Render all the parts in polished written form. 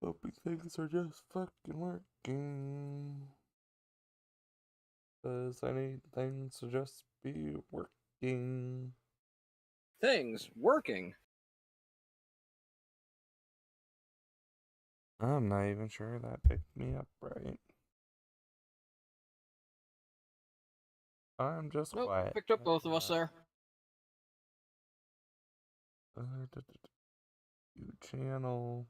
Hoping things are just fucking working. Cause I need things to just be working. Things working. I'm not even sure that picked me up right. I'm just Nope, quiet. picked up both of us there. New channel.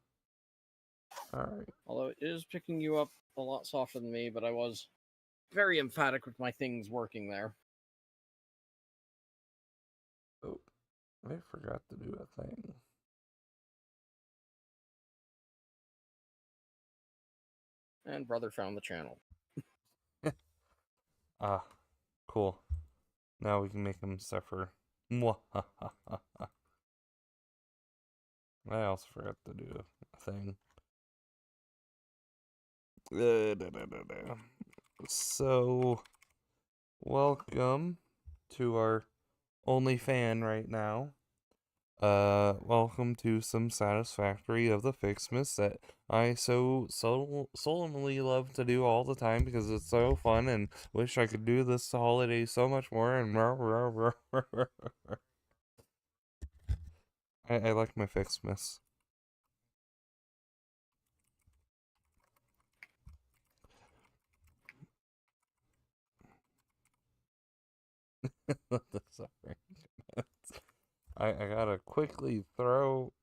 Alright. Although it is picking you up a lot softer than me, but I was very emphatic with my things working there. Oh, I forgot to do a thing. And brother found the channel. Ah, cool. Now we can make him suffer. I also forgot to do a thing. So, welcome to our only fan right now. Welcome to some Satisfactory of the Ficsmas that I so solemnly love to do all the time because it's so fun and wish I could do this holiday so much more and I like my Ficsmas. Sorry. I gotta quickly throw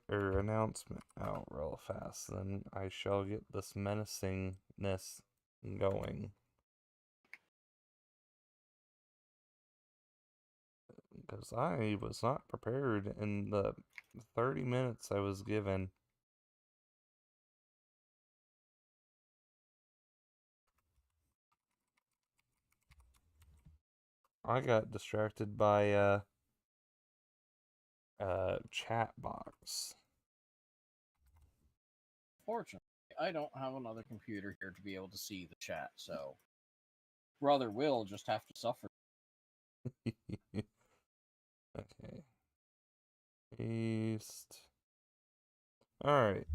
announcement out real fast, then I shall get this menacingness going. Because I was not prepared in the 30 minutes I was given. I got distracted by chat box. Fortunately, I don't have another computer here to be able to see the chat, so brother will just have to suffer. Okay. Paste. Alright.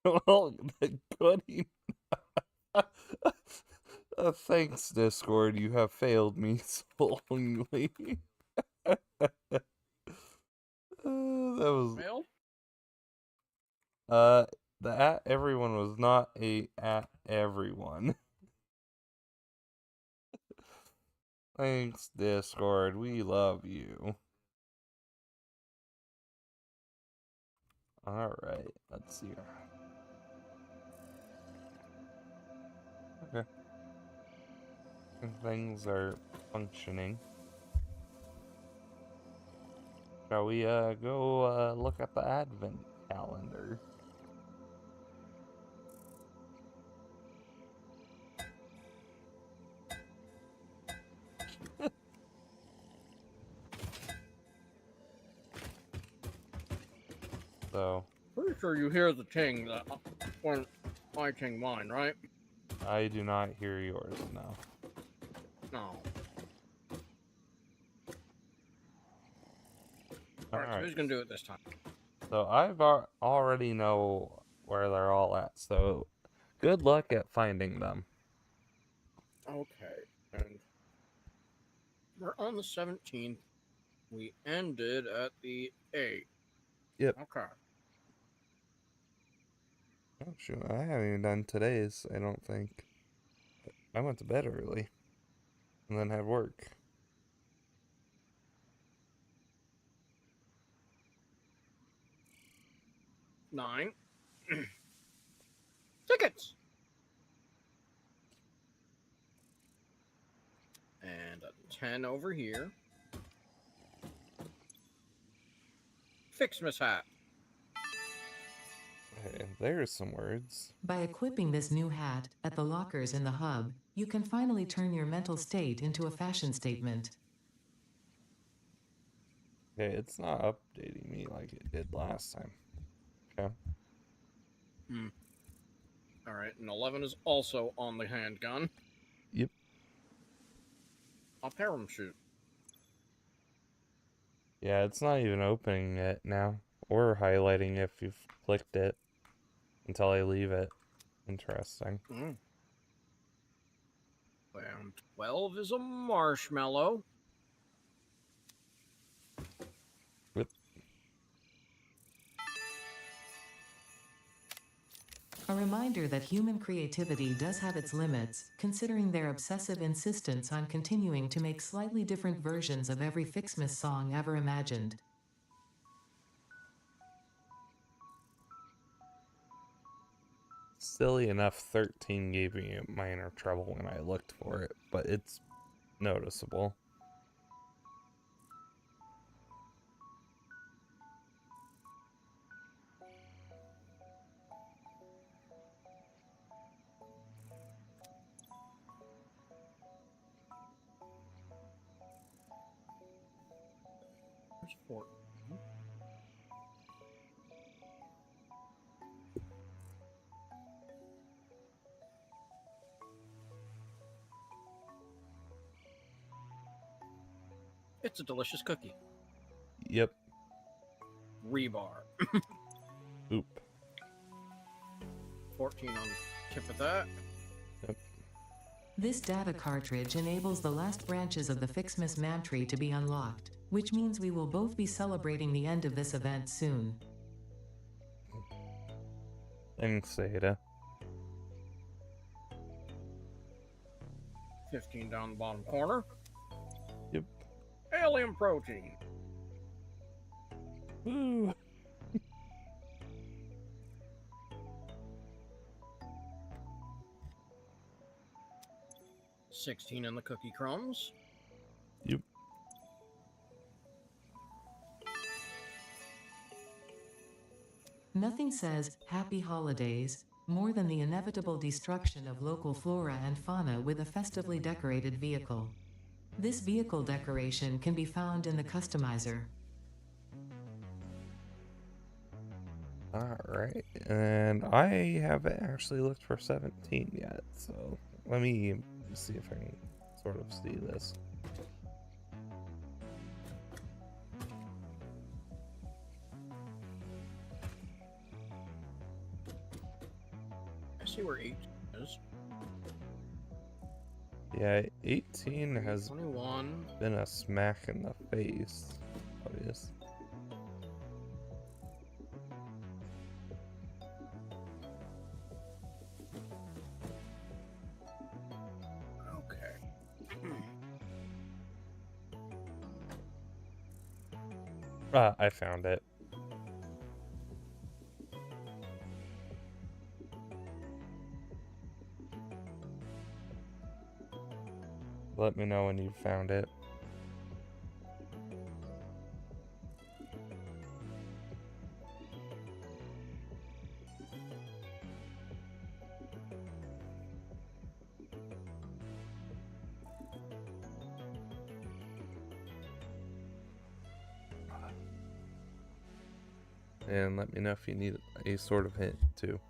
Well, good thanks, Discord. You have failed me solemnly. That was Failed? the at everyone was not a at everyone. Thanks, Discord. We love you. Alright, let's see. Okay. Things are functioning. Shall we go look at the advent calendar? So, Pretty sure you hear the ting that when I ting mine, right? I do not hear yours now. No. Alright, so who's gonna do it this time? So I've already know where they're all at. So good luck at finding them. Okay, and we're on the 17th. We ended at the 8th. Yep. Okay. Oh shoot, I haven't even done today's. I don't think. I went to bed early, and then had work. 9. Tickets! And a 10 over here. Ficsmas hat. Okay, there's some words. By equipping this new hat at the lockers in the hub, you can finally turn your mental state into a fashion statement. Okay, it's not updating me like it did last time. Okay. Alright, and 11 is also on the handgun. Yep. I'll pair 'em shoot. Yeah, it's not even opening it now, or highlighting if you've clicked it until I leave it. Interesting. And 12 is a marshmallow. Yep. A reminder that human creativity does have its limits, considering their obsessive insistence on continuing to make slightly different versions of every Ficsmas song ever imagined. Silly enough, 13 gave me minor trouble when I looked for it, but it's noticeable. There's 4. It's a delicious cookie. Yep. Rebar. Oop. 14 on tip of that. Yep. This data cartridge enables the last branches of the Ficsmas man tree to be unlocked, which means we will both be celebrating the end of this event soon. Thanks, Ada. 15 down the bottom corner. Yep. Alien protein. Woo! 16 in the cookie crumbs. Yep. Nothing says "Happy Holidays" more than the inevitable destruction of local flora and fauna with a festively decorated vehicle. This vehicle decoration can be found in the customizer. Alright, and I haven't actually looked for 17 yet, so let me see if I can sort of see this. I see where 8 is. Yeah, 18 has 21. been a smack in the face, obvious. Okay. I found it. Let me know when you found it. And let me know if you need a sort of hint too.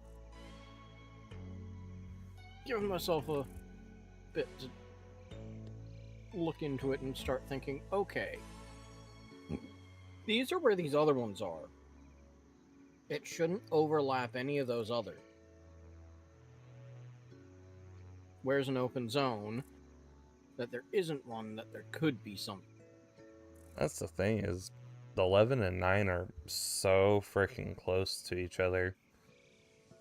Giving myself a bit to look into it and start thinking, okay, these are where these other ones are. It shouldn't overlap any of those others. Where's an open zone that there isn't one that there could be something? That's the thing is, the 11 and 9 are so freaking close to each other,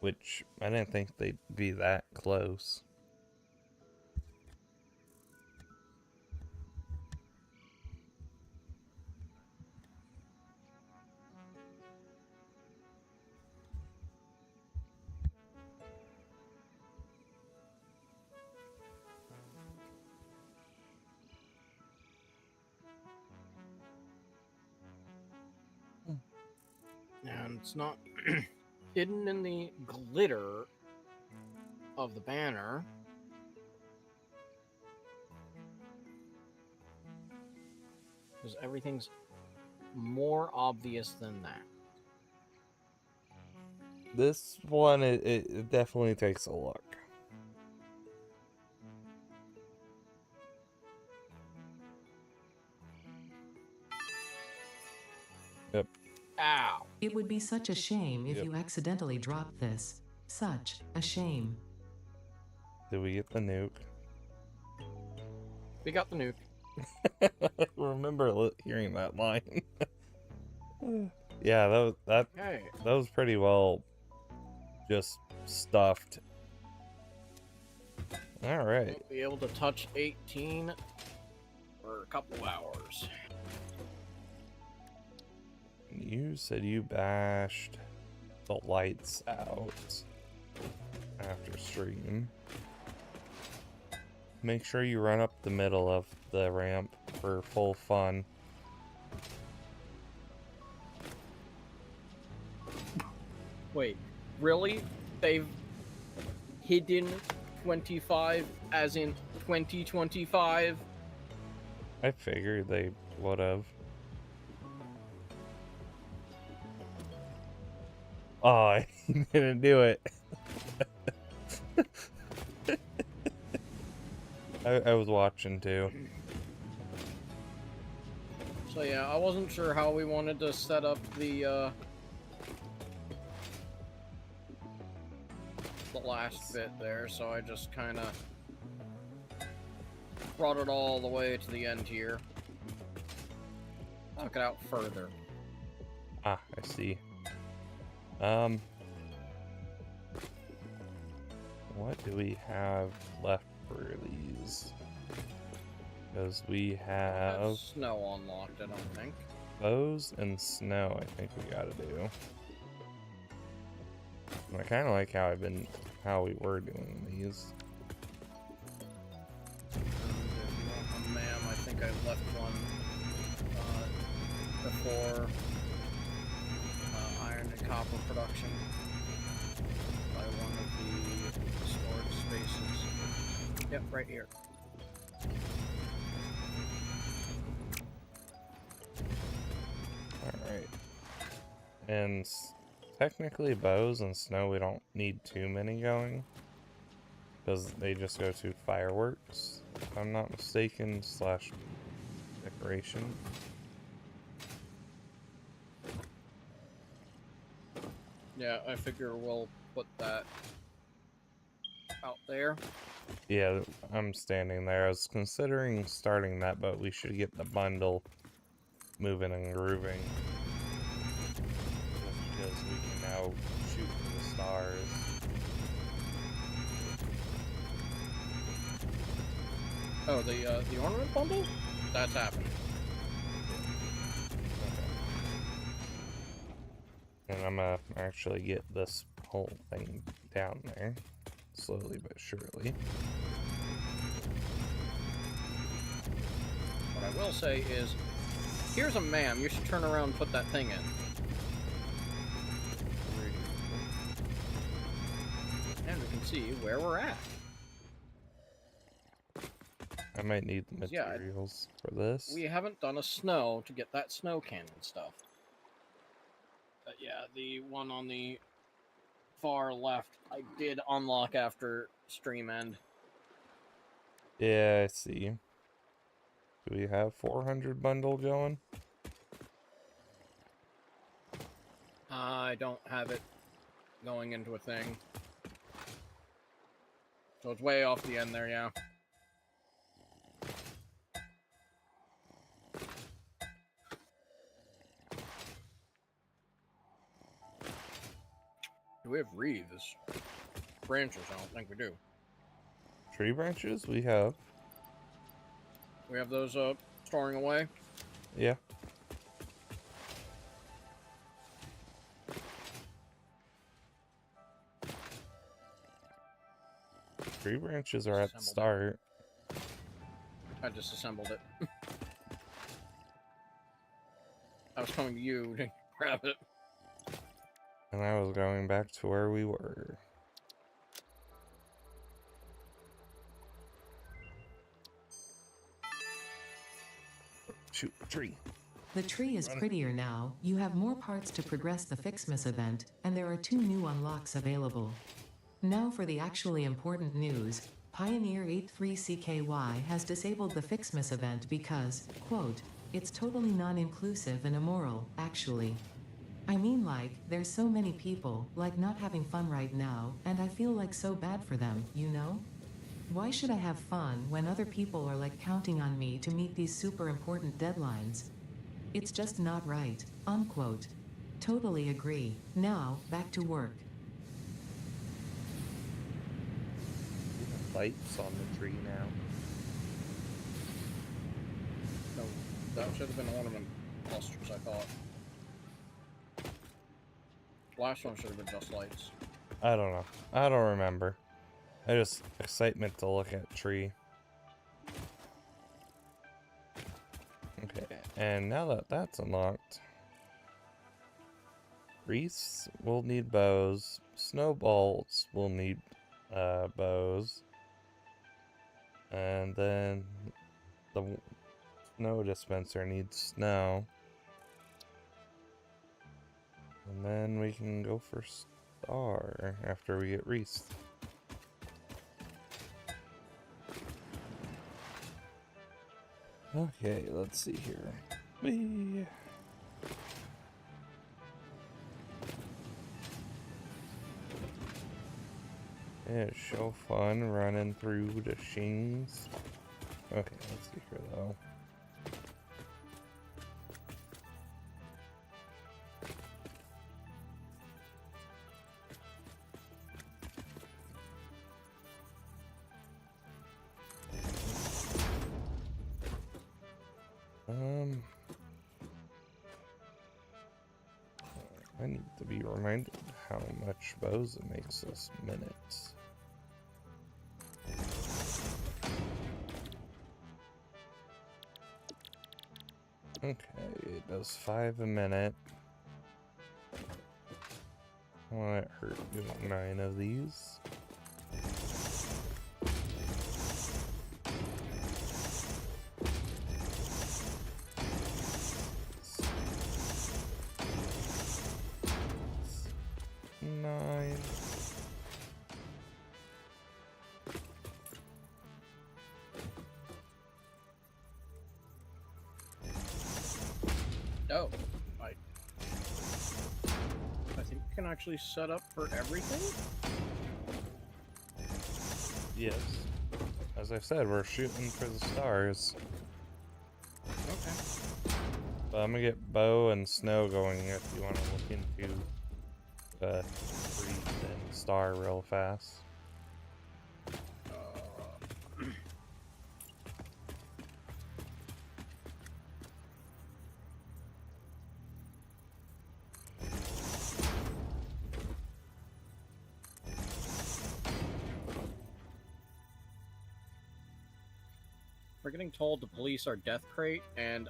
which I didn't think they'd be that close. And it's not hidden in the glitter of the banner. Because everything's more obvious than that. This one, it definitely takes a look. Yep. Ow. It would be such a shame if Yep. you accidentally dropped this. Such a shame. Did we get the nuke? We got the nuke. Remember hearing that line. Yeah, that Okay. was pretty well just stuffed. All right. Won't be able to touch 18 for a couple hours. You said you bashed the lights out after stream. Make sure you run up the middle of the ramp for full fun. Wait, really? They've hidden 25 as in 2025? I figured they would have. Oh, I didn't do it. I was watching too. So yeah, I wasn't sure how we wanted to set up the last bit there, so I just kind of brought it all the way to the end here. Took it out further. Ah, I see. What do we have left for these? Because we have snow unlocked, I don't think. bows and snow, I think we gotta do. And I kind of like how we were doing these. If you want a ma'am, I think I left one before iron and copper production by one of the storage spaces. Yep, right here. Alright. And technically bows and snow we don't need too many going. Because they just go to fireworks, if I'm not mistaken, slash decoration. Yeah, I figure we'll put that out there. Yeah, I'm standing there. I was considering starting that, but we should get the bundle moving and grooving. Just because we can now shoot for the stars. Oh, the ornament bundle? That's happening. And I'm gonna actually get this whole thing down there. Slowly but surely. What I will say is, here's a ma'am, you should turn around and put that thing in. And we can see where we're at. I might need the Yeah, materials for this. We haven't done a snow to get that snow cannon stuff. But yeah, the one on the far left, I did unlock after stream end. Yeah, I see. Do we have 400 bundle going? I don't have it going into a thing. So it's way off the end there, yeah. Do we have wreaths? Branches, I don't think we do. Tree branches? We have. We have those storing away. Yeah. Tree branches are at the start. I disassembled it. I was coming to you to grab it. And I was going back to where we were. Shoot, a tree. The tree is prettier now, you have more parts to progress the Ficsmas event, and there are 2 new unlocks available. Now for the actually important news. Pioneer 83CKY has disabled the Ficsmas event because, quote, It's totally non-inclusive and immoral, actually. I mean, like, there's so many people, like, not having fun right now, and I feel like so bad for them, you know? Why should I have fun when other people are like counting on me to meet these super important deadlines? It's just not right. Unquote. Totally agree. Now, back to work. Lights on the tree now. No, that should have been ornament clusters, I thought. Last one should have been just lights. I don't know. I don't remember. I just excitement to look at tree. Okay, and now that that's unlocked, wreaths will need bows. Snowballs will need bows. And then the snow dispenser needs snow. And then we can go for star after we get wreaths. Okay, let's see here. Whee! It's so fun running through the shings. Okay, let's see here though. I need to be reminded how much bows it makes us minutes. Okay, it does 5 a minute. Well, that hurt doing 9 of these. Nine. Oh, I think you can actually set up for everything. Yes. As I said, we're shooting for the stars. Okay. But I'm gonna get bow and snow going if you want to look into wreath and star real fast. We're getting told the police are death crate, and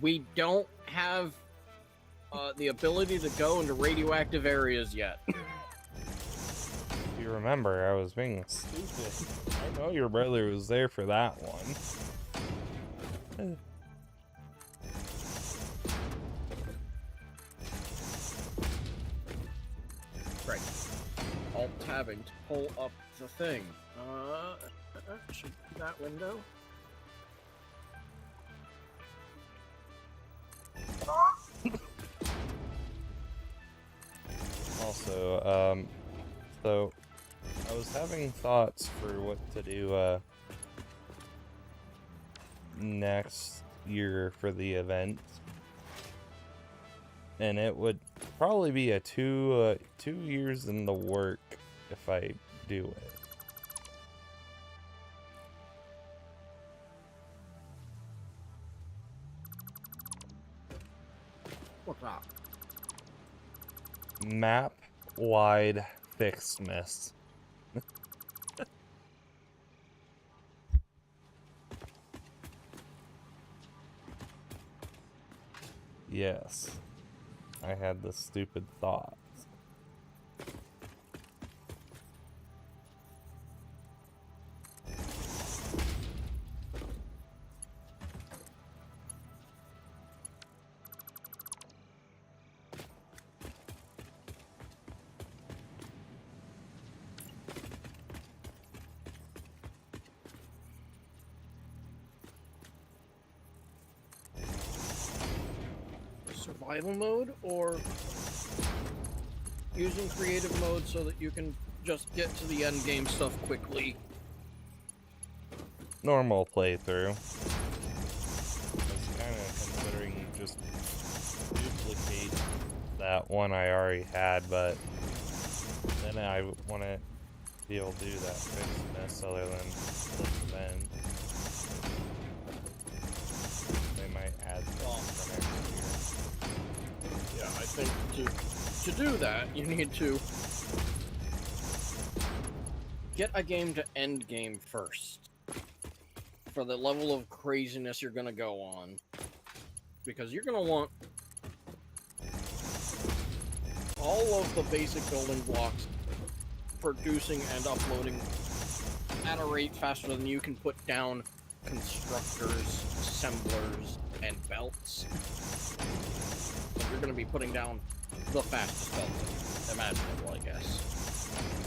we don't have the ability to go into radioactive areas yet. If you remember, I was being stupid. I know your brother was there for that one. Right. Alt tabbing to pull up the thing. Should be that window. Also, so I was having thoughts for what to do next year for the event, and it would probably be a 2 years in the work if I do it. What's up? Map wide Ficsmas. Yes, I had this stupid thought. survival mode or using creative mode so that you can just get to the end game stuff quickly? Normal playthrough. I was kind of considering just duplicate that one I already had, but then I want to be able to do that Ficsmas other than the event. They might add things for next year. Yeah, I think to do that, you need to get a game to end game first. For the level of craziness you're gonna go on. Because you're gonna want all of the basic building blocks producing and uploading at a rate faster than you can put down constructors, assemblers, and belts. So you're gonna be putting down the fastest belts imaginable, I guess.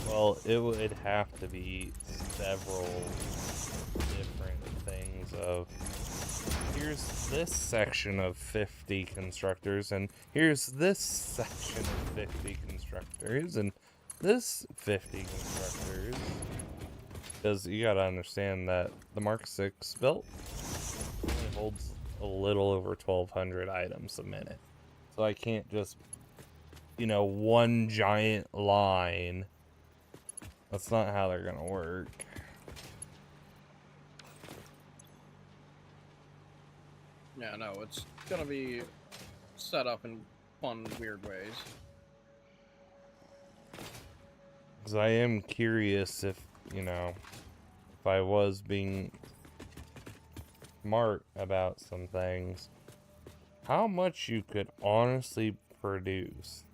Well, it would have to be several different things of here's this section of 50 constructors, and here's this section of 50 constructors, and this 50 constructors. Because you gotta understand that the Mark 6 belt only holds a little over 1,200 items a minute. So I can't just, one giant line. That's not how they're gonna work. Yeah, no, it's gonna be set up in fun, weird ways. Because I am curious if I was being smart about some things, how much you could honestly produce.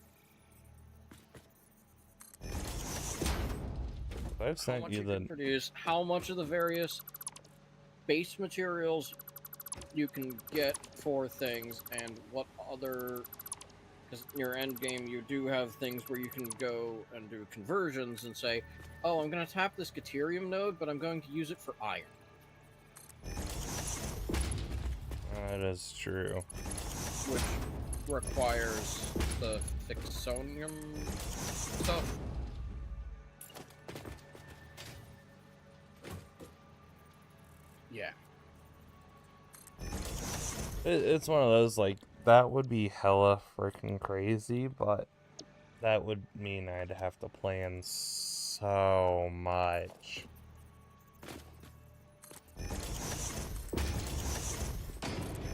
I've sent you the produce, how much of the various base materials you can get for things, and what other, because in your end game you do have things where you can go and do conversions and say, oh, I'm going to tap this Deuterium node, but I'm going to use it for iron. That is true. Which requires the Ficsonium stuff. Yeah. It's one of those, like, that would be hella freaking crazy, but that would mean I'd have to plan so much.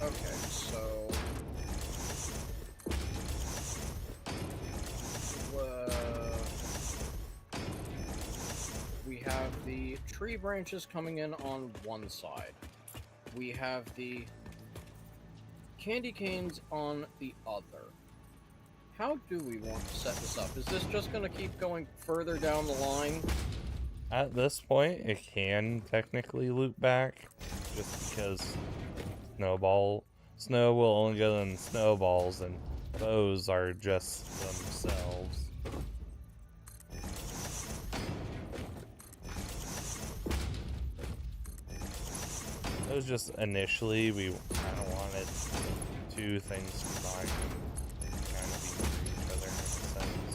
Okay, so we have the tree branches coming in on one side. We have the candy canes on the other. How do we want to set this up? Is this just going to keep going further down the line? At this point, it can technically loop back, just because snow will only go in snowballs, and those are just themselves. It was just initially, we kind of wanted two things combined and kind of be near each other in a sense.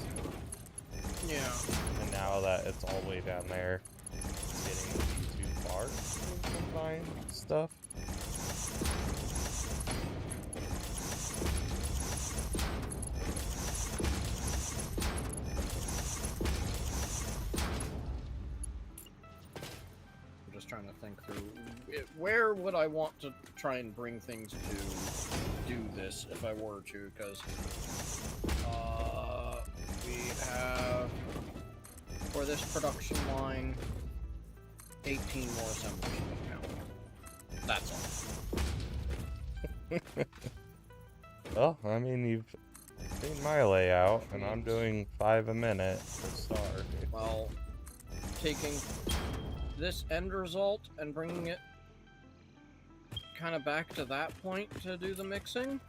Yeah. And now that it's all the way down there, it's getting too far to combine stuff. Trying to think through where would I want to try and bring things to do this if I were to, because we have for this production line 18 more assemblers now. That's all. Well, I mean, you've seen my layout, and I'm doing 5 a minute for start. Well, taking this end result and bringing it kind of back to that point to do the mixing.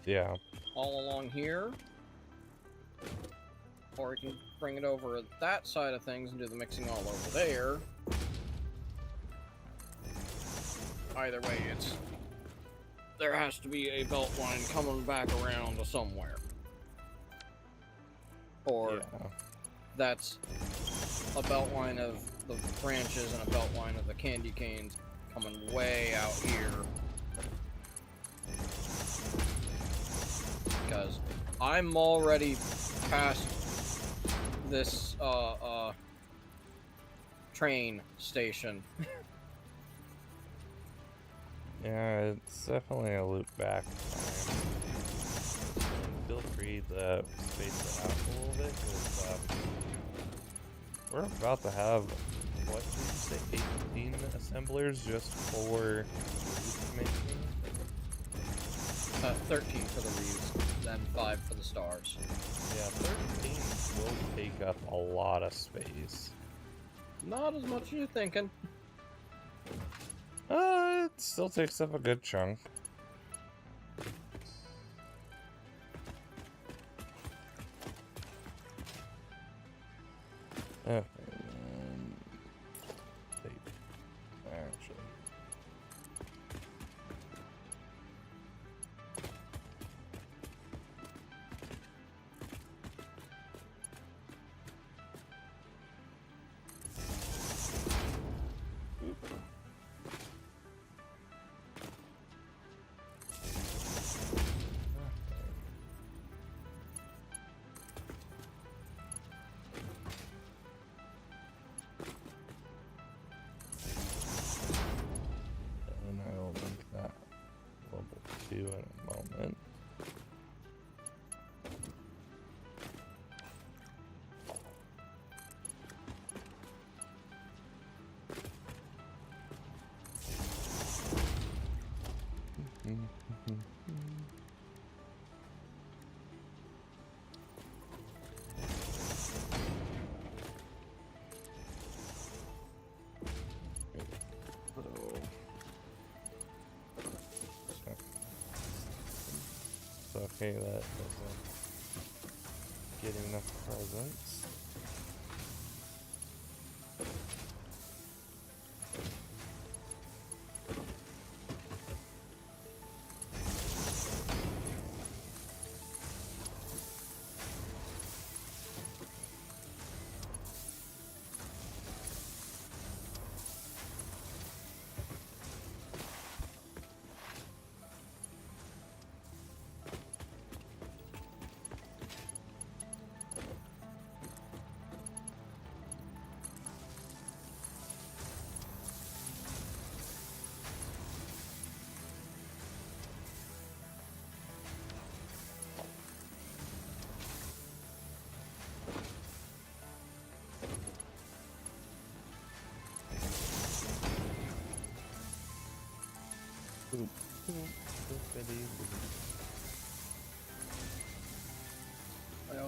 Yeah. All along here. Or we can bring it over that side of things and do the mixing all over there. Either way, there has to be a belt line coming back around to somewhere. Or Yeah. that's a belt line of the branches and a belt line of the candy canes coming way out here. Because I'm already past this train station. Yeah, it's definitely a loop back time. And feel free to space it out a little bit, because we're about to have, what did you say, 18 assemblers just for loop making? 13 for the reeds, then 5 for the stars. Yeah, 13 will take up a lot of space. Not as much as you're thinking. It still takes up a good chunk. Okay, actually. And I will make that level 2 in a moment. It's okay that doesn't get enough presents.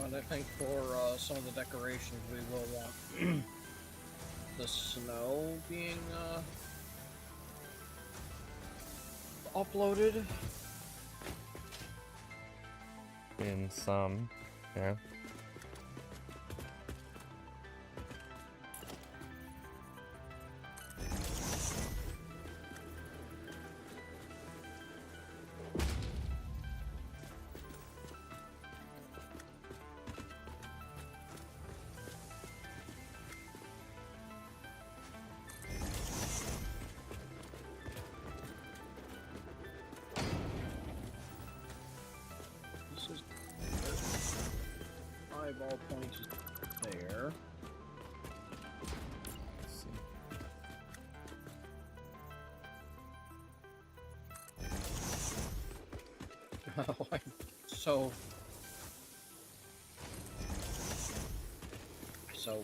And I think for some of the decorations we will want the snow being uploaded. In some, yeah. This is eyeball points there. Let's see. Oh, I so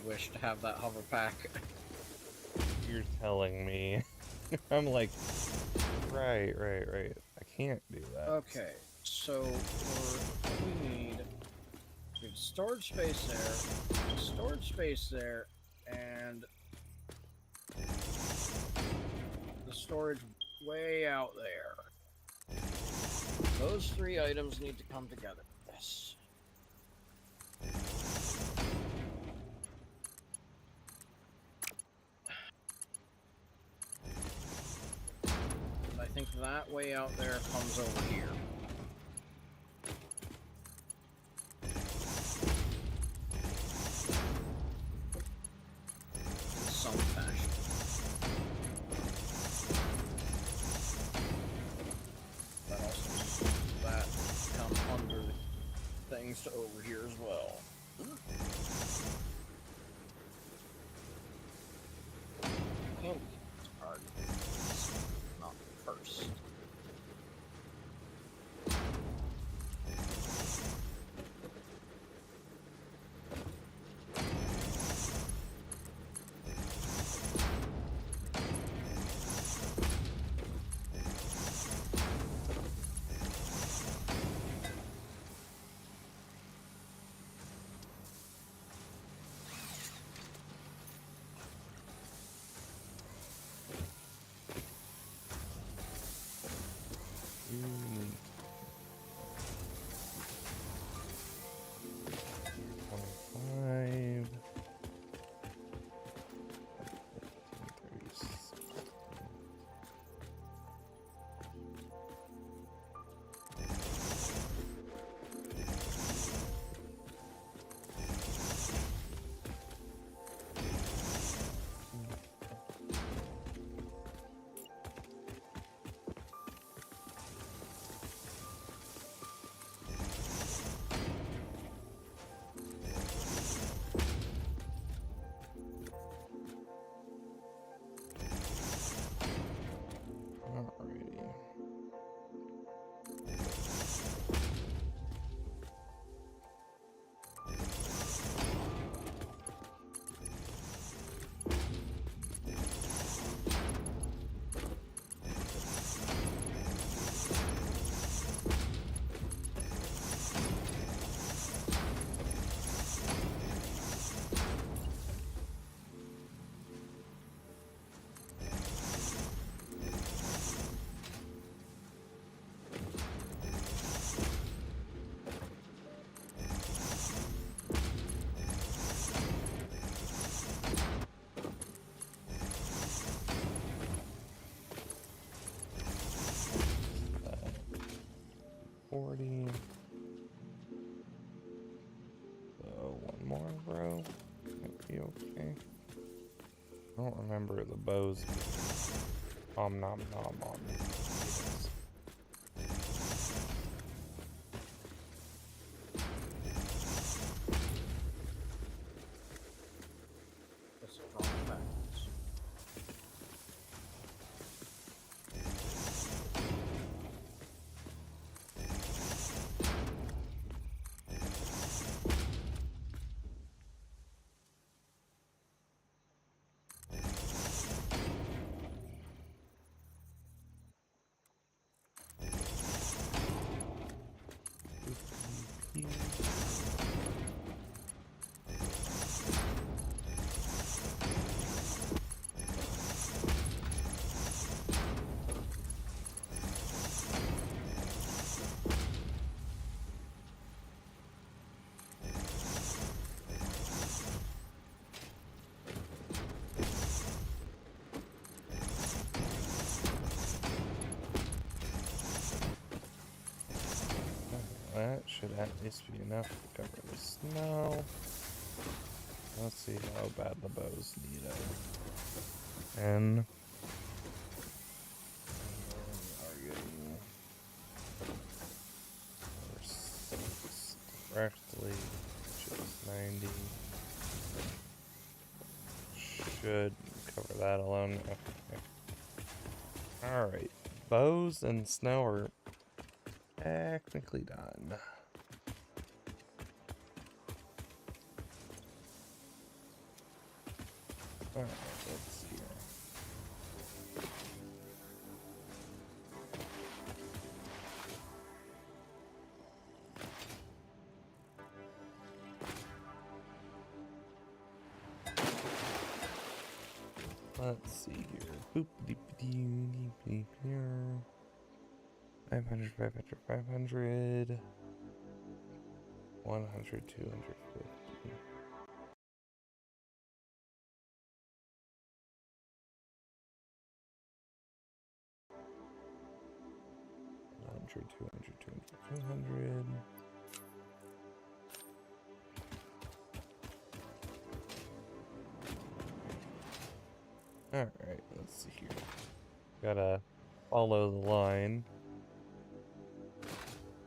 wish to have that hover pack. You're telling me. I'm like, right. I can't do that. Okay, so we need storage space there, and the storage way out there. Those 3 items need to come together. Yes. I think that that way out there comes over here. In some fashion. That also means that come under things to over here as well. Candy card. Not first. Mm. 25. 36. Alrighty. That 40. So one more row. Might be okay. I don't remember the bows. Nom nom nom on. Yes. This is wrong backwards. That should at least be enough to cover the snow. Let's see how bad the bows need it. And we are getting number 6 directly, which is 90. Should cover that alone. Okay. Alright. Bows and snow are technically done. Alright, let's see here. Let's see here. Boop deep deep here. 500, 500, 500. 100, 250. 200, 200. Alright, let's see here. Gotta follow the line.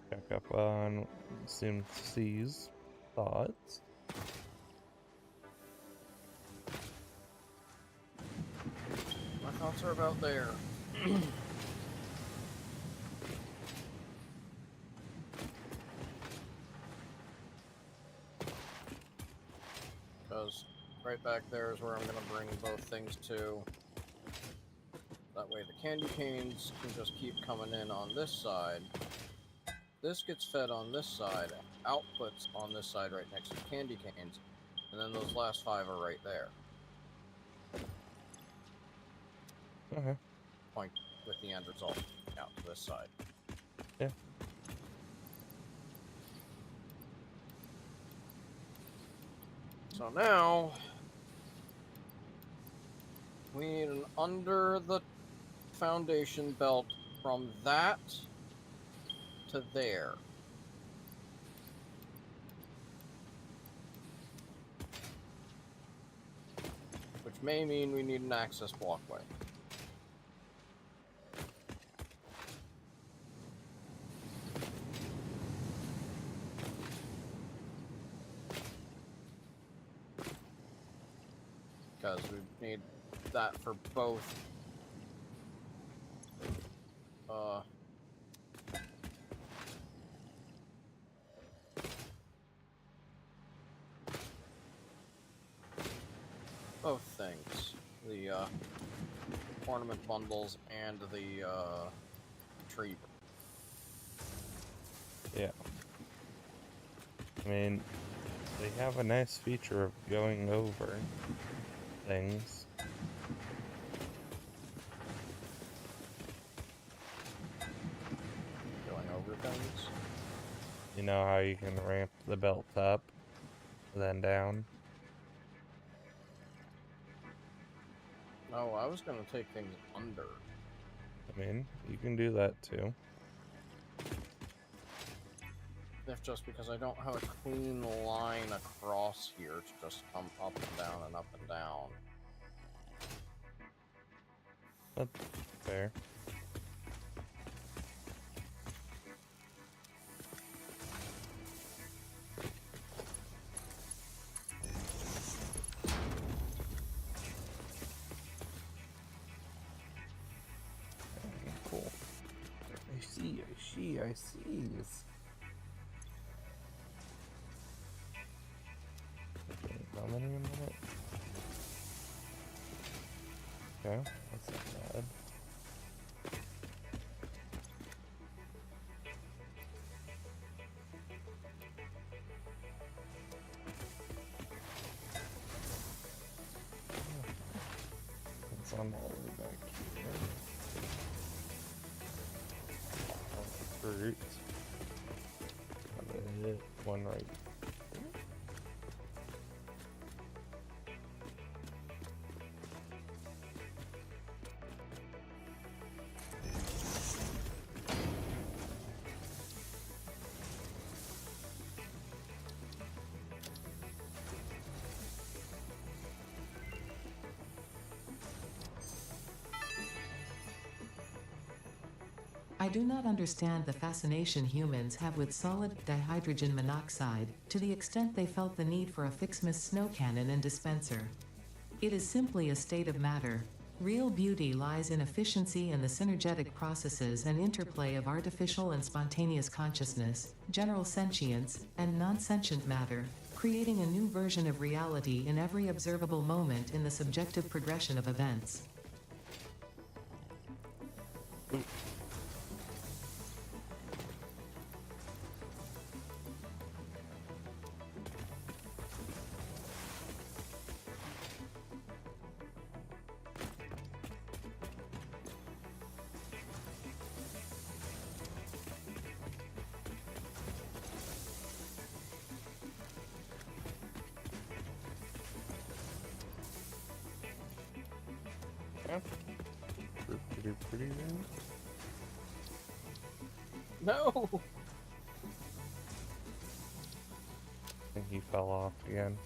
Check up on Sim C's thoughts. My thoughts are about there. Because right back there is where I'm going to bring both things to. That way the candy canes can just keep coming in on this side. This gets fed on this side, outputs on this side right next to the candy canes, and then those last 5 are right there. Okay. Point with the end result out to this side. Yeah. So now we need an under the foundation belt from that to there. Which may mean we need an access walkway. Because we need that for both. Both things. The ornament bundles and the tree. Yeah. I mean, they have a nice feature of going over things. Going over things. You know how you can ramp the belt up, then down? No, I was going to take things under. I mean, you can do that too. If just because I don't have a clean line across here to just come up and down and up and down. That's fair. Cool. I see. How many a minute? Okay, that's not bad. It's on all the way back here. Fruit. One right. I do not understand the fascination humans have with solid dihydrogen monoxide, to the extent they felt the need for a Ficsmas snow cannon and dispenser. It is simply a state of matter. Real beauty lies in efficiency and the synergetic processes and interplay of artificial and spontaneous consciousness, general sentience, and non-sentient matter, creating a new version of reality in every observable moment in the subjective progression of events. Yeah. Pretty there. No! I think he fell off again.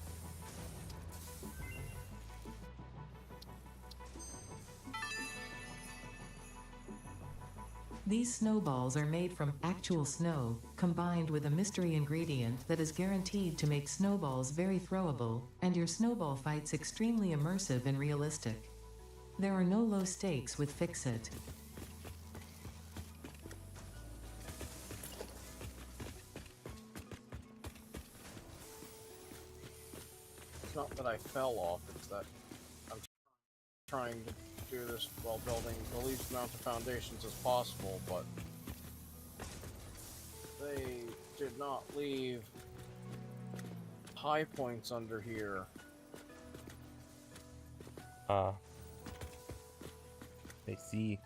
These snowballs are made from actual snow, combined with a mystery ingredient that is guaranteed to make snowballs very throwable, and your snowball fights extremely immersive and realistic. There are no low stakes with Fix-It. It's not that I fell off, it's that I'm trying to do this while building the least amount of foundations as possible, but they did not leave high points under here. Ah. I see.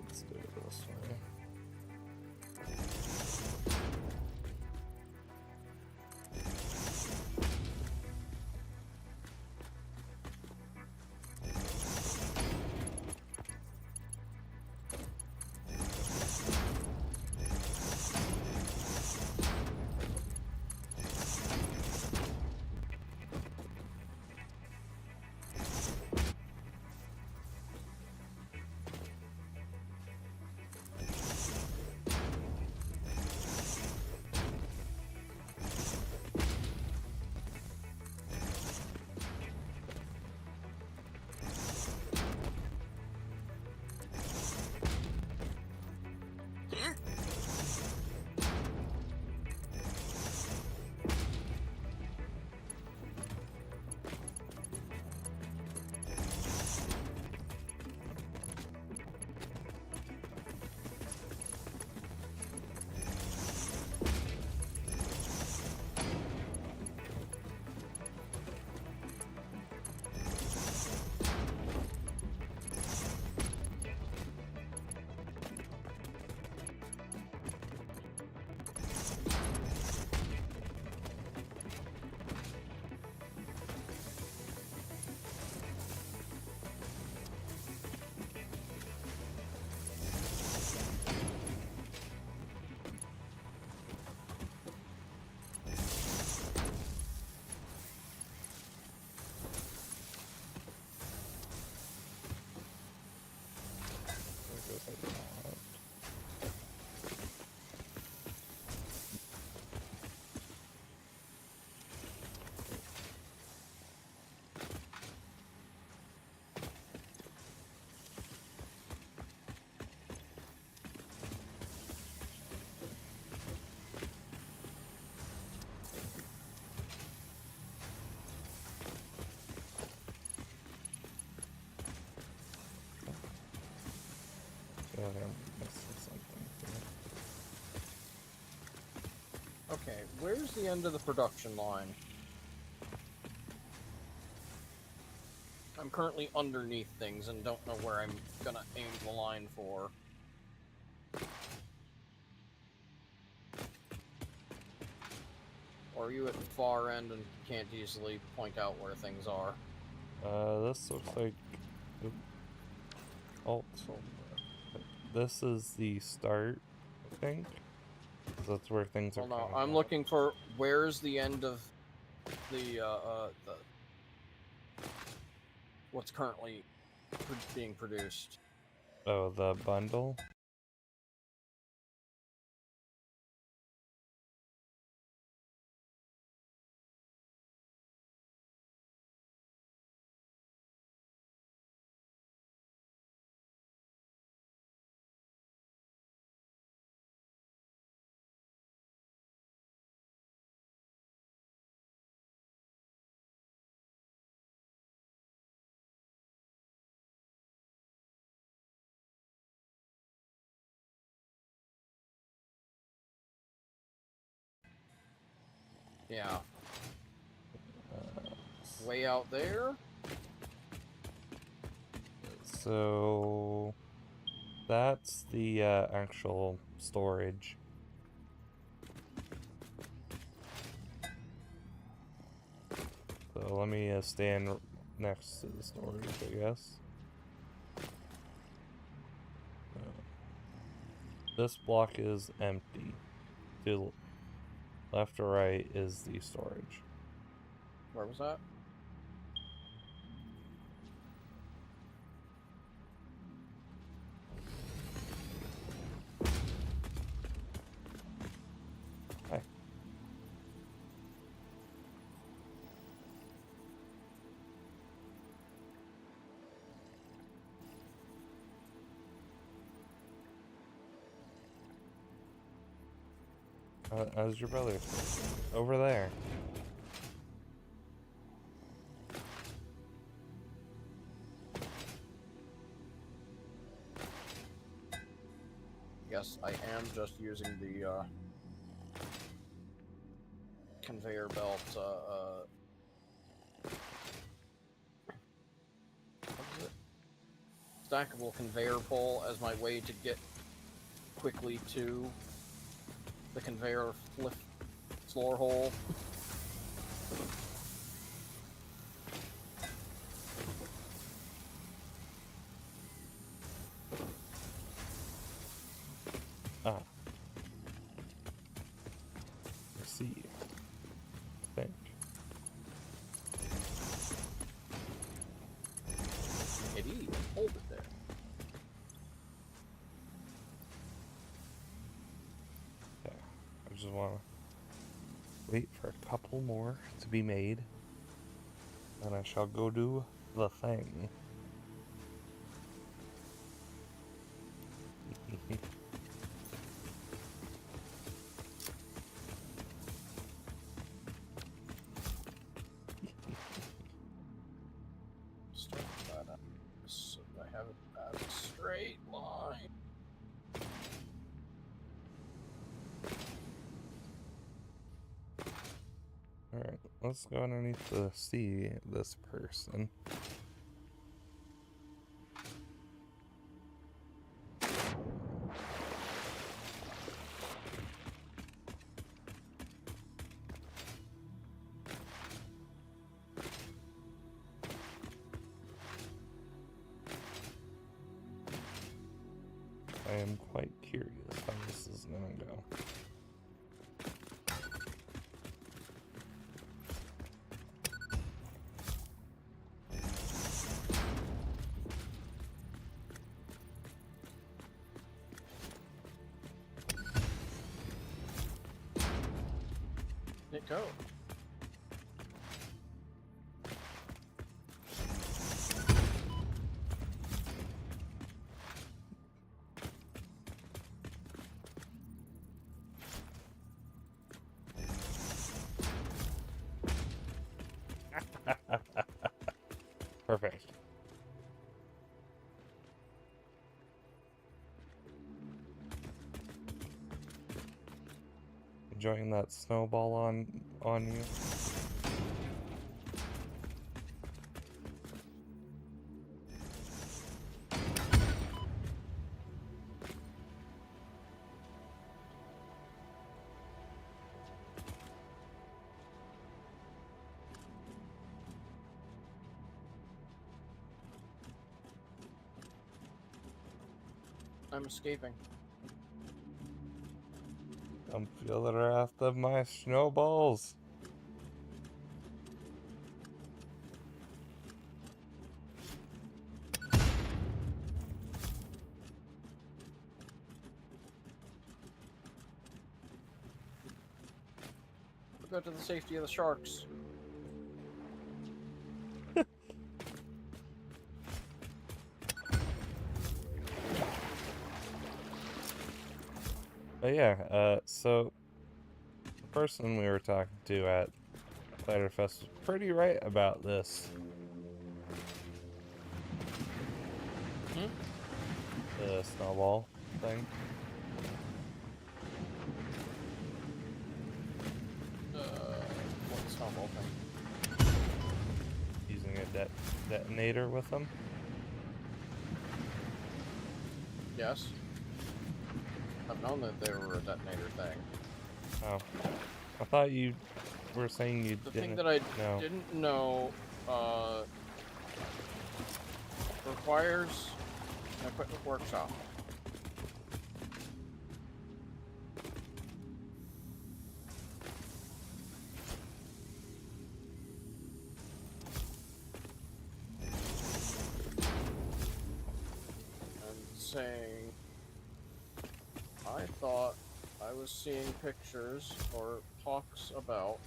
Let's do it this way. I feel like I'm missing something here. Okay, where's the end of the production line? I'm currently underneath things and don't know where I'm gonna aim the line for. Or are you at the far end and can't easily point out where things are? This looks like alt. This is the start, I think. 'Cause that's where things are. Well, no, coming I'm from. looking for where's the end of the what's currently being produced. Oh, the bundle? Yeah. Way out there. So that's the actual storage. So let me stand next to the storage, I guess. This block is empty. To left or right is the storage. Where was that? Hi. How's your brother? Over there. Yes, I am just using the conveyor belt. What is it? Stackable conveyor pole as my way to get quickly to the conveyor floor hole. Ah. I see. I think. It even hold it there. Okay. I just want to wait for a couple more to be made. And I shall go do the thing. Start that up so I have it as a straight line. Alright, let's go underneath to see this person. I am quite curious how this is gonna go. It go. Perfect. Enjoying that snowball on you? I'm escaping. Come feel the wrath of my snowballs. We'll go to the safety of the sharks. But yeah, so the person we were talking to at Spiderfest was pretty right about this. The snowball thing. snowball thing. Using a detonator with them? Yes. I've known that they were a detonator thing. Oh. I thought you were saying you The didn't thing that I know. didn't know requires an equipment workshop. Saying I thought I was seeing pictures or talks about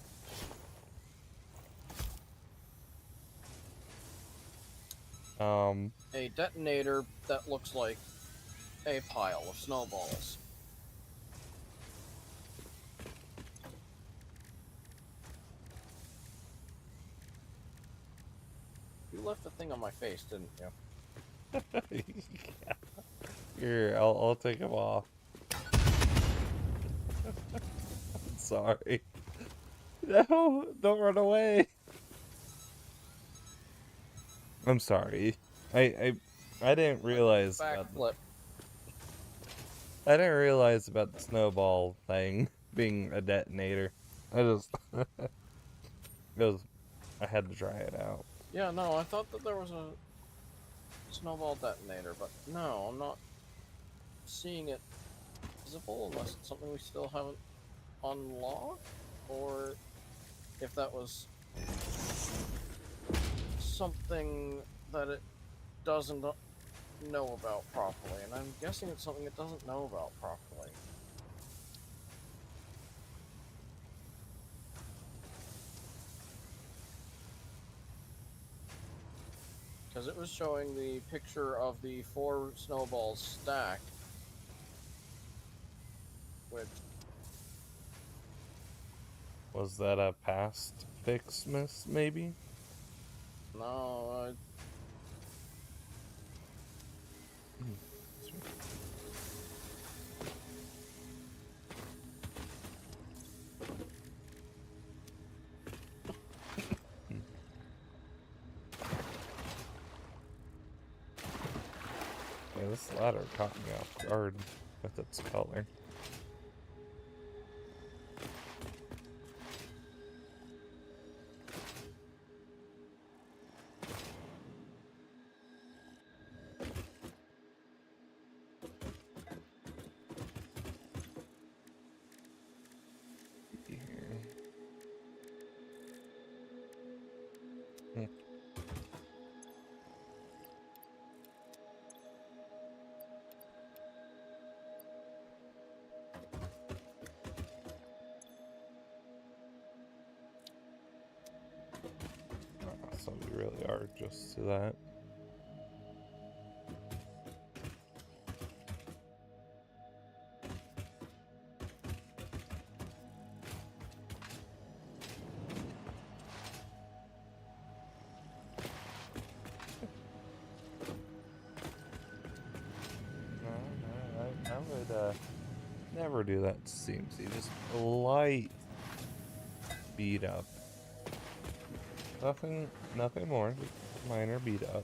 a detonator that looks like a pile of snowballs. You left the thing on my face, didn't you? Yeah. Here, I'll take them off. Sorry. No, don't run away. I'm sorry. I didn't realize about Backflip. I didn't realize about the snowball thing being a detonator. I just I had to try it out. Yeah, no, I thought that there was a snowball detonator, but no, I'm not seeing it visible unless it's something we still haven't unlocked, or if that was something that it doesn't know about properly, and I'm guessing it's something it doesn't know about properly. Because it was showing the picture of the 4 snowballs stacked, which... Was that a past Ficsmas, maybe? No, Yeah, this ladder caught me off guard with its color. So we really are just to that. No, I would never do that to CMC. Just a light beat up. Nothing more. Just minor beat up.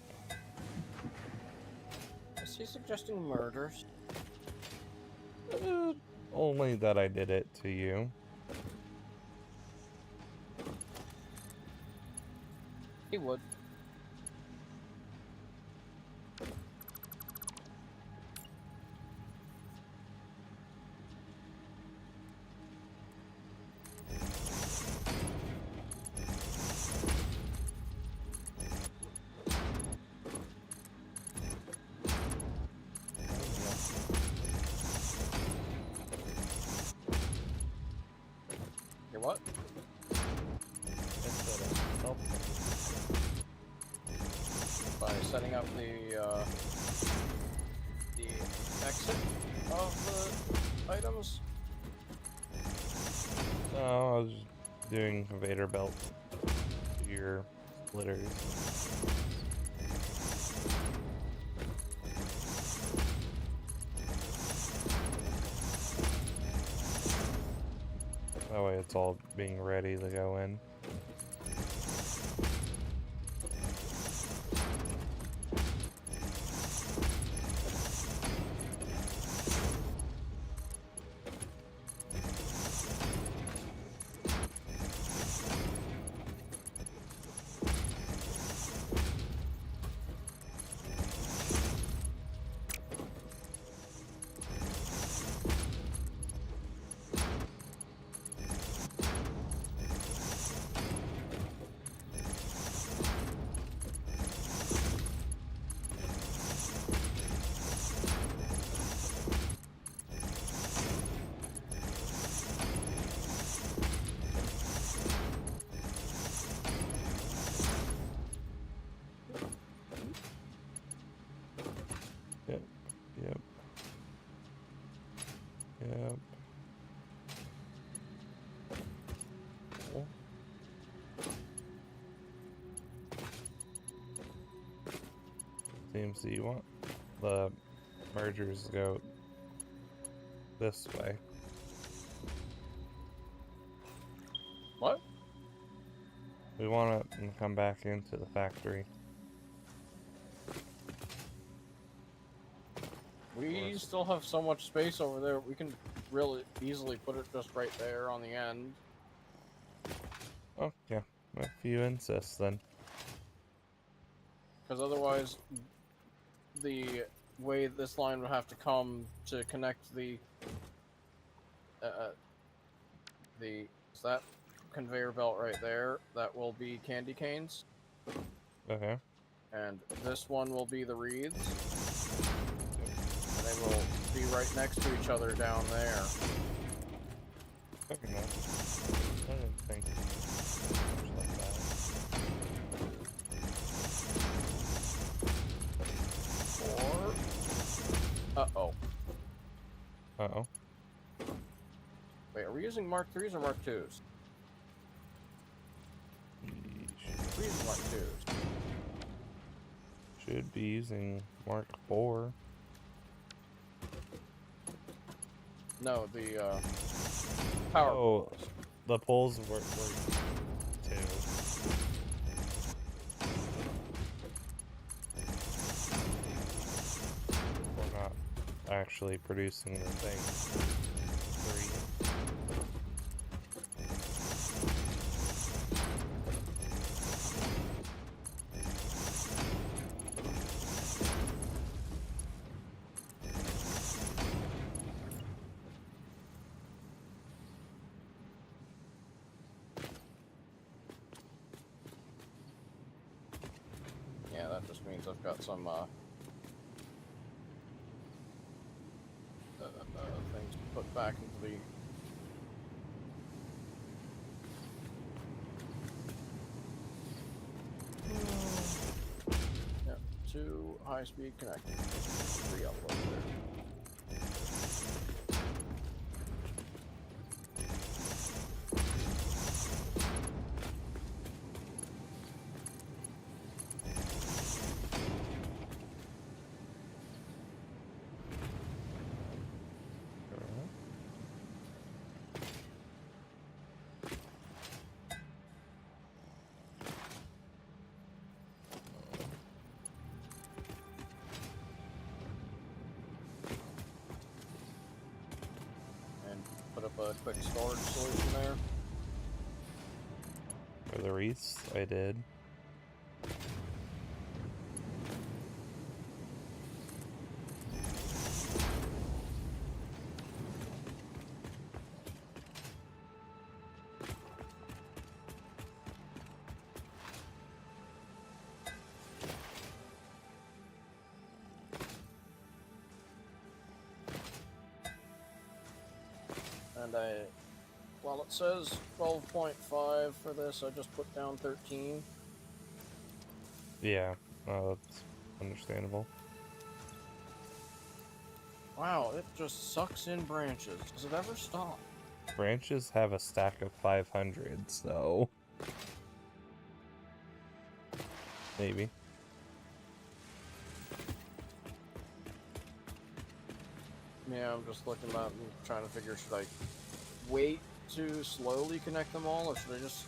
is he suggesting murders? Only that I did it to you. He would. You're what? By setting up the exit of the items? No, I was doing Vader belt to your splitters. That way it's all being ready to go in. Yep. Cool. Seems you want the mergers to go this way. What? We want it to come back into the factory. We still have so much space over there. We can really easily put it just right there on the end. Oh, yeah. If you insist, then. Because otherwise, the way this line would have to come to connect the is that conveyor belt right there, that will be candy canes. Okay. And this one will be the wreaths. And they will be right next to each other down there. Okay, I didn't think much like that. Or... Uh-oh. Uh-oh. Wait, are we using Mark 3s or Mark 2s? We're using Mark 2s. Should be using Mark 4. No, the, power poles. The poles were 2. We're not actually producing the thing. 3. Yeah, that just means I've got some, things to put back into the... Yep, 2 high-speed connectors. 3 upload there. Put up a quick storage solution there. For the wreaths, I did. And well, it says 12.5 for this, I just put down 13. Yeah, that's understandable. Wow, it just sucks in branches. Does it ever stop? Branches have a stack of 500, so... maybe. Yeah, I'm just looking at and trying to figure, should I wait to slowly connect them all, or should I just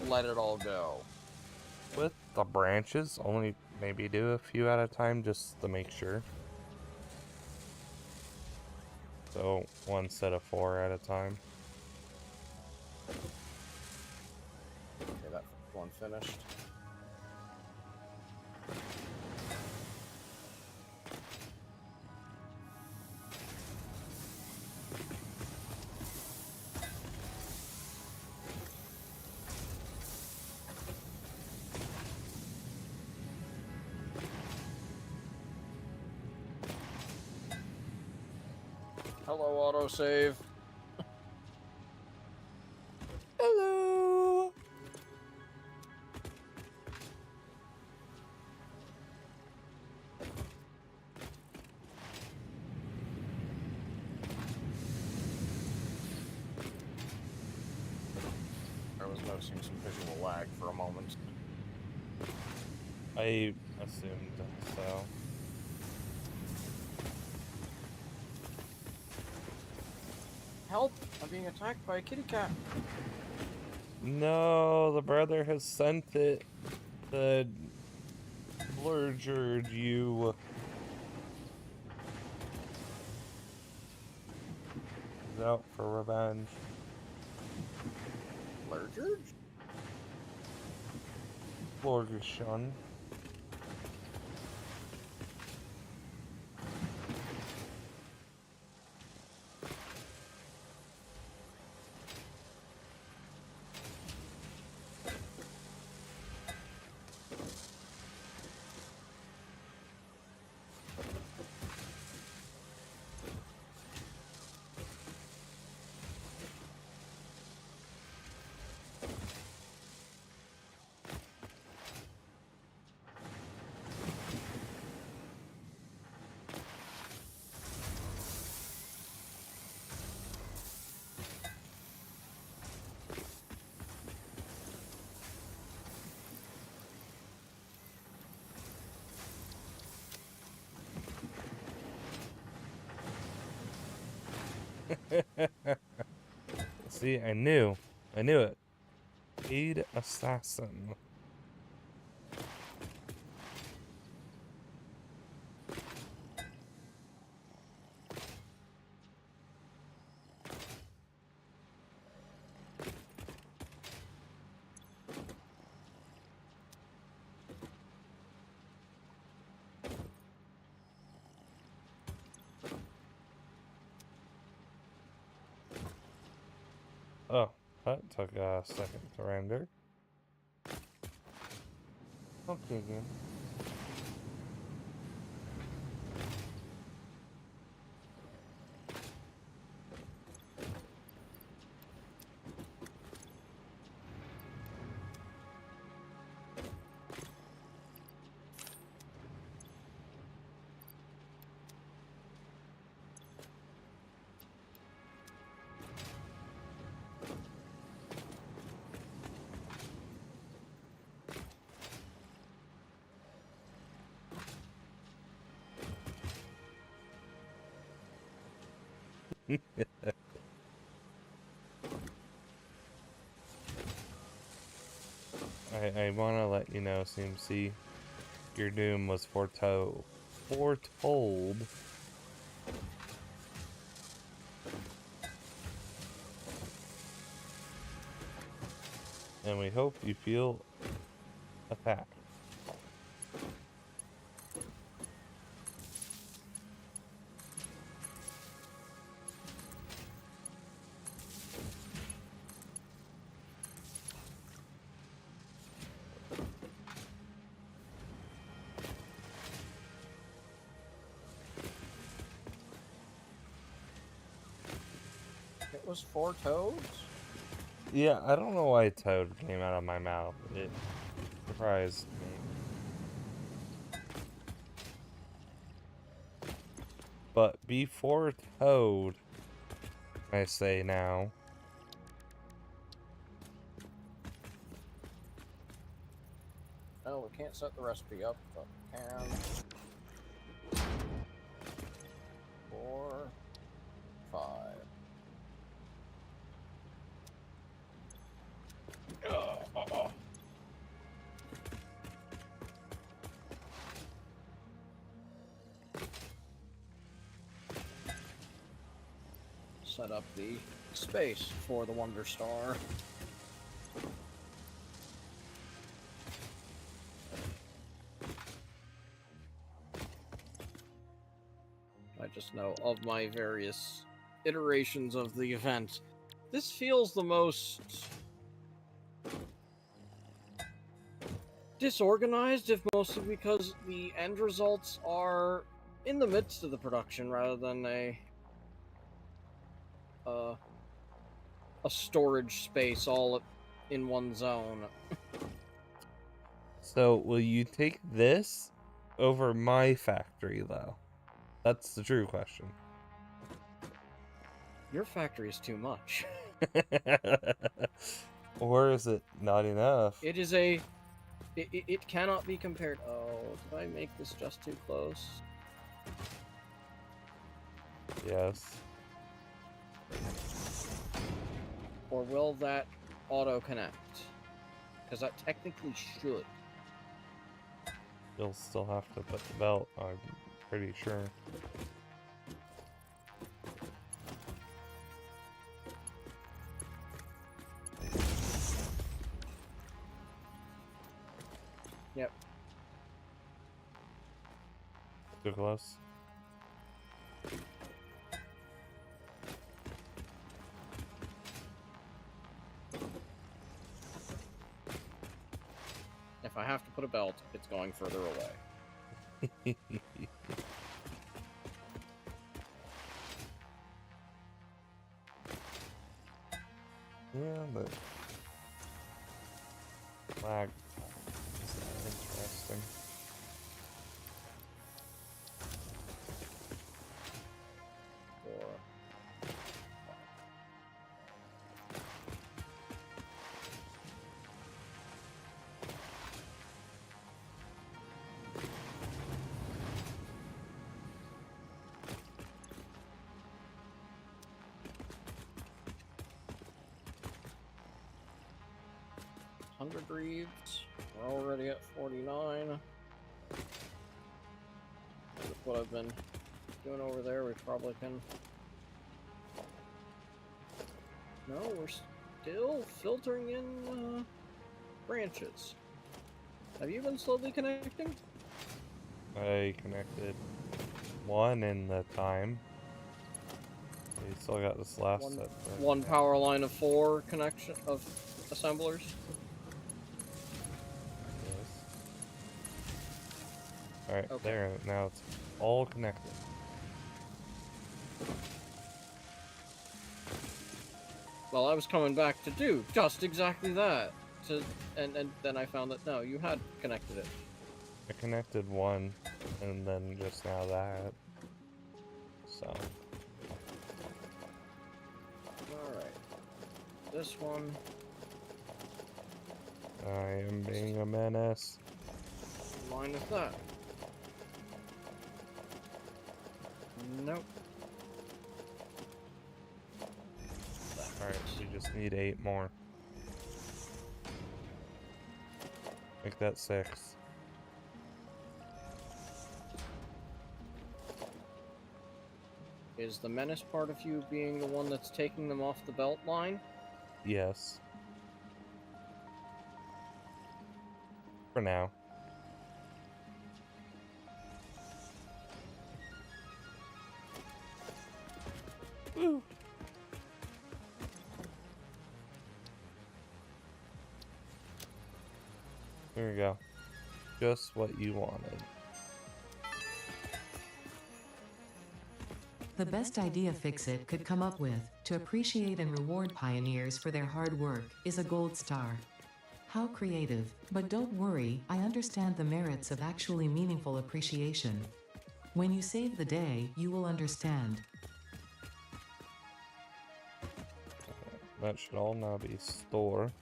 let it all go? With the branches, only maybe do a few at a time just to make sure. So, one set of 4 at a time. Okay, that one finished. Hello, autosave. Hello! I was noticing some visual lag for a moment. I assumed so. Help! I'm being attacked by a kitty cat. No, the brother has sent it. The blurgered you. He's out for revenge. Blurgered? Blorgishun. See, I knew it. Aid assassin. Oh, that took a second to render. Okay, game. I want to let you know, CMC, your doom was foretold. And we hope you feel attacked. It was 4 toads? Yeah, I don't know why toad came out of my mouth. It surprised me. But before toad, I say now. No, we can't set the recipe up, but we can. 4, 5. Set up the space for the Wonder Star. I just know of my various iterations of the event, this feels the most disorganized, if mostly because the end results are in the midst of the production rather than a storage space all in one zone. So, will you take this over my factory, though? That's the true question. Your factory is too much. Or is it not enough? It is a... It cannot be compared... Oh, did I make this just too close? Yes. Or will that auto-connect? Because that technically should. You'll still have to put the belt, I'm pretty sure. Yep. Too close. If I have to put a belt, it's going further away. Yeah, but flag is interesting. Or... 100 reads. We're already at 49. With what I've been doing over there, we probably can... No, we're still filtering in branches. Have you been slowly connecting? I connected one in the time. We still got this last set. One power line of 4 connection of assemblers. Yes. Alright, Okay. there. Now it's all connected. Well, I was coming back to do just exactly that. And then I found that no, you had connected it. I connected one, and then just now that. So. Alright. This one. I am being a menace. Line with that. Nope. Alright, we just need 8 more. Make that 6. Is the menace part of you being the one that's taking them off the belt line? Yes. For now. Woo! There we go. Just what you wanted. The best idea Fixit could come up with to appreciate and reward pioneers for their hard work is a gold star. How creative, but don't worry, I understand the merits of actually meaningful appreciation. When you save the day, you will understand. That should all now be store.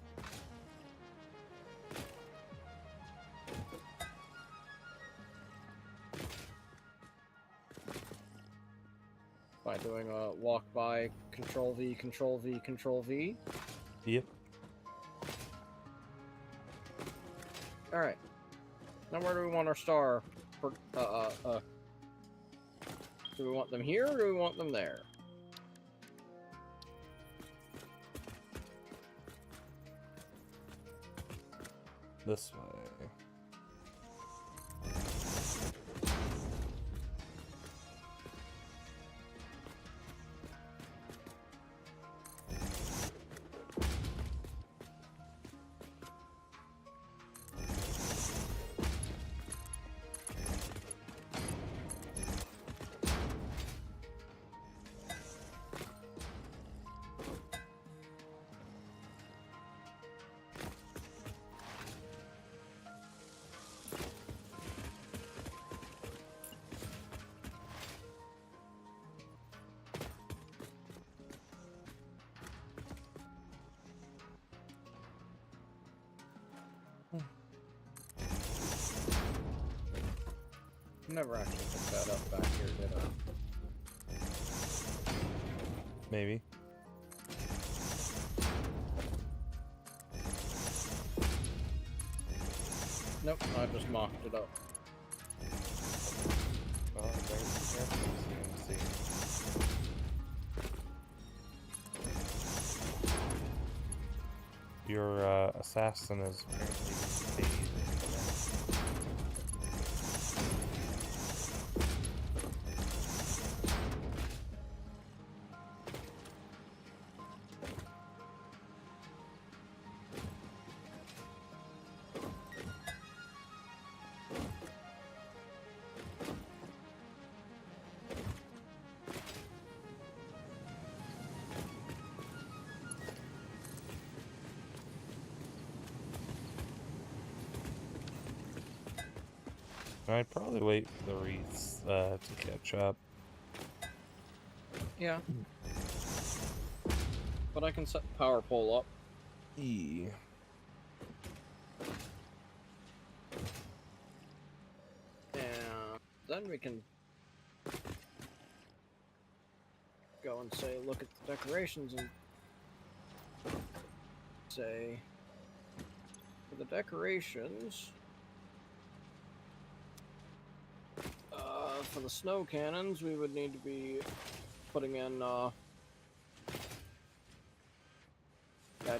By doing a walk by, Control V, Control V, Control V. Yep. Alright. Now where do we want our star? Do we want them here or do we want them there? This way. Never actually picked that up back here, did I? Maybe. Nope, I just mocked it up. Oh, there's the CMC. Your assassin is apparently being paid. I'd probably wait for the wreaths to catch up. Yeah. But I can set the power pole up. E. And then we can go and say, look at the decorations and say, for the decorations, for the snow cannons, we would need to be putting in, I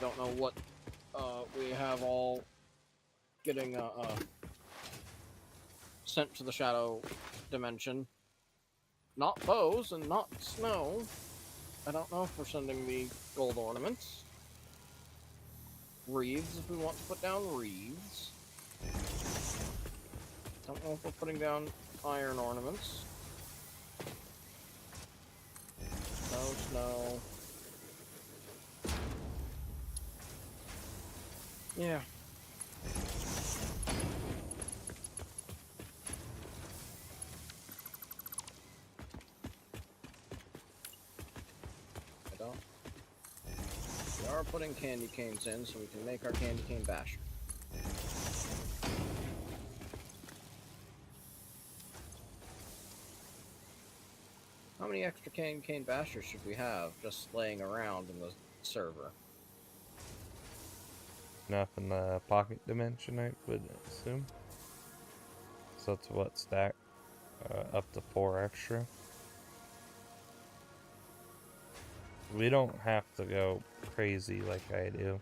don't know what, we have all getting, sent to the shadow dimension. Not bows and not snow. I don't know if we're sending the gold ornaments. Wreaths, if we want to put down wreaths. Don't know if we're putting down iron ornaments. No snow. Yeah. I don't. We are putting candy canes in so we can make our candy cane basher. How many extra candy cane bashers should we have just laying around in the server? Enough in the pocket dimension, I would assume. So that's what, stack up to 4 extra. We don't have to go crazy like I do.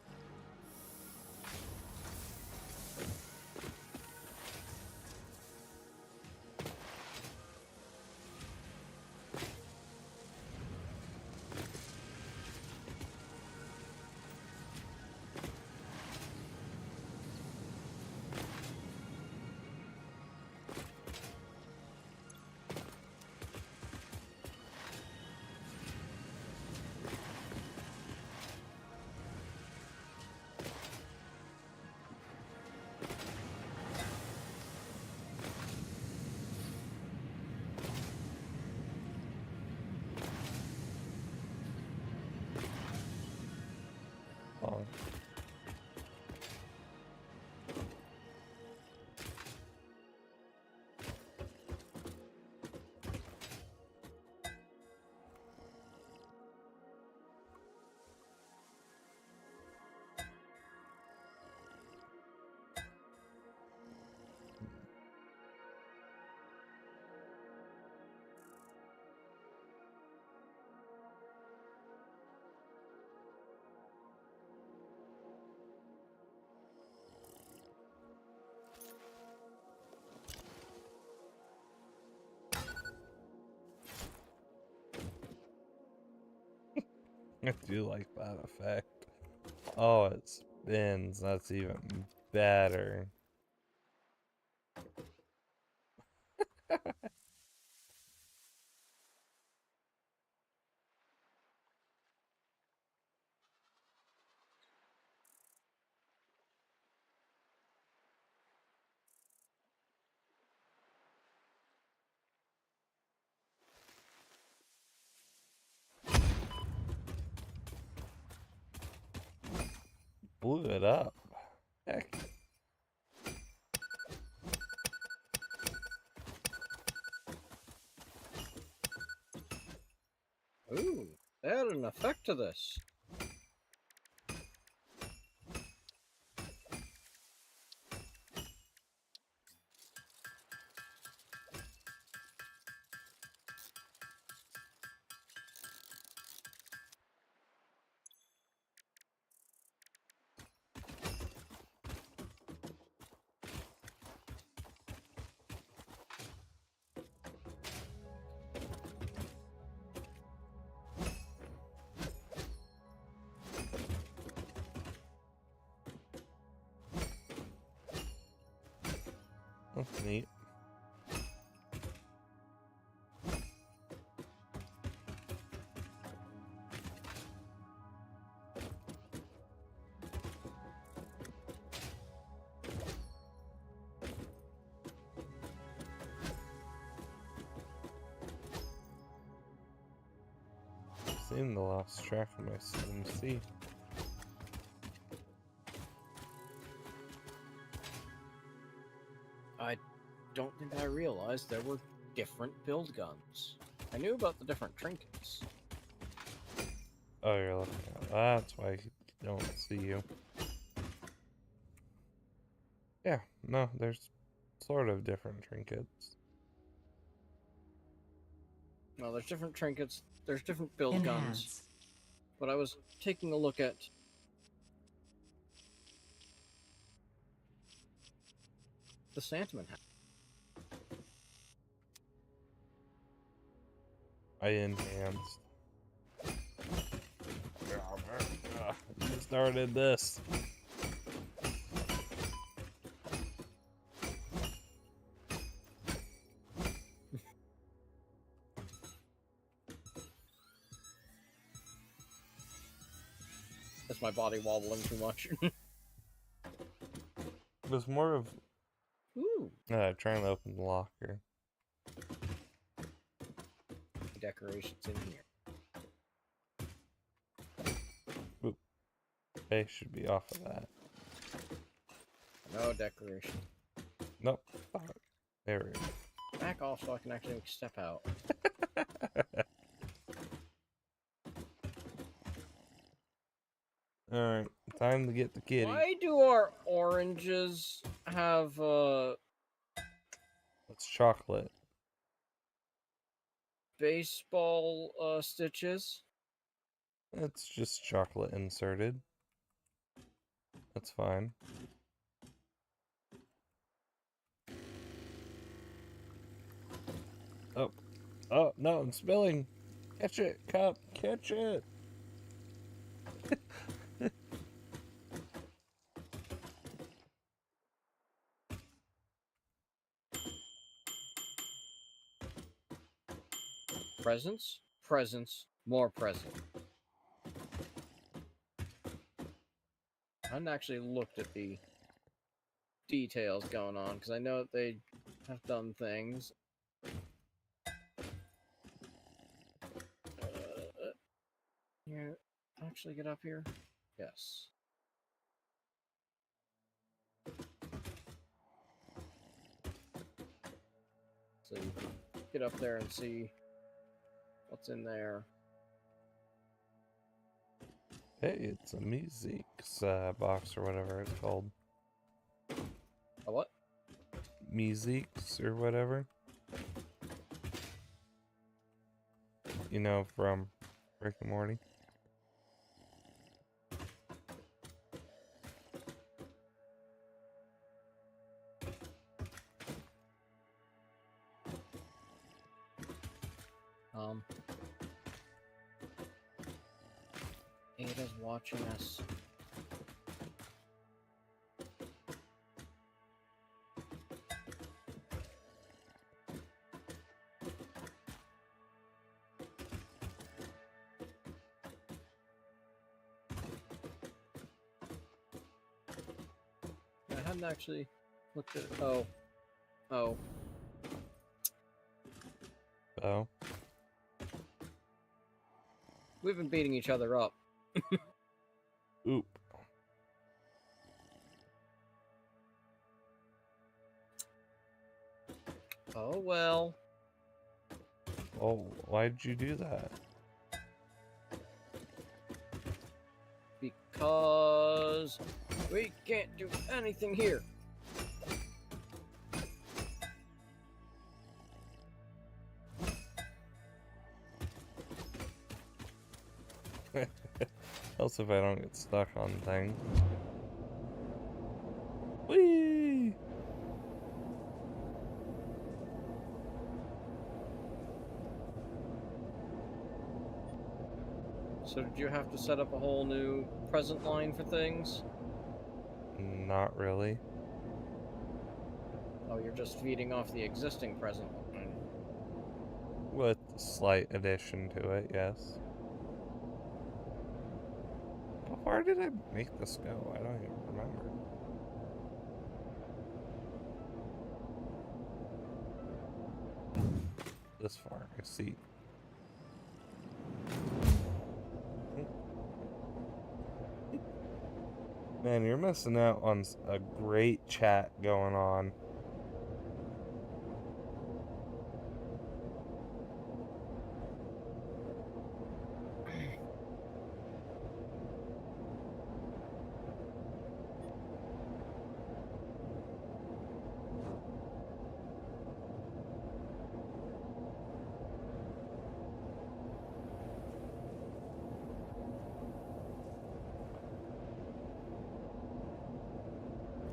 Long. I do like that effect. Oh, it spins. That's even better. Blew it up. Heck. effect to this. That's neat. Seemed to lost track of my CMC. I don't think I realized there were different build guns. I knew about the different trinkets. Oh, you're looking at that's why I don't see you. Yeah, no, there's sort of different trinkets. No, there's different trinkets, there's different build guns. Enhance. But I was taking a look at the Sandman hat. I enhanced. You started this. That's my body wobbling too much. It was more of Ooh, trying to open the locker. decorations in here. Oop. Base should be off of that. No decoration. Nope. Fuck. There we go. Back off so I can actually step out. Alright, time to get the kitty. Why do our oranges have It's chocolate. baseball stitches? It's just chocolate inserted. That's fine. Oh. Oh, no, I'm spilling. Catch it, cup. Catch it. Presents, presents, more present. I hadn't actually looked at the details going on because I know that they have done things. Here, actually get up here? Yes. So you can get up there and see what's in there. Hey, it's a music box or whatever it's called. A what? Musics or whatever. You know, from Rick and Morty. Ada's watching us. I hadn't actually looked at it. Oh. Oh. Oh. We've been beating each other up. Oop. Oh well. Oh, why'd you do that? because we can't do anything here. Helps if I don't get stuck on things. Whee! So did you have to set up a whole new present line for things? Not really. Oh, you're just feeding off the existing present line. With a slight addition to it, yes. How far did I make this go? I don't even remember. This far, I see. Man, you're missing out on a great chat going on.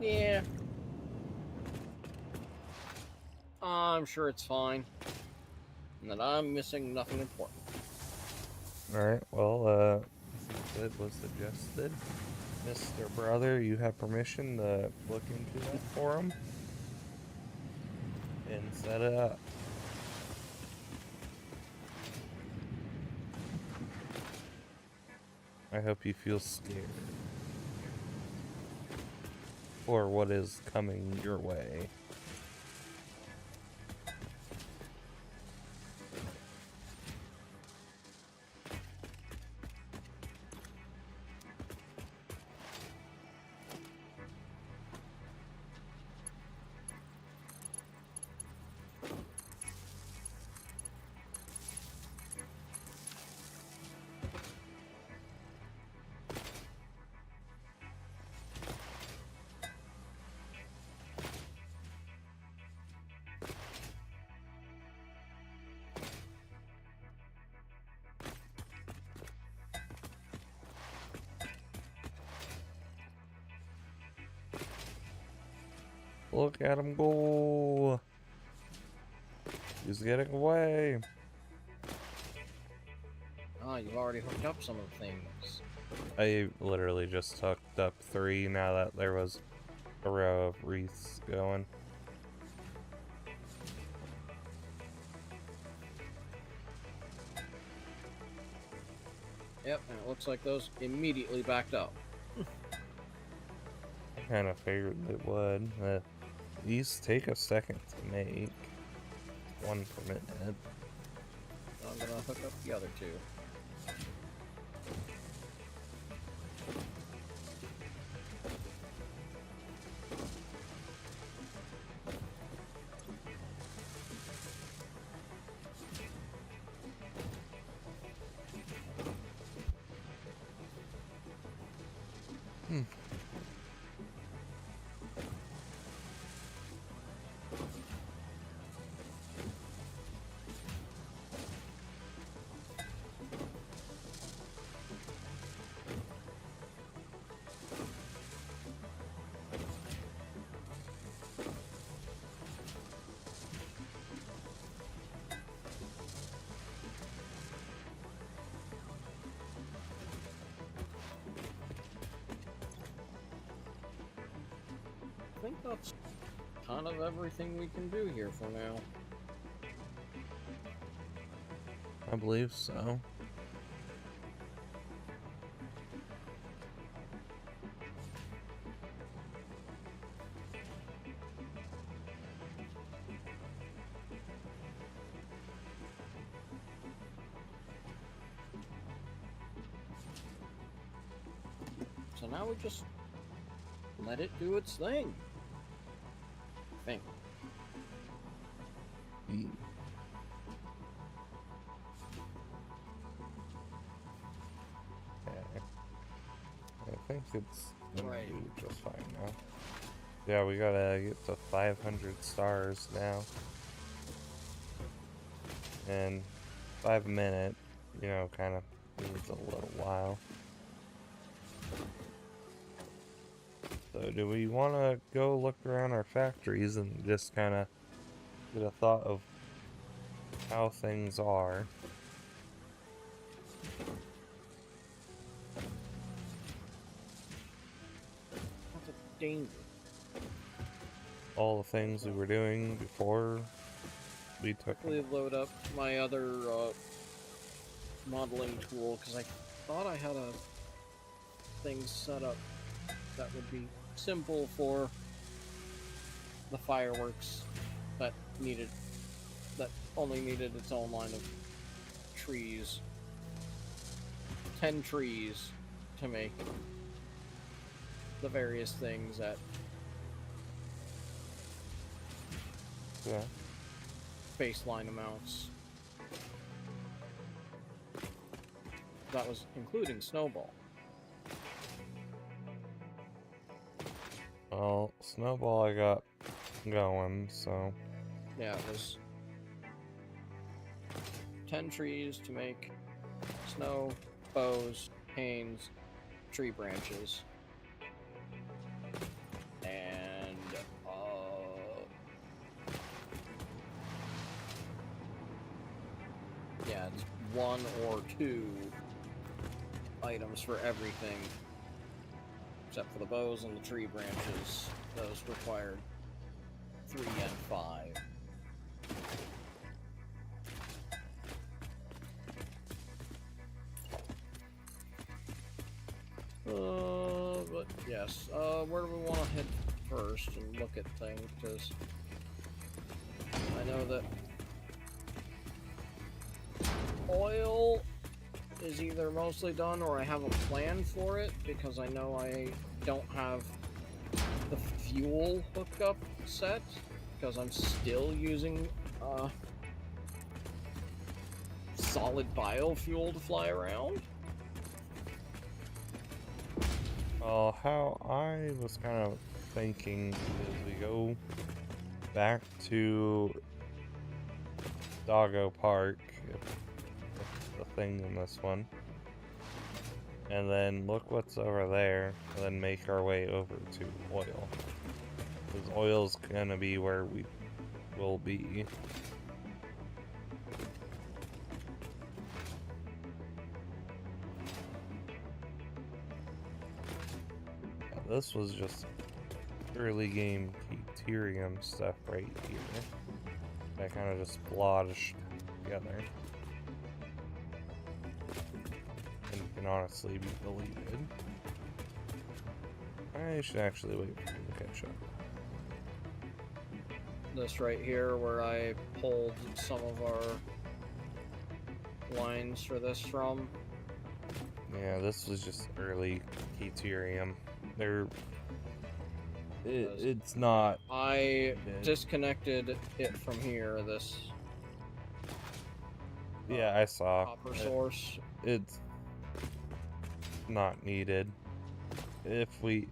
Yeah. I'm sure it's fine. And that I'm missing nothing important. Alright, well, as it was suggested, Mr. Brother, you have permission to look into that for him and set it up. I hope you feel scared for what is coming your way. Look at him go. He's getting away. Ah, you've already hooked up some of the things. I literally just hooked up 3 now that there was a row of wreaths going. Yep, and it looks like those immediately backed up. I kind of figured it would. These take a second to make. 1 per minute. I'm gonna hook up the other two. I think that's kind of everything we can do here for now. I believe so. So now we just let it do its thing. I think. Okay. think it's gonna Right. do just fine now. Yeah, we gotta get to 500 stars now. And 5 minutes, you know, kind of needs a little while. So do we want to go look around our factories and just kind of get a thought of how things are? That's a danger. All the things we were doing before we took Quickly load up my other modeling tool because I thought I had a thing set up that would be simple for the fireworks that only needed its own line of trees. 10 trees to make the various things that Yeah. baseline amounts. That was including Snowball. Well, Snowball I got going, so Yeah, it was 10 trees to make snow, bows, canes, tree branches. And, yeah, it's 1 or 2 items for everything. Except for the bows and the tree branches. Those required 3 and 5. But yes, where do we want to head first and look at things? Because I know that oil is either mostly done or I have a plan for it, because I know I don't have the fuel hookup set, because I'm still using solid biofuel to fly around. well, how I was kind of thinking is we go back to Doggo Park, if the thing in this one, and then look what's over there, and then make our way over to oil. Because oil's gonna be where we will be. Yeah, this was just early game Ethereum stuff right here. That kind of just splodged together. And can honestly be deleted. I should actually wait for you to catch up. This right here, where I pulled some of our lines for this from. Yeah, this was just early Ethereum. It's not. I Dead. disconnected it from here, this Yeah, I saw. copper source. It's not needed. If we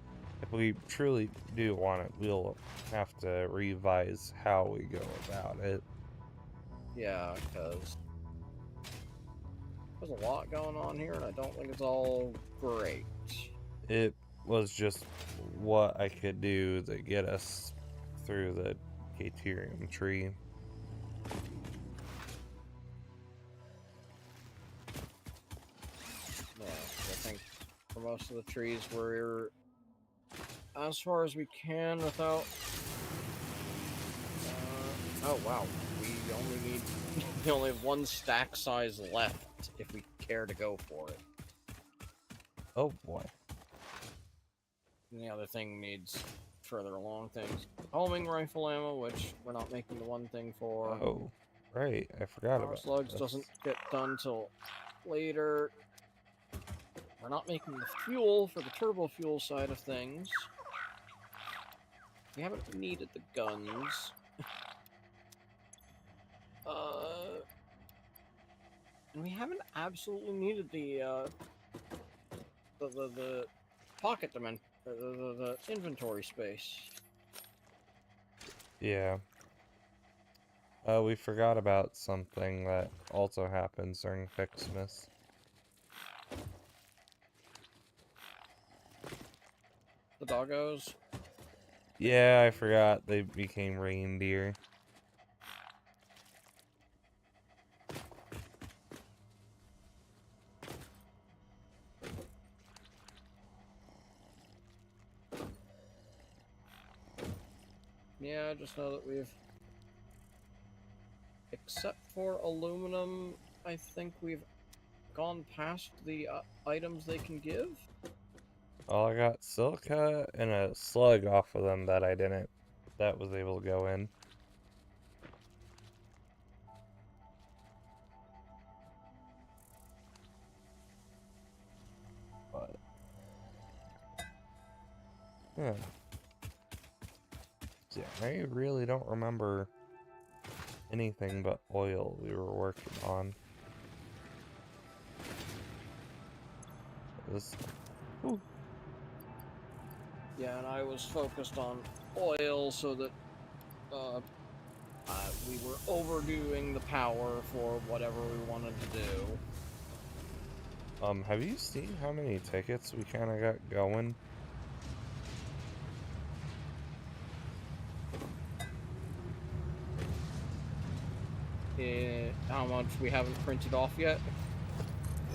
truly do want it, we'll have to revise how we go about it. Yeah, because there's a lot going on here, and I don't think it's all great. It was just what I could do to get us through the Ethereum tree. Yeah, I think for most of the trees, we're as far as we can without. Oh wow, we only need we only have 1 stack size left if we care to go for it. Oh boy. And the other thing needs further along things. Homing rifle ammo, which we're not making the one thing for. Oh, right. I forgot Power about slugs this. doesn't get done till later. We're not making the fuel for the turbo fuel side of things. We haven't needed the guns. And we haven't absolutely needed the pocket dimension, the inventory space. Yeah. We forgot about something that also happens during Ficsmas. The doggos. Yeah, I forgot they became reindeer. Yeah, I just know that we've, except for aluminum, I think we've gone past the items they can give. Oh, I got silica and a slug off of them that I didn't, that was able to go in. But, yeah. Yeah, I really don't remember anything but oil we were working on. This, ooh, Yeah, and I was focused on oil so that we were overdoing the power for whatever we wanted to do. have you seen how many tickets we kind of got going? How much we haven't printed off yet?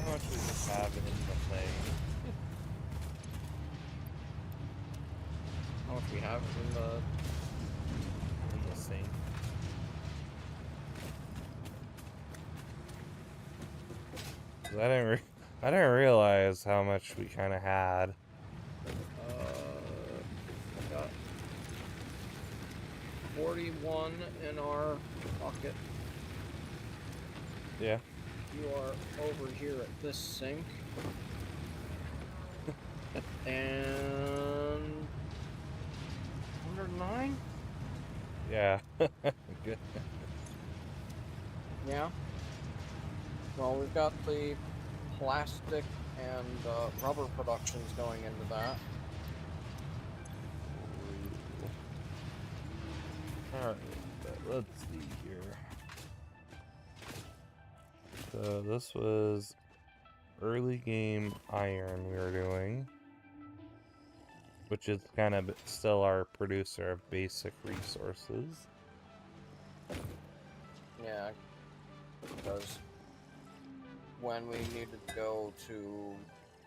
How much we just have in the thing? How much we have In the sink. I didn't realize how much we kind of had. I got 41 in our pocket. Yeah. You are over here at this sink. And 109? Yeah. Good. Yeah. Well, we've got the plastic and rubber productions going into that. Alright, let's see here. So this was early game iron we were doing, which is kind of still our producer of basic resources. Yeah, because when we needed to go to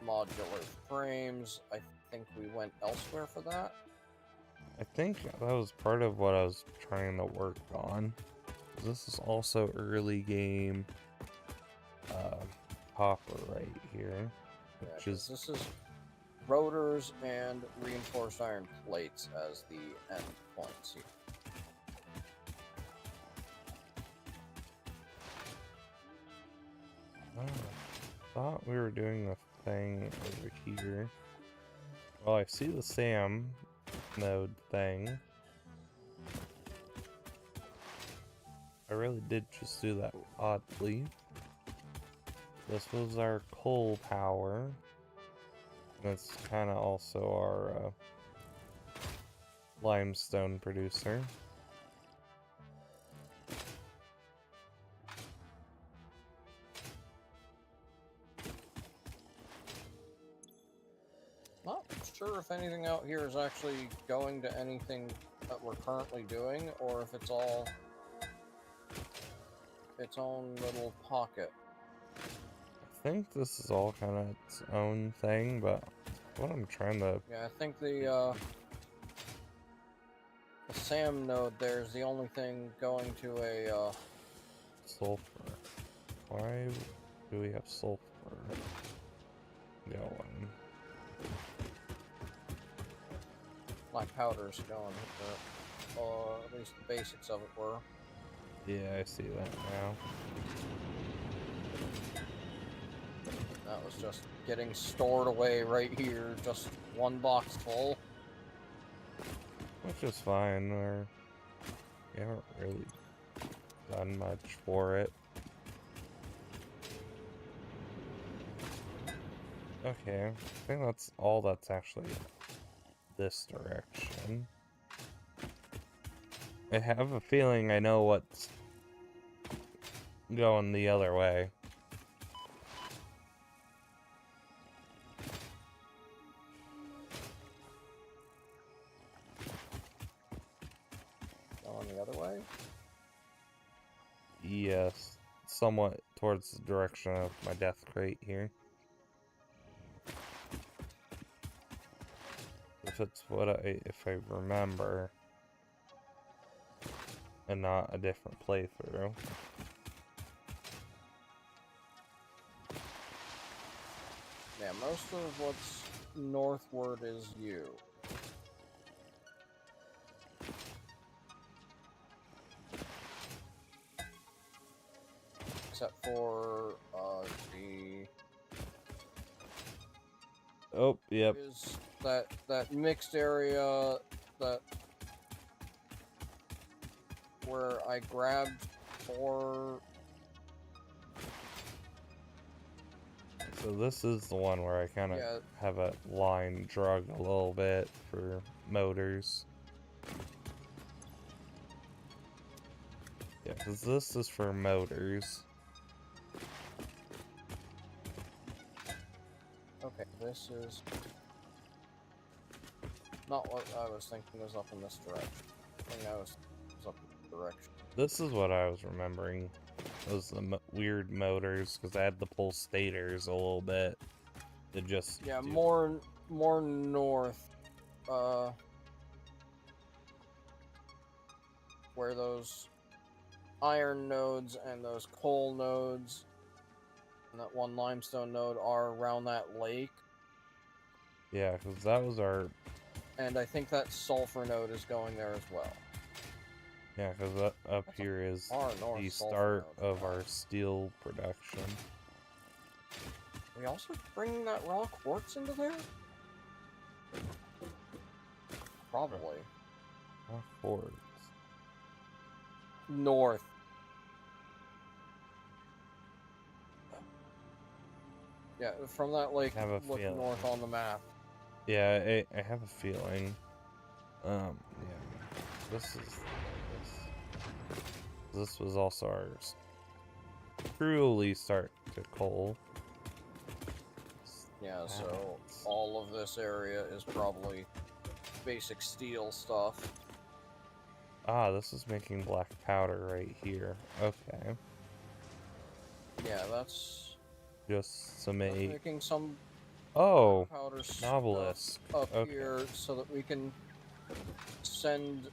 modular frames, I think we went elsewhere for that. I think that was part of what I was trying to work on. This is also early game copper right here, which is This is rotors and reinforced iron plates as the end points here. I thought we were doing the thing over here. Well, I see the SAM node thing. I really did just do that oddly. This was our coal power. That's kind of also our limestone producer. Not sure if anything out here is actually going to anything that we're currently doing, or if it's all its own little pocket. I think this is all kind of its own thing, but what I'm trying to... Yeah, I think the SAM node there is the only thing going to a Sulfur. Why do we have sulfur going? black powder's going, or at least the basics of it were. Yeah, I see that now. That was just getting stored away right here, just one box full. Which is fine, we haven't really done much for it. Okay, I think that's all that's actually this direction. I have a feeling I know what's going the other way. Going the other way? Yes, somewhat towards the direction of my death crate here. If it's if I remember, and not a different playthrough. Yeah, most of what's northward is you. Except for, the... Oh, yep. Is that mixed area that... where I grabbed 4... So this is the one where I kind of Yeah. have a line drug a little bit for motors. Yeah, because this is for motors. Okay, this is... not what I was thinking was up in this direction. I think I was up in this direction. This is what I was remembering. Those the weird motors, because I had to pull stators a little bit to just... Yeah, more north. Where those iron nodes and those coal nodes and that one limestone node are around that lake. Yeah, because that was our... And I think that sulfur node is going there as well. Yeah, because up here is the start of our steel production. Are we also bringing that raw quartz into there? Probably. Forwards. North. Yeah, from that lake, Have a look feeling. north on the map. Yeah, I have a feeling. Yeah. This was also our truly start to coal. Yeah, so all of this area is probably basic steel stuff. Ah, this is making black powder right here. Okay. Yeah, that's Just to make... making some Oh! powder Novelist. stuff up Okay. here so that we can send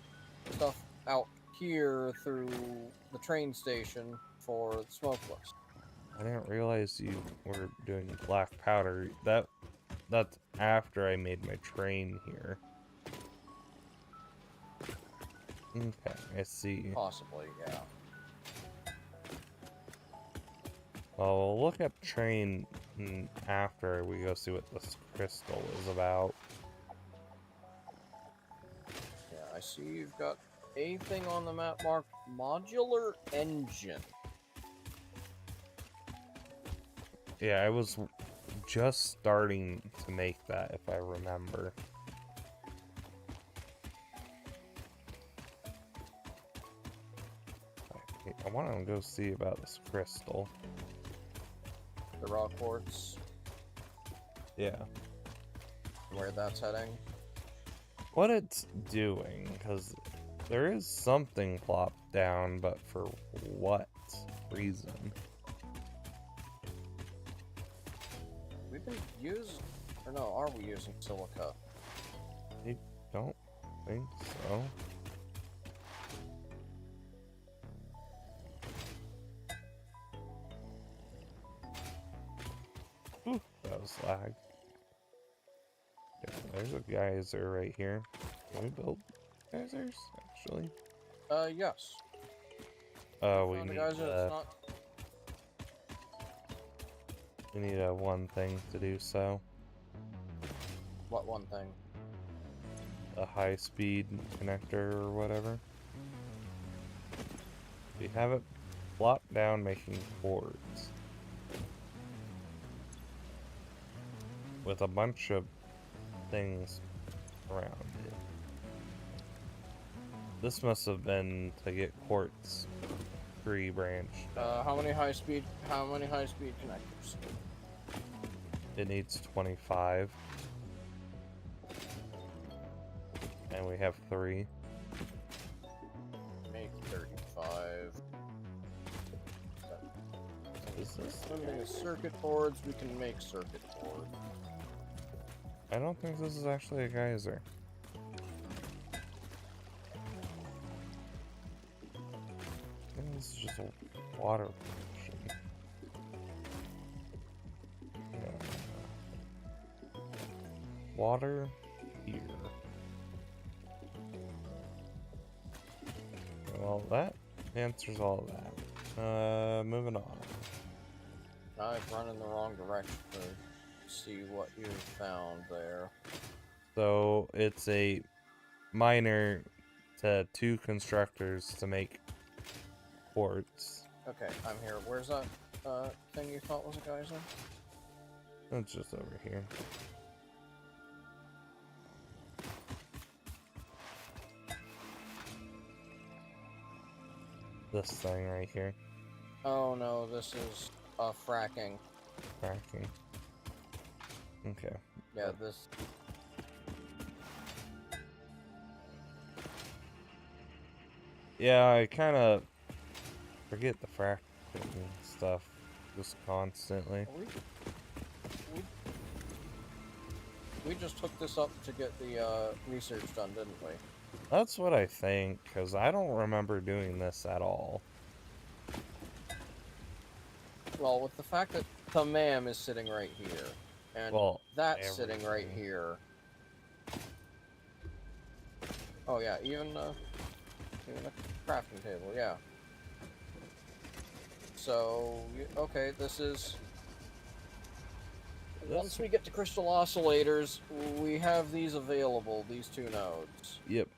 stuff out here through the train station for smokeless. I didn't realize you were doing black powder. That's after I made my train here. Okay, I see. Possibly, yeah. Well, we'll look at train after we go see what this crystal is about. Yeah, I see you've got a thing on the map marked modular engine. Yeah, I was just starting to make that, if I remember. I want to go see about this crystal. The raw quartz, Yeah. where that's heading. What it's doing, because there is something plopped down, but for what reason? We've been using, or no, are we using silica? I don't think so. Ooh, that was lag. Yeah, there's a geyser right here. Can we build geysers, actually? Yes. Oh, we Found a need geyser that's not... we need a one thing to do so. What one thing? A high-speed connector or whatever. We have it plopped down making cords. with a bunch of things around it. This must have been to get quartz tree branch. How many high speed connectors? It needs 25. And we have 3. Make 35. Is this? Limiting circuit boards, we can make circuit board. I don't think this is actually a geyser. I think this is just a water pollution. Yeah. Water here. Well, that answers all of that. Moving on. I've run in the wrong direction to see what you found there. So it's a miner to 2 constructors to make quartz. Okay, I'm here. Where's that thing you thought was a geyser? It's just over here. This thing right here. Oh no, this is fracking. Cracking. Okay. Yeah, this. Yeah, I kind of forget the fracking stuff just constantly. We just took this up to get the research done, didn't we? That's what I think, because I don't remember doing this at all. Well, with the fact that the MAM is sitting right here, and Well, that's sitting right everything. here. Oh yeah, even a crafting table, yeah. So, okay, this is... Once we get to crystal oscillators, we have these available, these 2 nodes. Yep.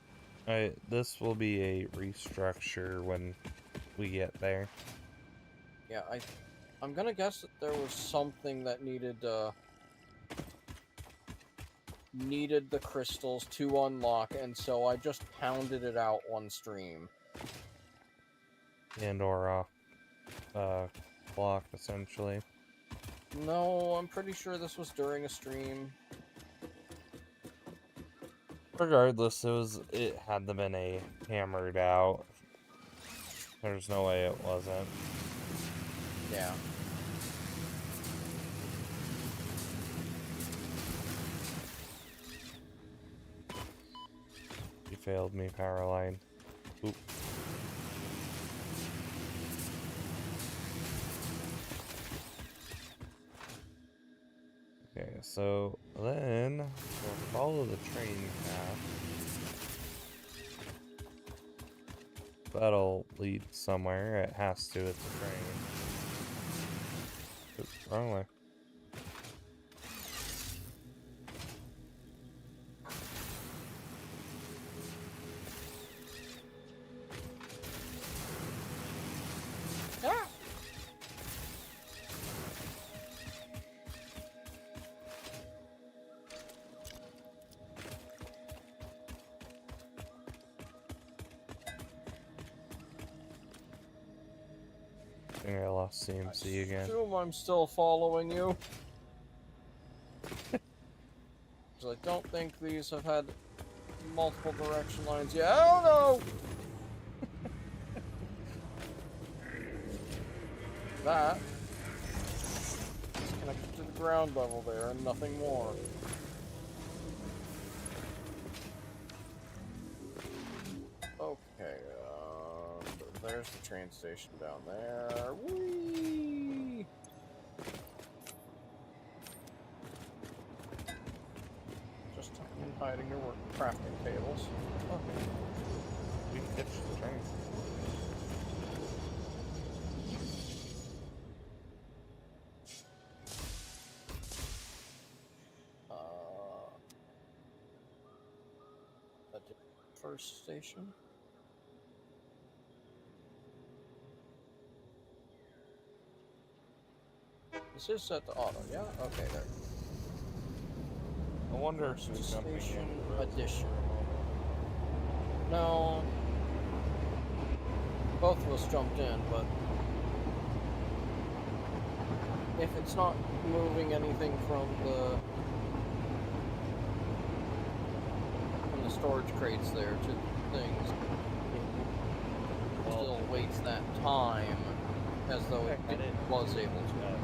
This will be a restructure when we get there. Yeah, I'm gonna guess that there was something that needed the crystals to unlock, and so I just pounded it out one stream. And or off clock, essentially. No, I'm pretty sure this was during a stream. Regardless, it had to been a hammered out. There's no way it wasn't. Yeah. You failed me, Powerline. Oop. Okay, so then we'll follow the train path. That'll lead somewhere. It has to. It's a train. Oops, wrong way. Ah! I think I lost CMC again. Assume I'm still following you. Because I don't think these have had multiple direction lines yet. Oh no! That is connected to the ground level there and nothing more. Okay, there's the train station down there. Whee! Just hiding your work crafting tables. Okay. We can ditch the train. At the first station. This is set to auto, yeah? Okay, there. I wonder if First she's jumping station in. addition. No. Both of us jumped in, but if it's not moving anything from the storage crates there to things, it still waits that time as though it was able to.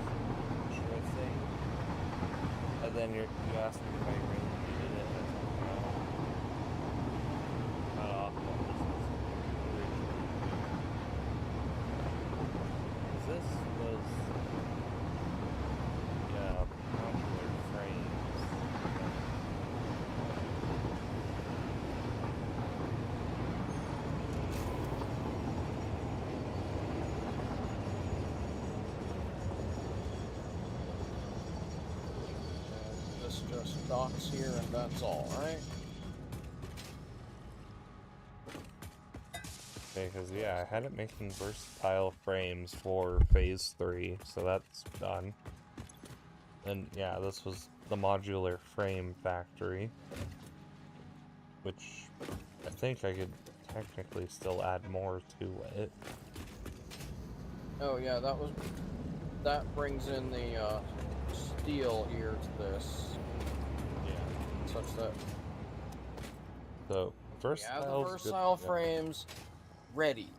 Should I say? And then you asked me if I really needed it. Cut off what this was. This was, yeah, modular frames. This just docks here and that's all, right? Because, yeah, I had it making versatile frames for Phase 3, so that's done. And, yeah, this was the modular frame factory, which I think I could technically still add more to it. Oh yeah, that brings in the steel here to this. Yeah. Such that So, the versatile frames ready.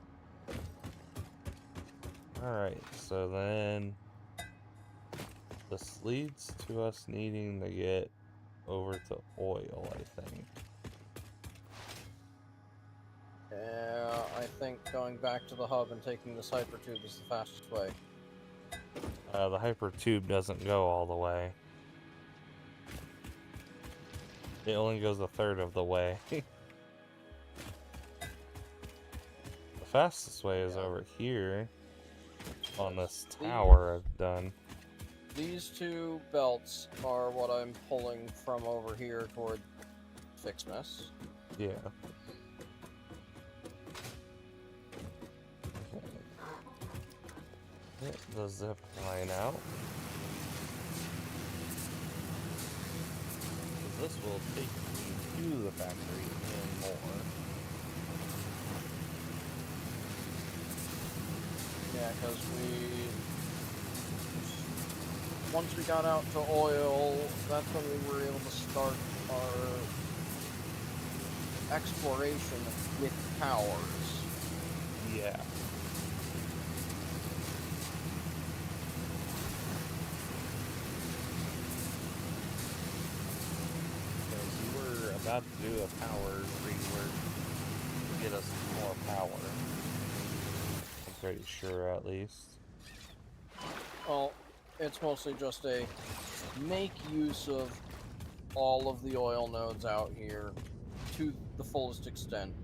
Alright, so then this leads to us needing to get over to oil, I think. Yeah, I think going back to the hub and taking this hypertube is the fastest way. The hyper tube doesn't go all the way. It only goes a third of the way. The fastest way is over here on this tower I've done. These two belts are what I'm pulling from over here toward Ficsmas. Yeah. Get the zip line out. This will take me to the factory and more. Yeah, because once we got out to oil, that's when we were able to start our exploration with towers. Yeah. Because we were about to do a power rework to get us more power. I'm pretty sure, at least. Well, it's mostly just a make use of all of the oil nodes out here to the fullest extent.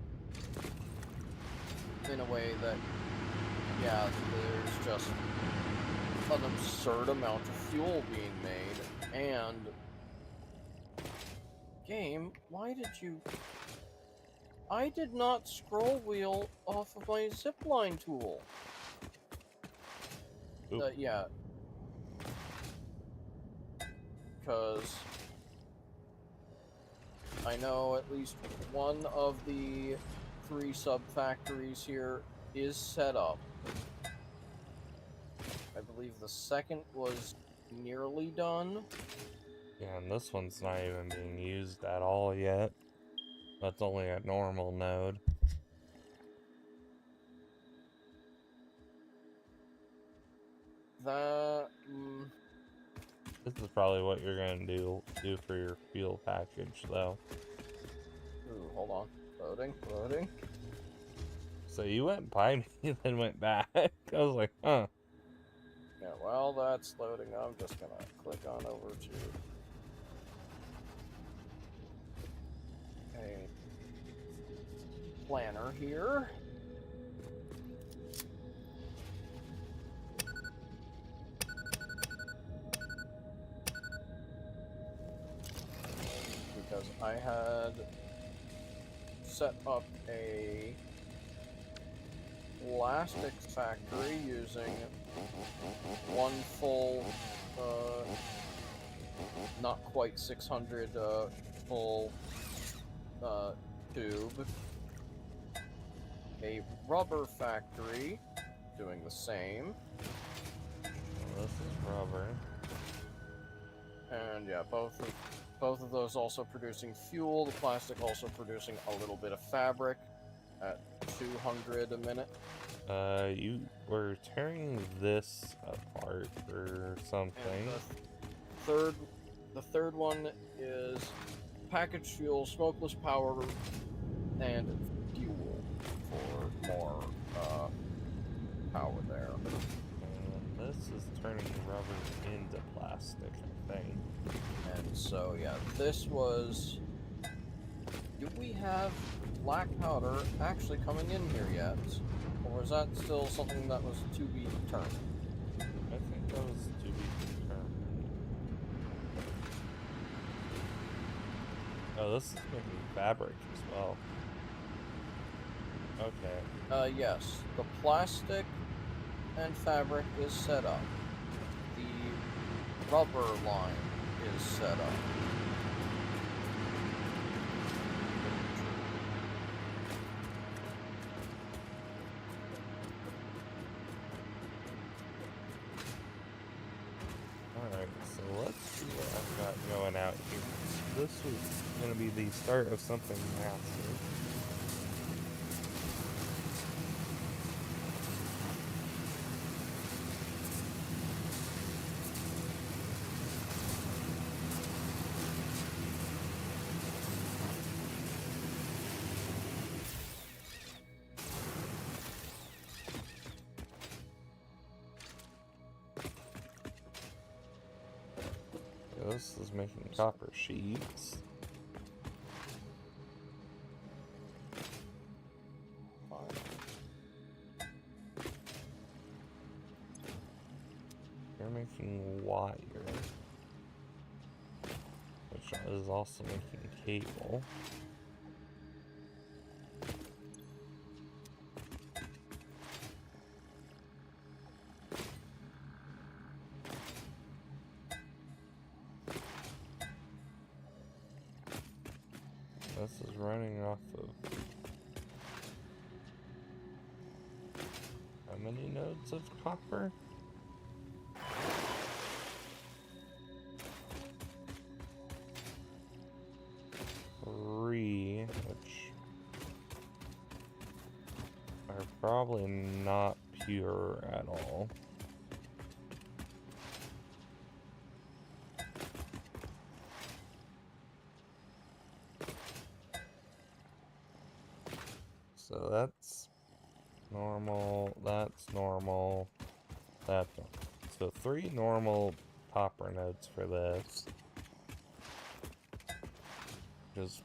In a way that, yeah, there's just an absurd amount of fuel being made, and game, why did you... I did not scroll wheel off of my zipline tool. Yeah. Because I know at least one of the 3 sub-factories here is set up. I believe the second was nearly done. Yeah, and this one's not even being used at all yet. That's only a normal node. This is probably what you're gonna do for your fuel package, though. Ooh, hold on. Loading. So you went by me, then went back. I was like, huh. Yeah, while that's loading, I'm just gonna click on over to a planner here. Because I had set up a plastics factory using one full not quite 600 full tube. A rubber factory doing the same. Well, this is rubber. And yeah, both of those also producing fuel. The plastic also producing a little bit of fabric at 200 a minute. You were tearing this apart or something. And the third one is packaged fuel, smokeless power, and fuel for more power there. And this is turning rubber into plastic, I think. And so yeah, this was. Do we have black powder actually coming in here yet? Or is that still something that was to be determined? I think that was to be determined. Oh, this is making fabric as well. Okay. Yes. The plastic and fabric is set up. The rubber line is set up. Alright, so let's see what I've got going out here. This was going to be the start of something massive. This is making copper sheets. Fine. You're making wire, which is also making cable. This is running off of how many nodes of copper? Three, which are probably not pure at all. So that's normal, that's normal, that's normal. So 3 normal copper nodes for this. Which is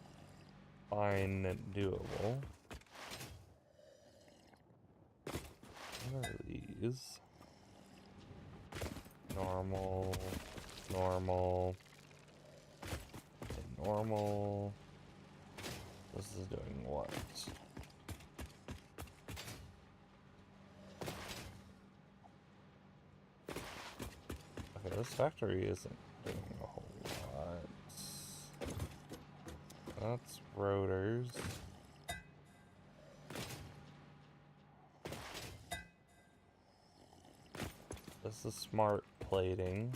fine and doable. What are these? Normal, normal, and normal. This is doing what? Okay, this factory isn't doing a whole lot. That's rotors. This is smart plating.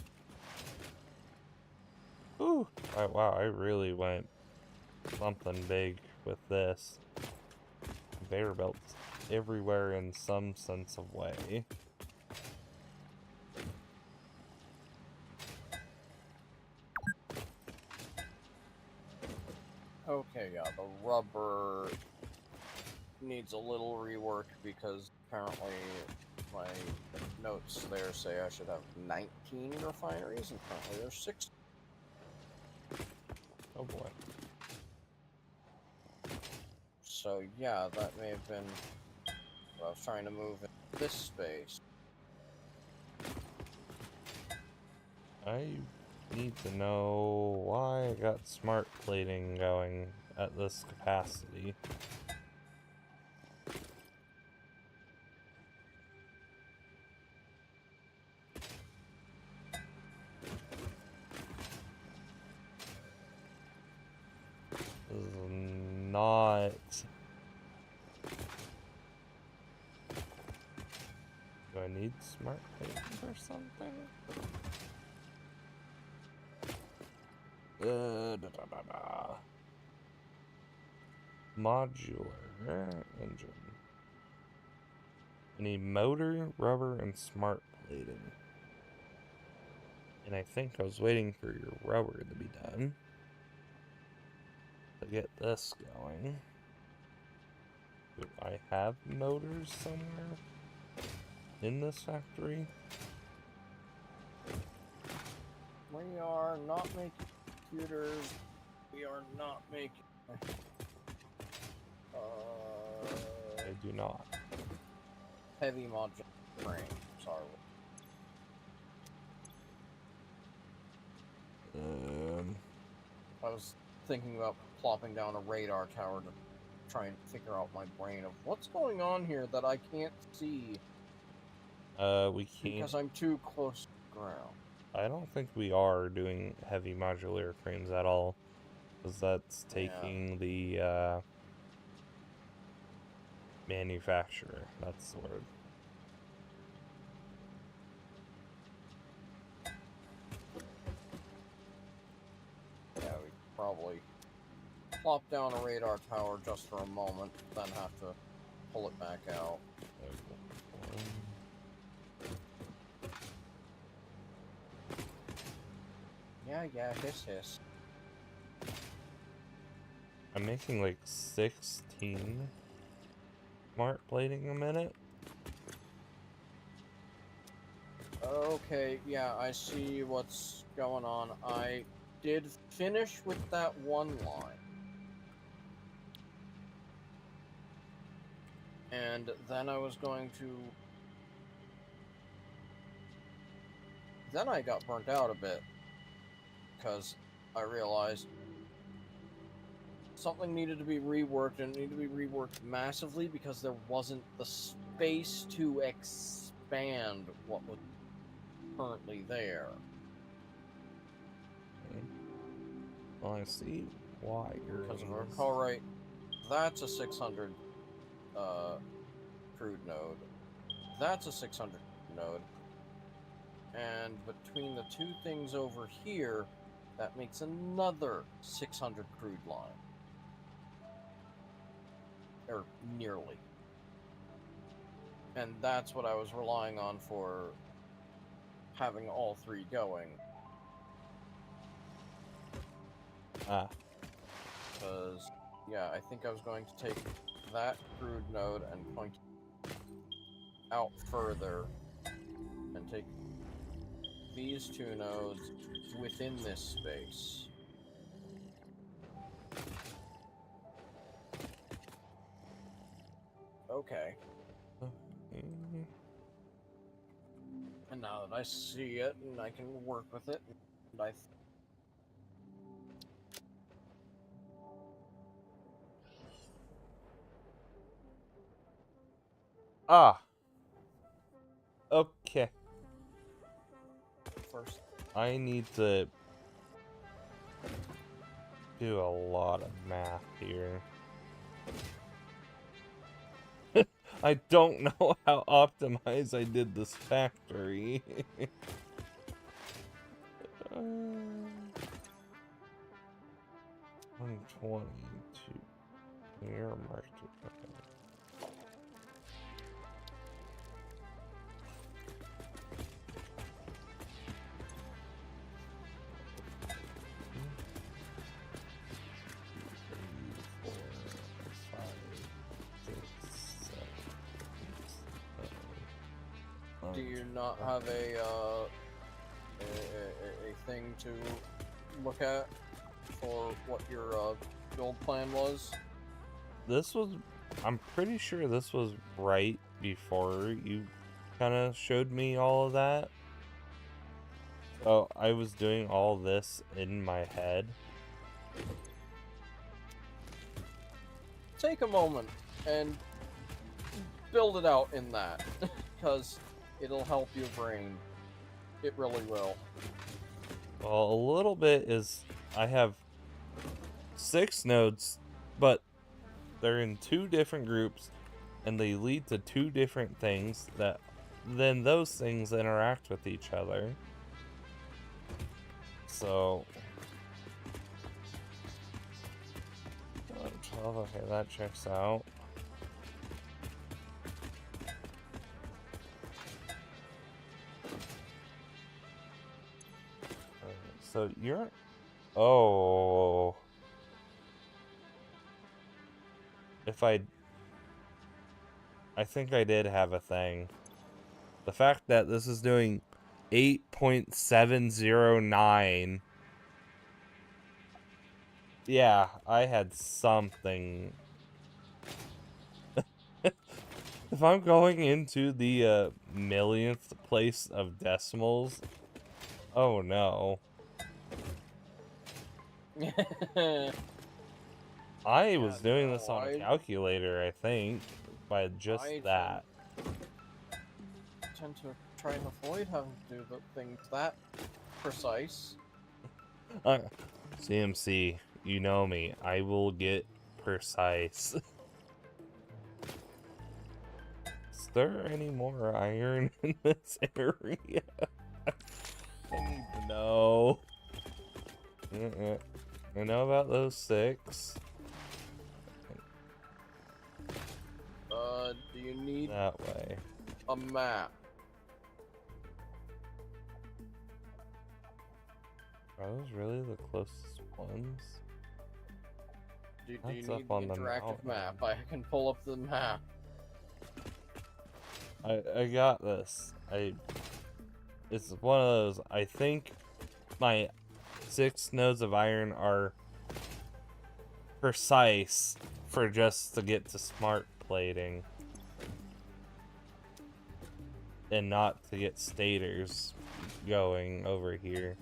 Ooh! Wow, I really went something big with this. Conveyor belts everywhere in some sense of way. Okay, yeah, the rubber needs a little rework because apparently my notes there say I should have 19 refineries, and currently there's 6. Oh boy. So yeah, that may have been what I was trying to move in this space. I need to know why I got smart plating going at this capacity. This is not... Do I need smart plating for something? Modular engine. I need motor, rubber, and smart plating. And I think I was waiting for your rubber to be done to get this going. Do I have motors somewhere in this factory? We are not making computers. We are not making... I do not. heavy modular frames, are we? I was thinking about plopping down a radar tower to try and figure out my brain of what's going on here that I can't see We can't. because I'm too close to the ground. I don't think we are doing heavy modular frames at all, because that's taking the manufacturer. That's the word. Yeah, we probably plop down a radar tower just for a moment, then have to pull it back out. Yeah, hiss. I'm making like 16 smart plating a minute. Okay, yeah, I see what's going on. I did finish with that one line. And then I was going to... Then I got burnt out a bit. Because I realized something needed to be reworked, and it needed to be reworked massively because there wasn't the space to expand what was currently there. Okay. Well, I see why you're... Because if I recall right, that's a 600 crude node. That's a 600 node. And between the two things over here, that makes another 600 crude line. Or nearly. And that's what I was relying on for having all three going. Because, yeah, I think I was going to take that crude node and point out further and take these two nodes within this space. Okay. And now that I see it and I can work with it, and I Okay. first I need to do a lot of math here. I don't know how optimized I did this factory. 122. You're marked. Okay. do you not have a thing to look at for what your build plan was? This was, I'm pretty sure this was right before you kind of showed me all of that. So I was doing all this in my head. Take a moment and build it out in that, because it'll help your brain. It really will. Well, a little bit is, I have 6 nodes, but they're in 2 different groups, and they lead to 2 different things that then those things interact with each other. So 12, okay, that checks out. So you're... Oh. If I think I did have a thing. The fact that this is doing 8.709. Yeah, I had something. If I'm going into the millionth place of decimals, oh no. I was doing this on a calculator, I think, by just that. I tend to try and avoid having to do the things that precise. CMC, you know me. I will get precise. Is there any more iron in this area? I need to know. I know about those 6. Do you need That way. a map? Are those really the closest ones? Do you That's need up on the the interactive mountain. map? I can pull up the map. I got this. It's one of those. I think my 6 nodes of iron are precise for just to get to smart plating. And not to get stators going over here.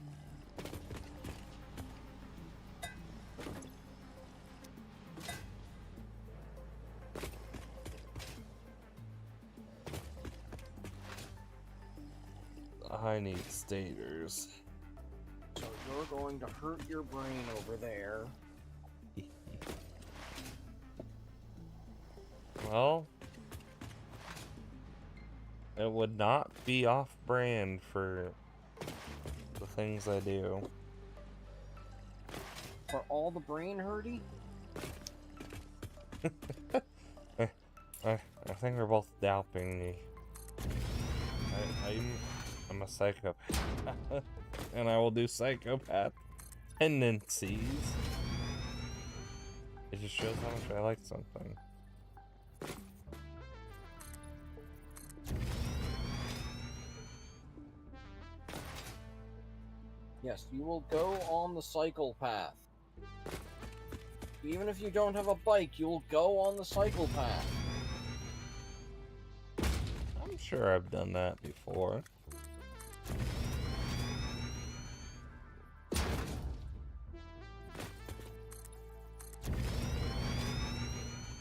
I need stators. So you're going to hurt your brain over there. Well, it would not be off-brand for the things I do. For all the brain hurty? I think we're both doubting me. I'm a psychopath. And I will do psychopath tendencies. It just shows how much I like something. Yes, you will go on the cycle path. Even if you don't have a bike, you will go on the cycle path. I'm sure I've done that before.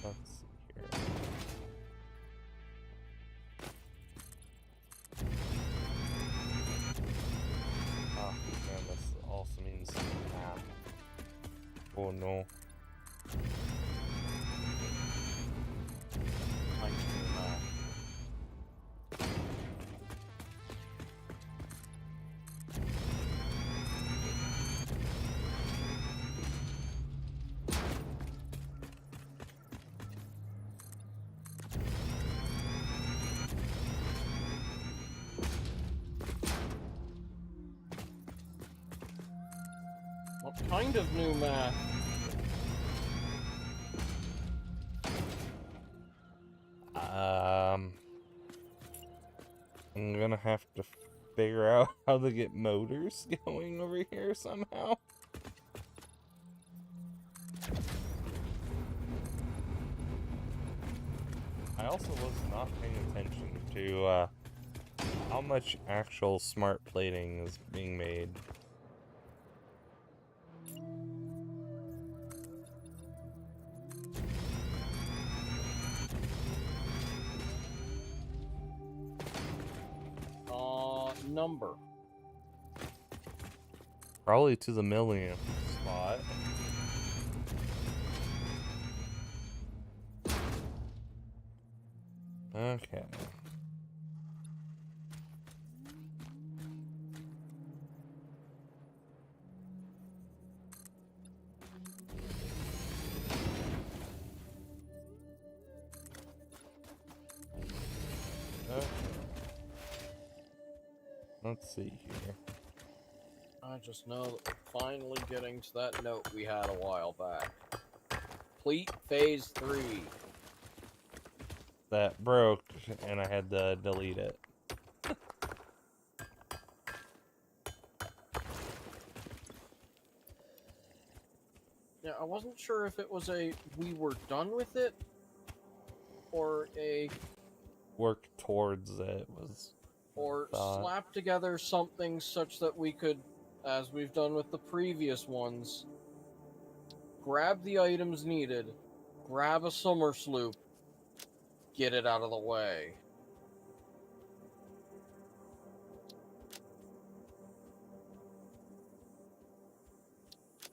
Let's see here. Ah, man, this also means map. Oh no. What kind of new map? I'm gonna have to figure out how to get motors going over here somehow. I also was not paying attention to how much actual smart plating is being made. Number. Probably to the millionth spot. Okay. Okay. Let's see here. I just know that we're finally getting to that note we had a while back. Complete Phase 3. That broke, and I had to delete it. Yeah, I wasn't sure if it was a we were done with it, or a Work towards it was or thought. slap together something such that we could, as we've done with the previous ones, grab the items needed, grab a summer sloop, get it out of the way.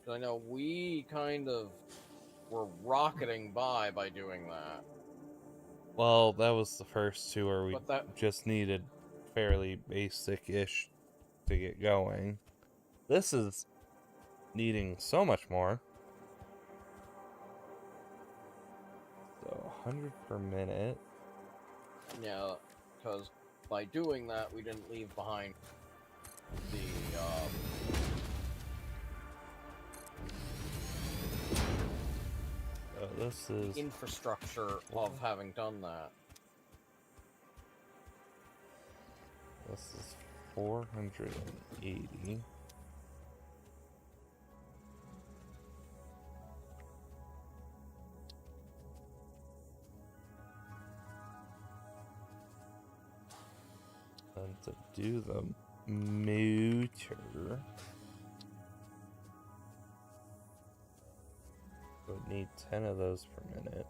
I know we kind of were rocketing by doing that. Well, that was the first two where we But that just needed fairly basic-ish to get going. This is needing so much more. So, 100 per minute. yeah, because by doing that we didn't leave behind the So this is infrastructure of having done that. This is 480. And to do the motor, would need 10 of those per minute.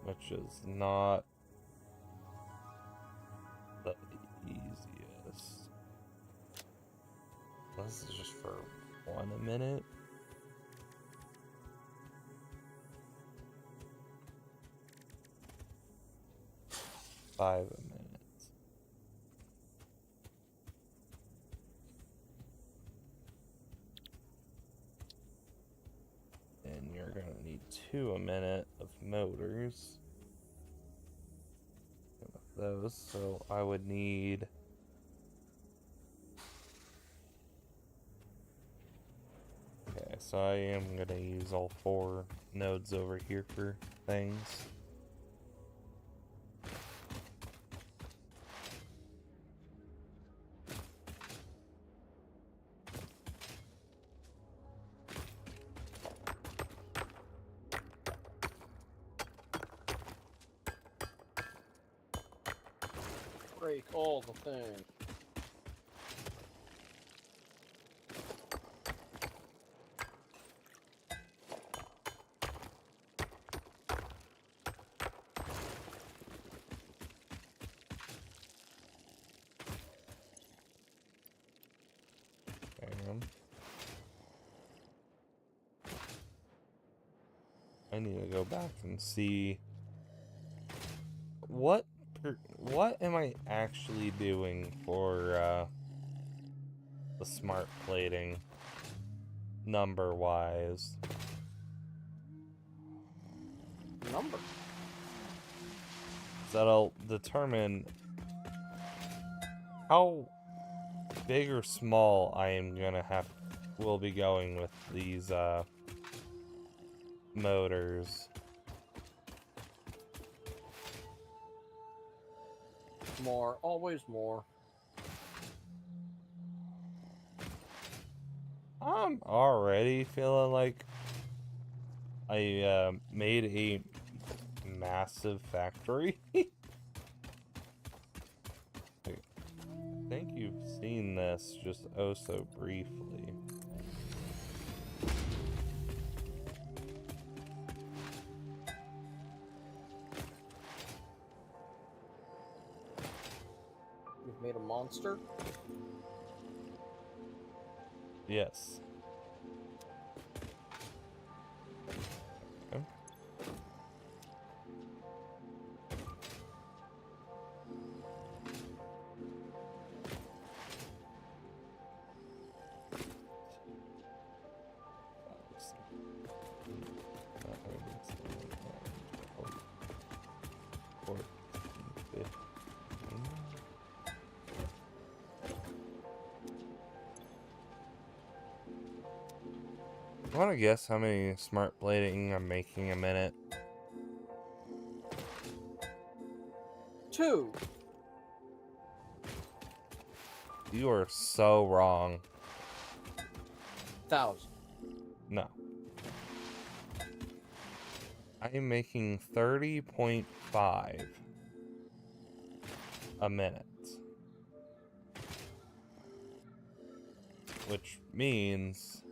Which is not the easiest. This is just for 1 a minute. $5 a minute. And you're gonna need 2 a minute of motors. With those, so I would need okay, so I am gonna use all 4 nodes over here for things. Break all the things. I need to go back and see what am I actually doing for the smart plating number wise. Number. That'll determine how big or small I am gonna will be going with these motors. More, always more. I'm already feeling like I made a massive factory. I think you've seen this just oh so briefly. You've made a monster? Yes. Want to guess how many smart plating I'm making a minute? 2. You are so wrong. 1,000. No. I am making 30.5 a minute. Which means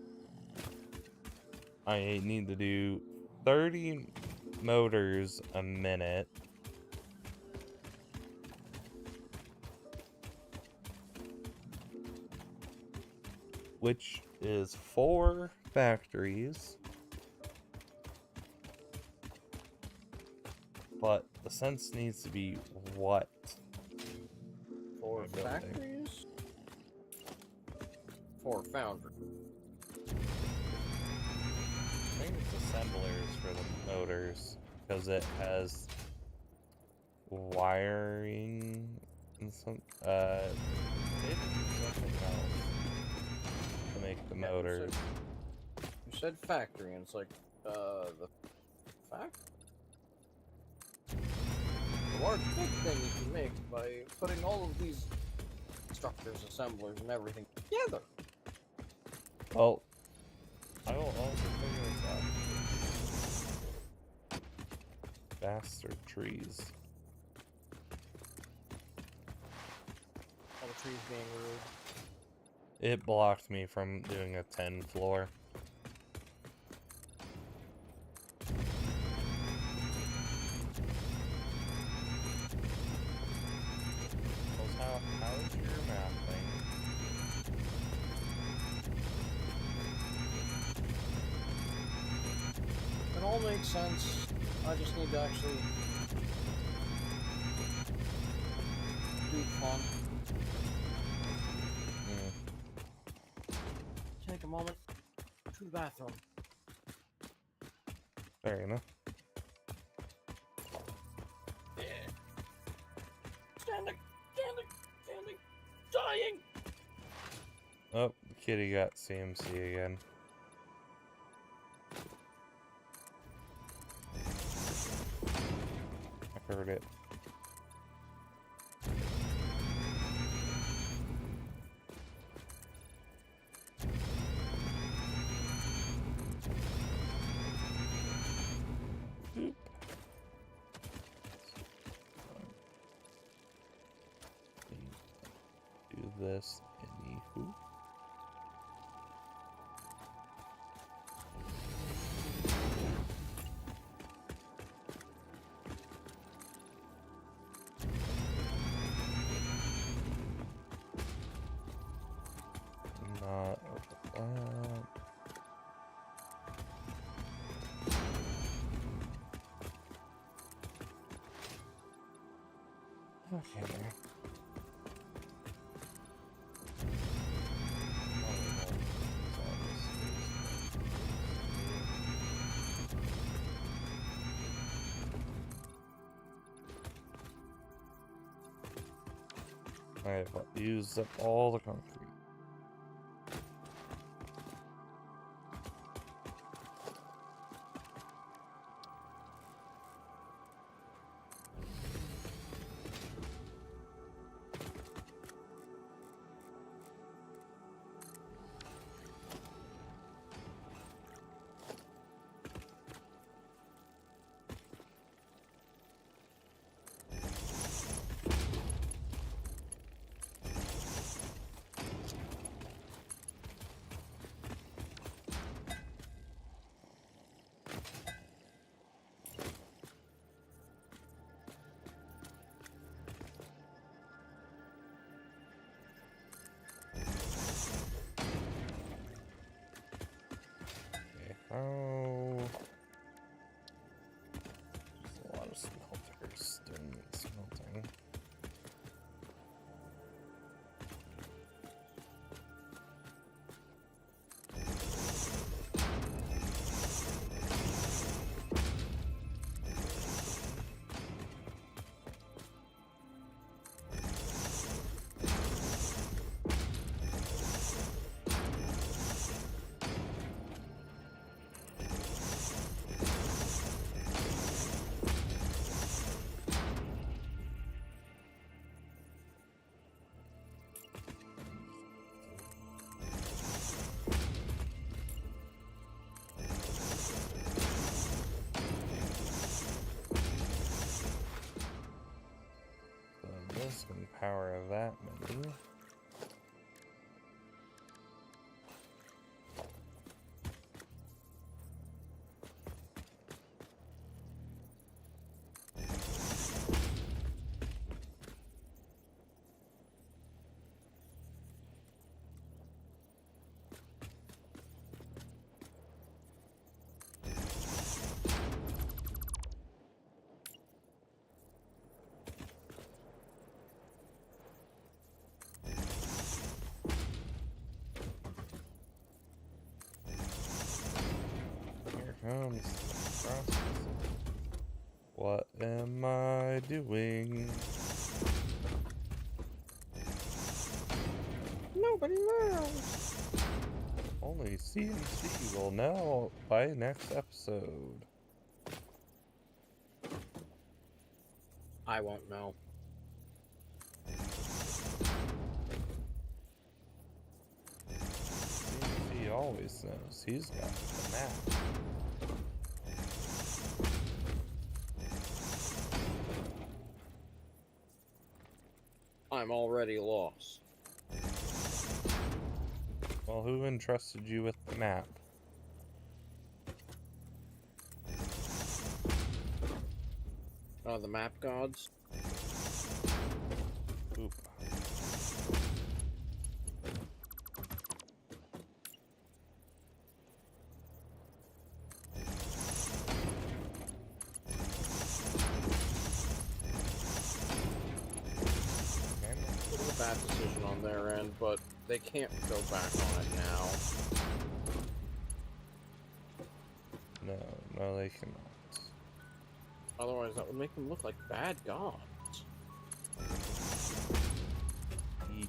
I need to do 30 motors a minute. Which is 4 factories. But the sense needs to be what? 4 building. factories? 4 foundries. I think it's assemblers for the motors, because it has wiring and some maybe something else to make the Yeah, motors. You said factory, and it's like, the fact? The large big thing you can make by putting all of these structures, assemblers, and everything together. Well, I will also figure this out. Bastard trees. All the trees being rude. It blocked me from doing a 10 floor. How's your math thing? It all makes sense. I just need to actually do fun. Take a moment to the bathroom. Fair enough. Yeah. Standing, dying. Oh, the kitty got CMC again. I heard it. Do this anywho. Not okay. I've used up all the concrete. power of that mini. Here comes the process. What am I doing? Nobody knows. Only CMC will know by next episode. I won't know. CMC always knows. He's got the map. I'm already lost. Well, who entrusted you with the map? The map gods. Oop. It was a bad decision on their end, but they can't go back on it now. No, they cannot. Otherwise, that would make them look like bad gods. Yee.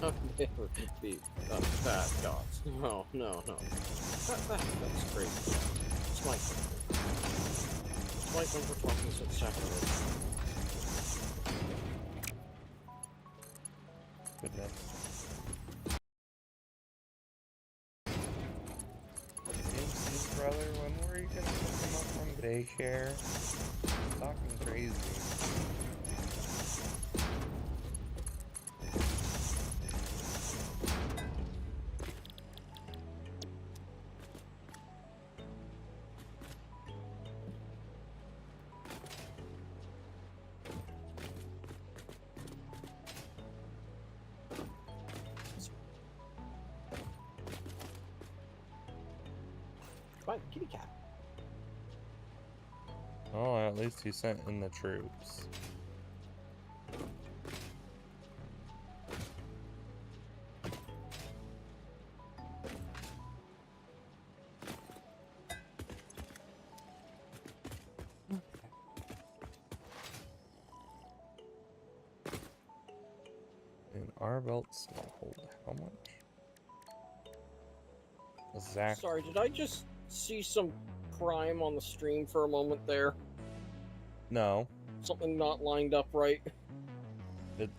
How can they ever be bad gods? No. That's crazy. Smite them. Smite them for talking such sacrilege. Goodness. CMC's brother, when were you gonna pick him up from daycare? He's talking crazy. Fine, kitty cat. Oh, at least he sent in the troops. And our belts will hold how much? Exactly. Sorry, did I just see some crime on the stream for a moment there? No, Something not lined up right? it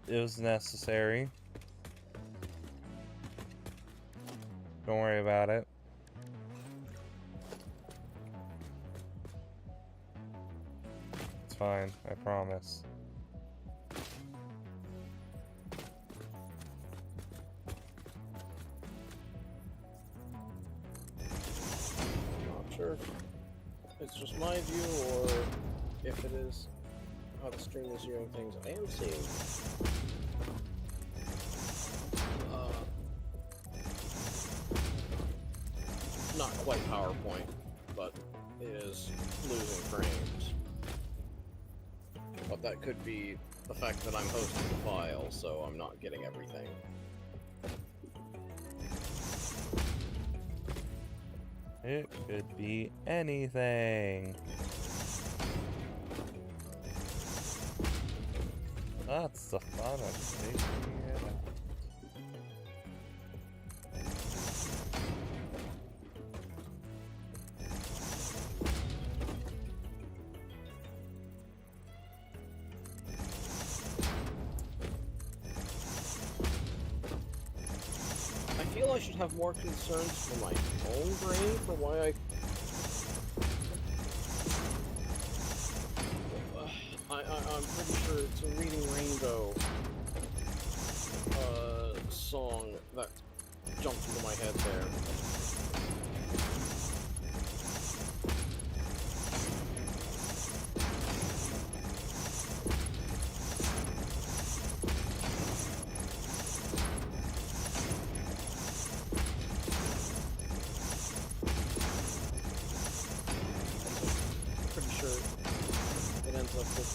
was necessary. Don't worry about it. It's fine, I promise. Not sure if it's just my view or if it is how the stream is viewing things. I am seeing not quite PowerPoint, but it is losing frames. But that could be the fact that I'm hosting the file, so I'm not getting everything. It could be anything. That's the fun of figuring it out. have more concerns for my own brain for why I'm pretty sure it's a Reading Rainbow song that jumped into my head there. Pretty sure it ends up with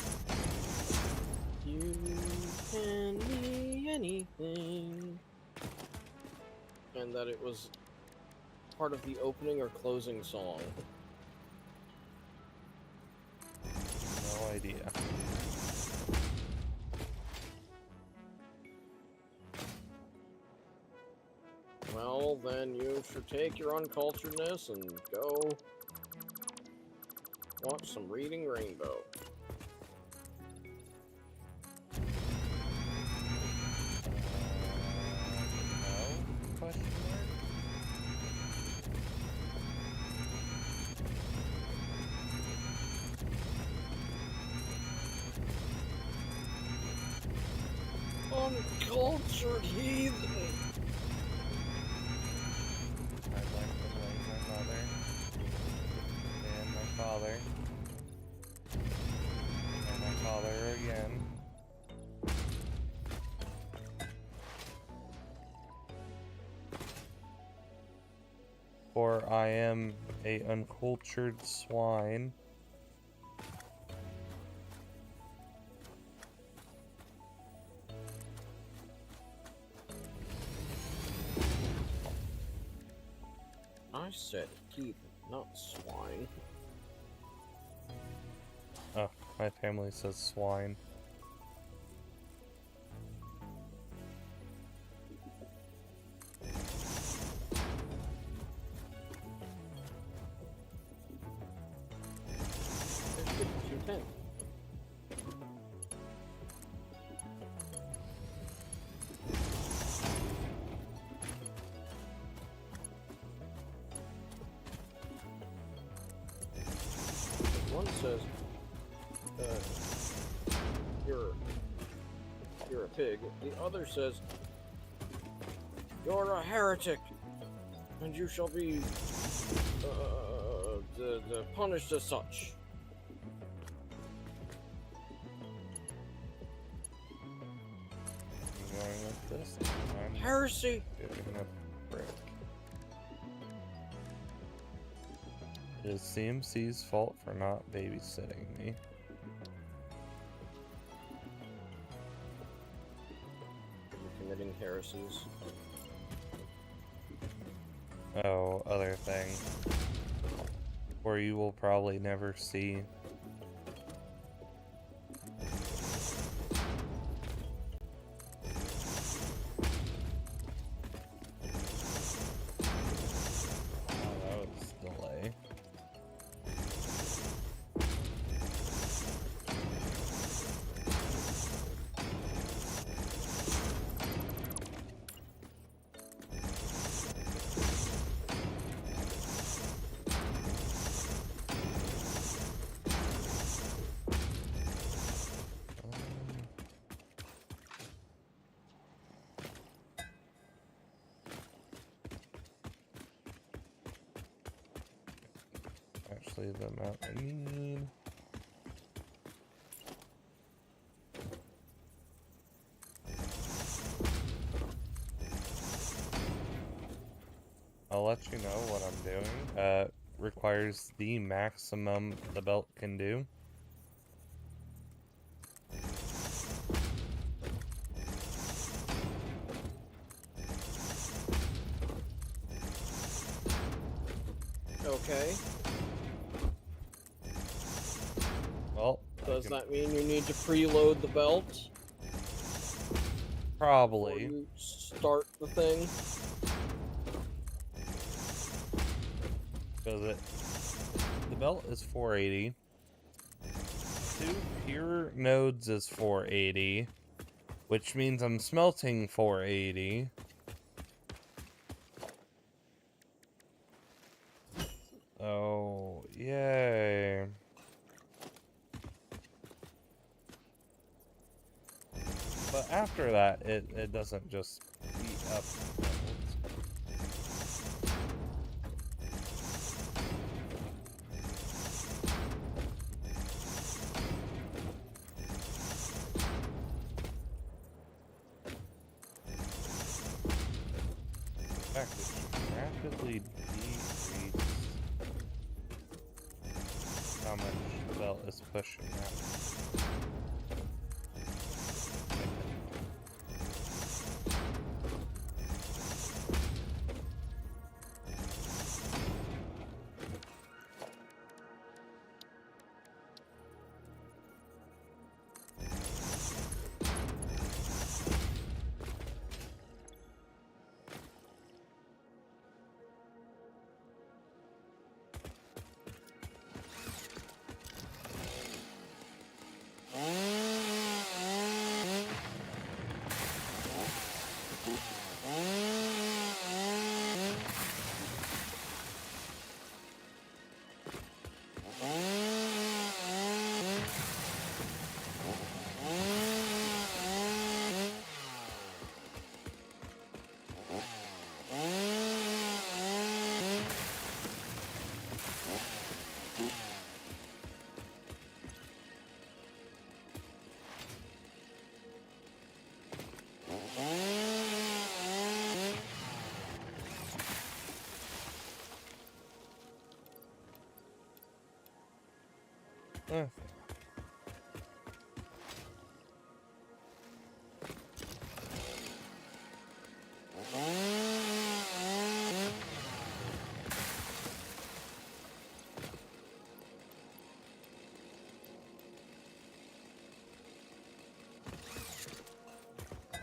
"You can be anything," and that it was part of the opening or closing song. No idea. Well, then you should take your unculturedness and go watch some Reading Rainbow. No? Question mark? Uncultured heathen! I'd like to blame my mother and my father and my father again. For I am a uncultured swine. I said heathen, not swine. Oh, my family says swine. There's 5210. One says, you're a pig. The other says, you're a heretic, and you shall be punished as such. I'm going with this. I'm Heresy! giving a break. It is CMC's fault for not babysitting me. You're committing heresies. Oh, other thing. Or you will probably never see. Oh, that was delay. Actually, the amount I need. I'll let you know what I'm doing. Requires the maximum the belt can do. Okay. Well, Does that mean you need to preload the belt? Before probably. you start the thing? Because the belt is 480. 2 pure nodes is 480. Which means I'm smelting 480. Oh, yay. But after that, it doesn't just beat up levels. In fact, it should rapidly decrease how much the belt is pushing out. Okay.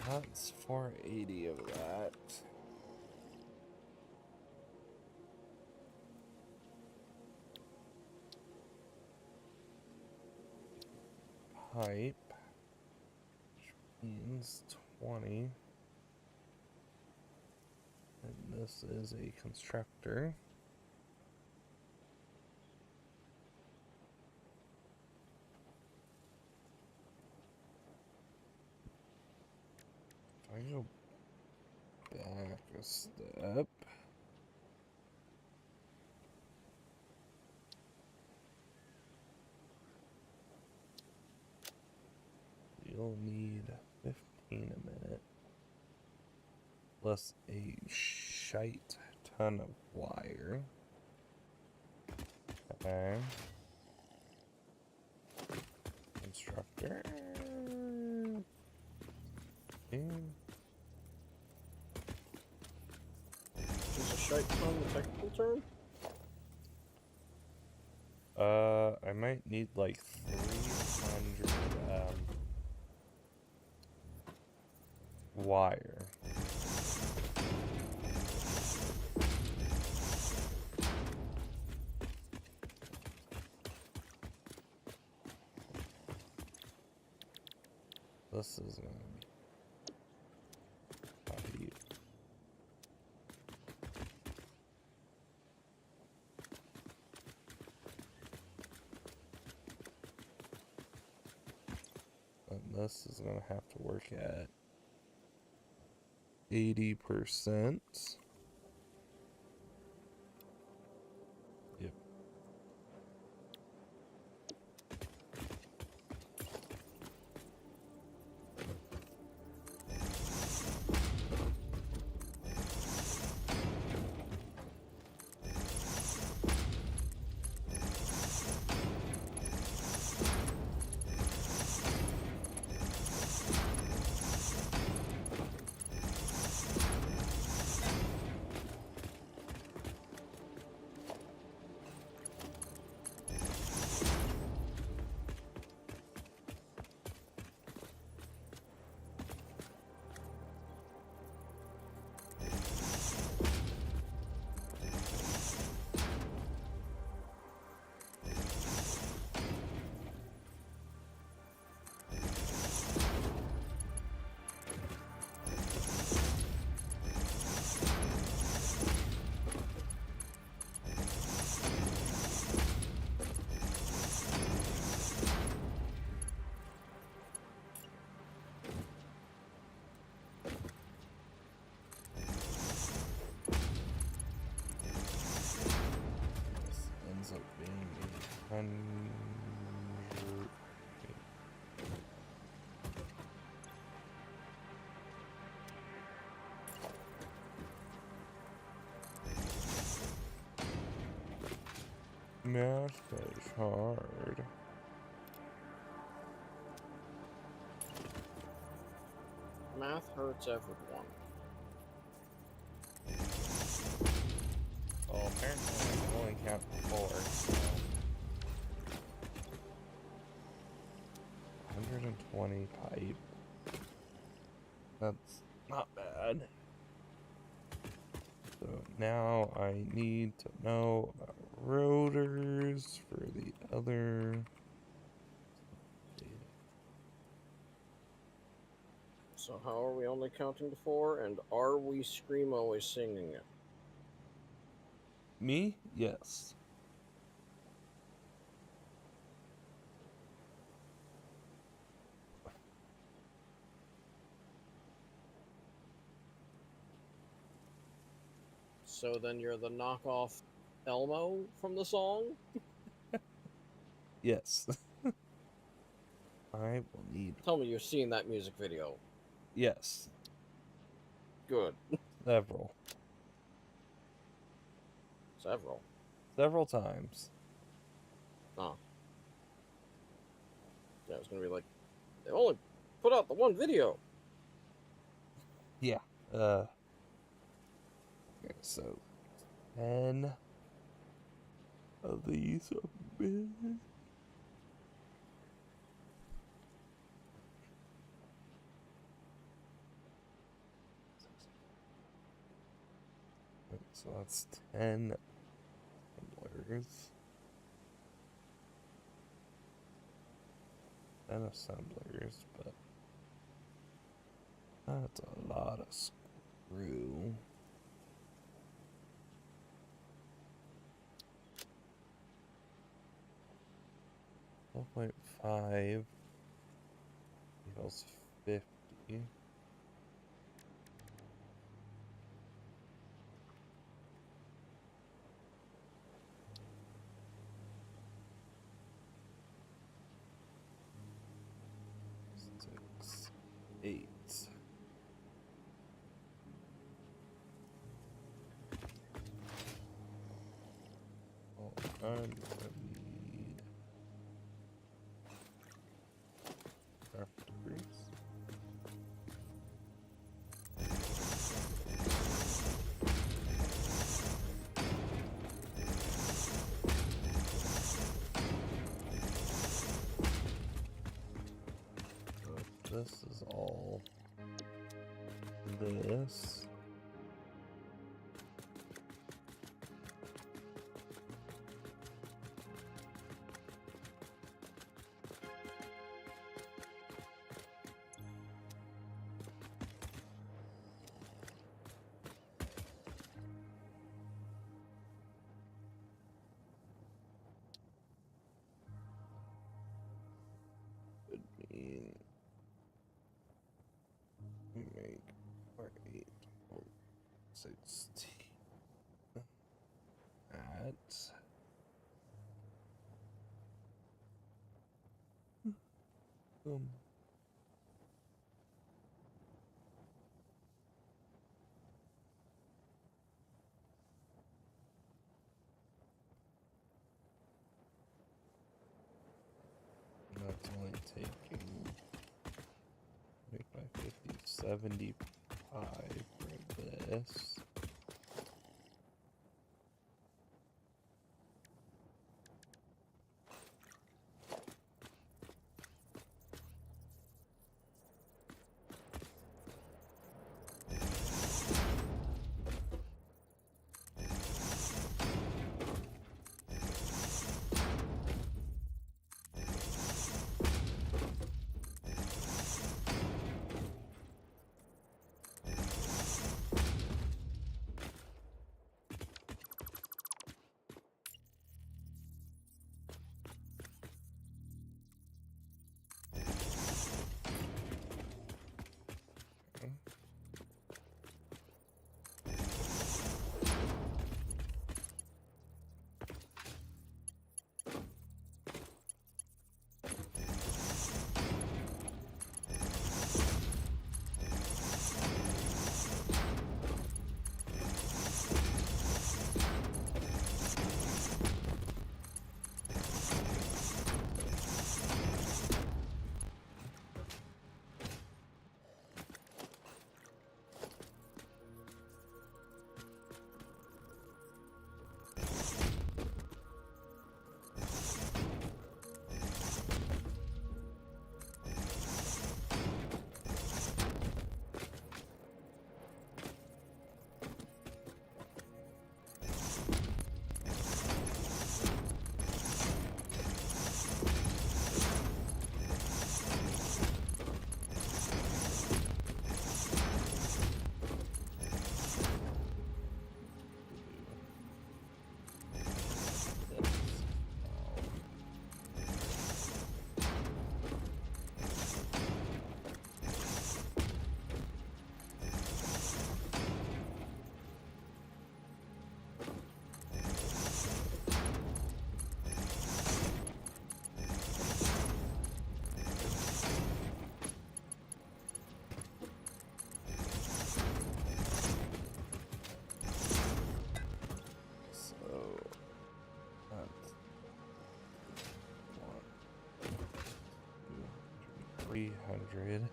That's 480 of that. Pipe, which means 20. And this is a constructor. If I go back a step, you'll need 15 a minute, plus a shite ton of wire. Okay. Constructor. Okay. Is a shite ton the technical term? I might need like 300 wire. This is gonna be pipe. And this is gonna have to work at 80%. Yep. 100. Math is hard. Math hurts everyone. Well, apparently I can only count to 4, so 120 pipe. That's not bad. So now I need to know about rotors for the other data. So how are we only counting to 4? And are we Screamo is singing it? Me? Yes. So then you're the knockoff Elmo from the song? Yes. I will need. Tell me you've seen that music video. Yes. Good. Several. Several. Several times. Oh. Yeah, it's gonna be like, they only put out the one video. Yeah. Okay, so 10 of these are big. So that's 10 assemblers. 10 assemblers, but that's a lot of screw. $12.5 equals 50. Six, 8. Oh, I'm gonna need factories. So this is all this. Would mean make or 8 or 16 at um that's only taking 25, 50, 75 for this. 300.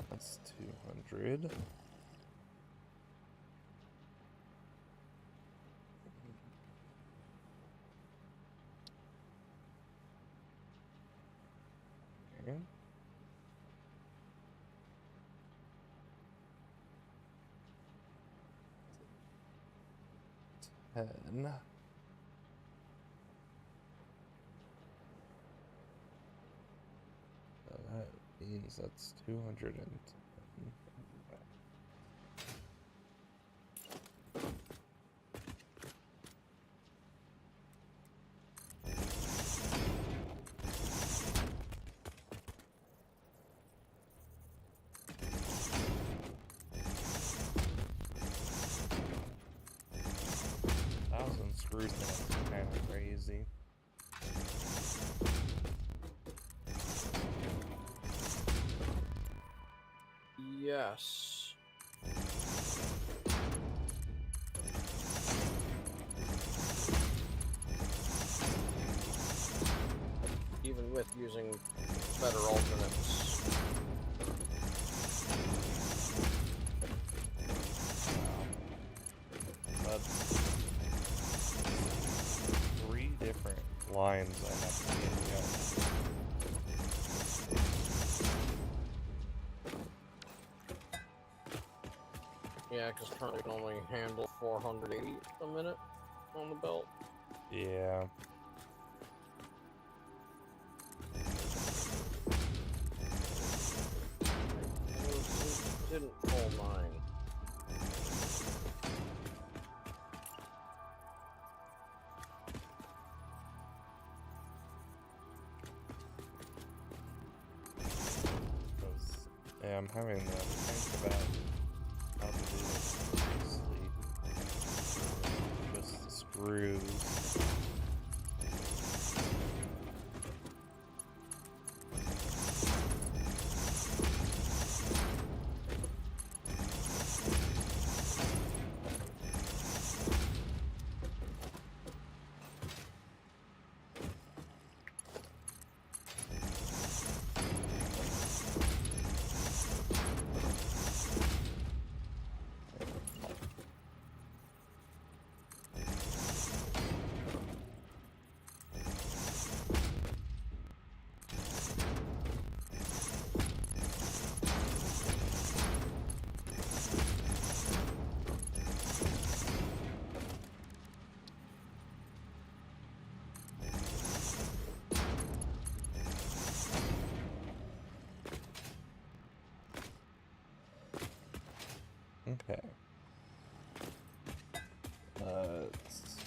That's 200. Okay. Ten. So that means that's 210. Thousand screws, that's kind of crazy. Yes. Even with using better alternates. That's 3 different lines I have to get going. Yeah, because currently we can only handle 480 a minute on the belt. Yeah. It didn't pull mine. Yeah, I'm having to think about how to do this nicely. Just the screws. Okay. It's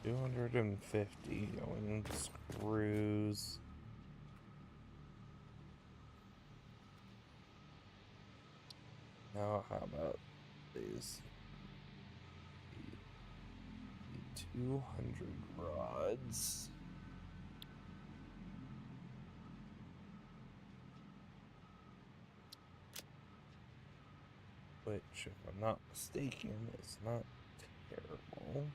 250 going screws. Now, how about these? 200 rods. Which, if I'm not mistaken, is not terrible.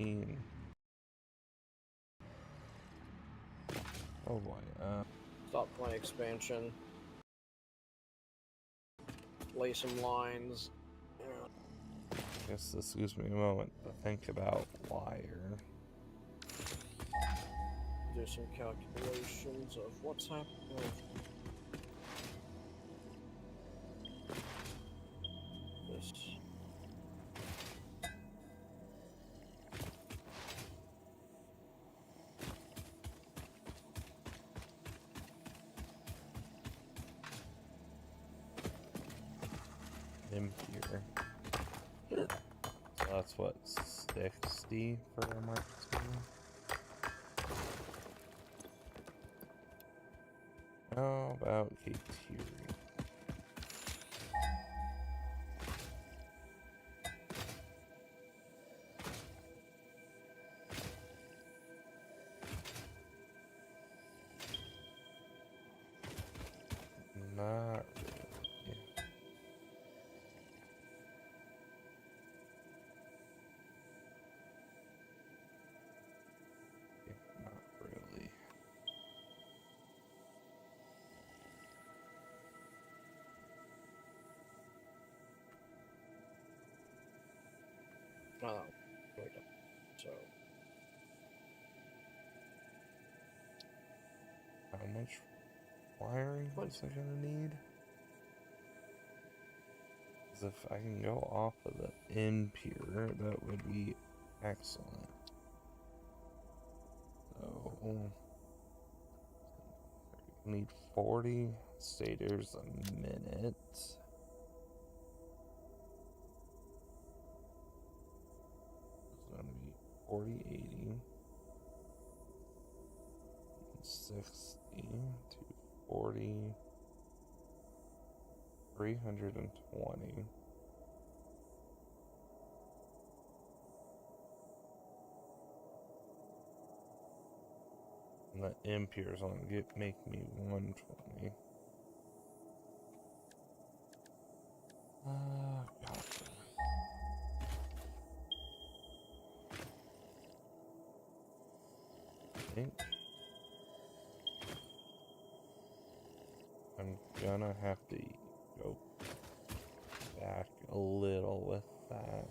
14. Oh boy. Stop playing expansion. Lay some lines. Yeah. I guess this gives me a moment to think about wire. Do some calculations of what's happening. This. Impure. So that's what, 60 for a Mark II? How about Kateri? Not really. Not really. Oh, wait. So. How much wiring was I gonna need? Because if I can go off of the impure, that would be excellent. So, I need 40 stators a minute. It's gonna be 40, 80, 60 to 40, 320. And the impure is gonna make me 120. Gotcha. I think I'm gonna have to go back a little with that.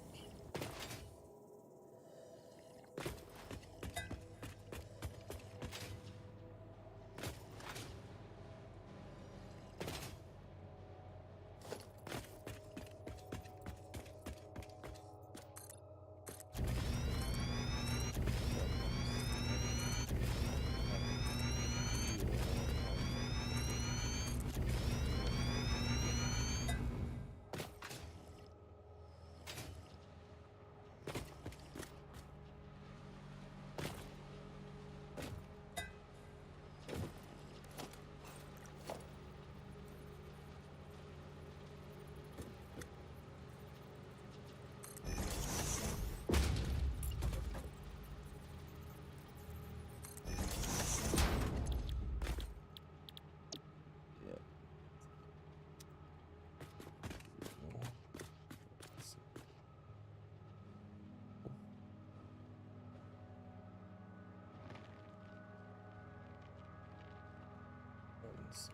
So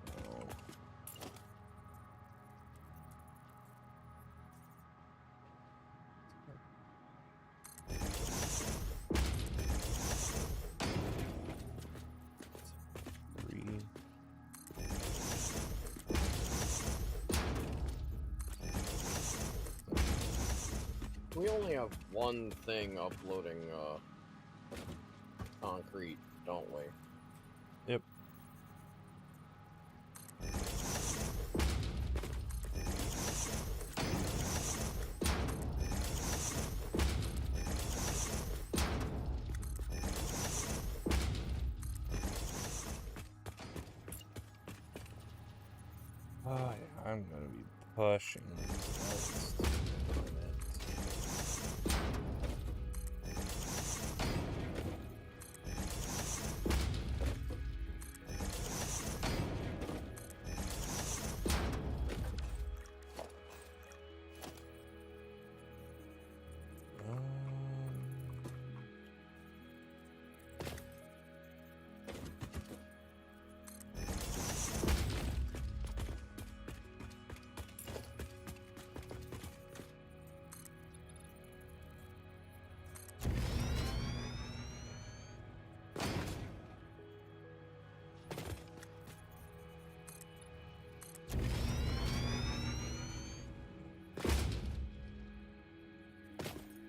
three. We only have one thing uploading concrete, don't we? Yep. Oh, yeah, I'm gonna be pushing this limit.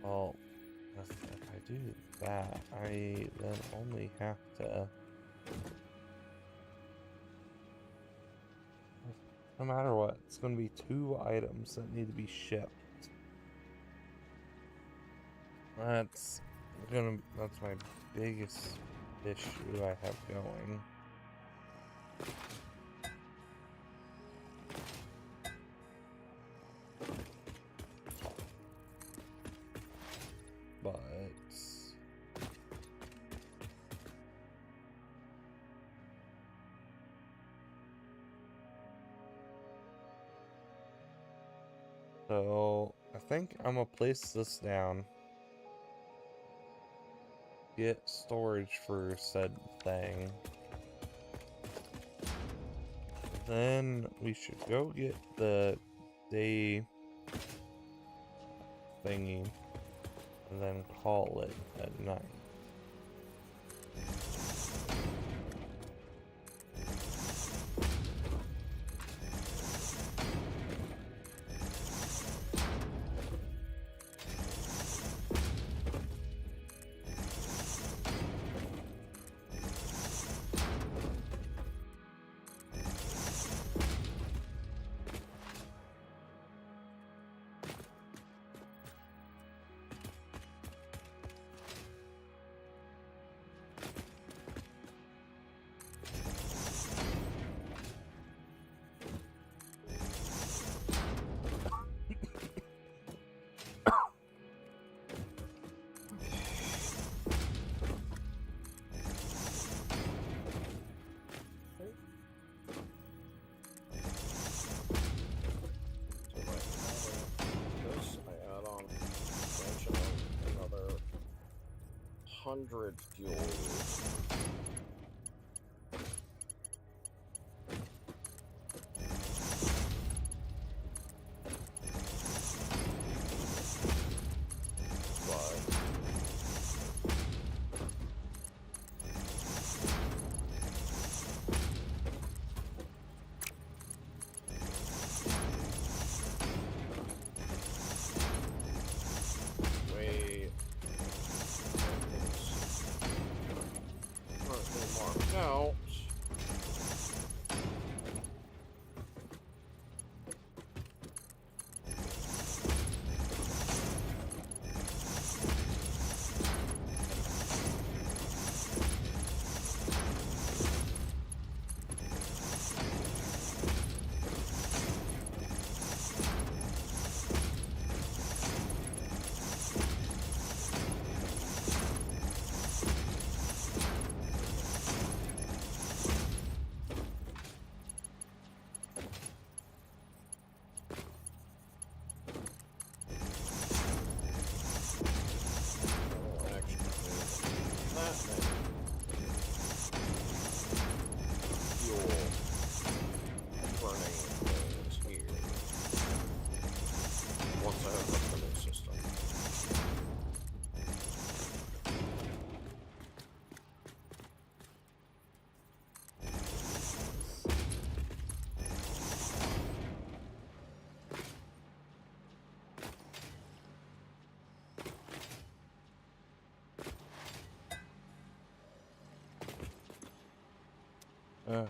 Well, if I do that, I then only have to... No matter what, it's going to be 2 items that need to be shipped. That's my biggest issue I have going. But so I think I'm gonna place this down. Get storage for said thing. Then we should go get the day thingy and then call it at night. This, I add on expansion of another 100 fuel use. Wait. Currently marked out. Okay,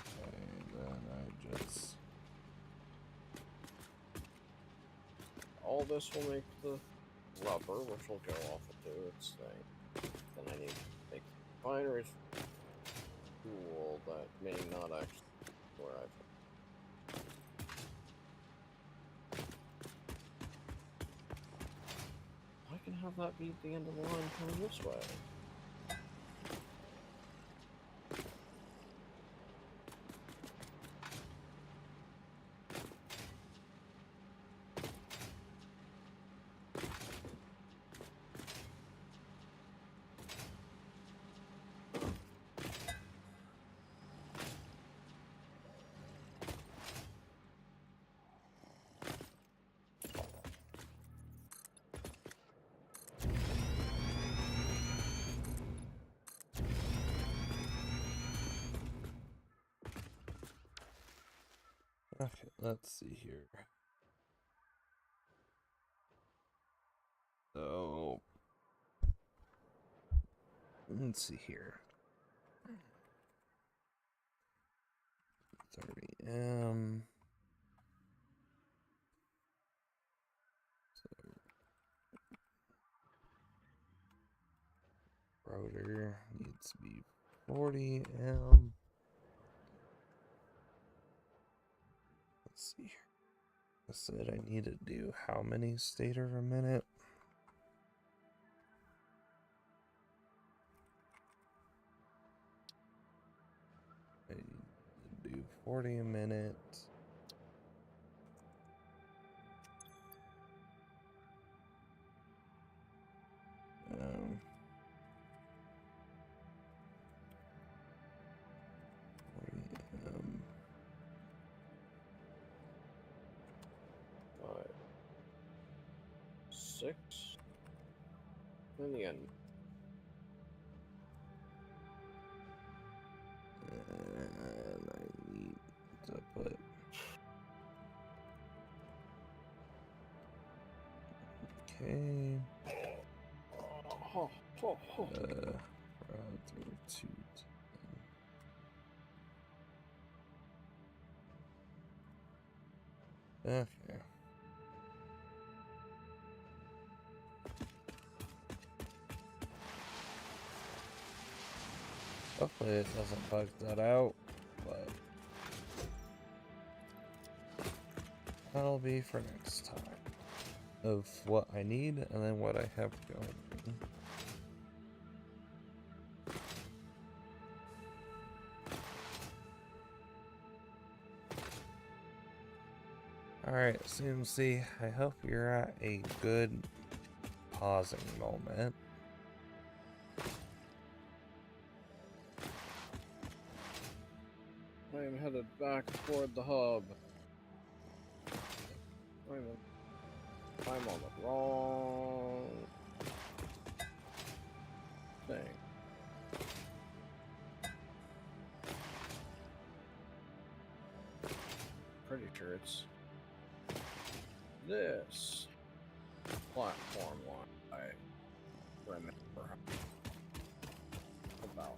then I just... All this will make the rubber, which will go off and do its thing. Then I need to make refineries fuel that may not actually where I've. I can have that be the end of the line coming this way. Okay, let's see here. So let's see here. 30M. So rotor needs to be 40M. Let's see here. I said I need to do how many stator a minute? I need to do 40 a minute. Um, 40M. 5, 6, and the end. And I need to put okay. Through 2. Okay. Hopefully it doesn't bug that out, but that'll be for next time. Of what I need and then what I have going. Alright, CMC, I hope you're at a good pausing moment. I am headed back toward the hub. I'm on the wrong thing. Pretty sure it's this platform one I remember about.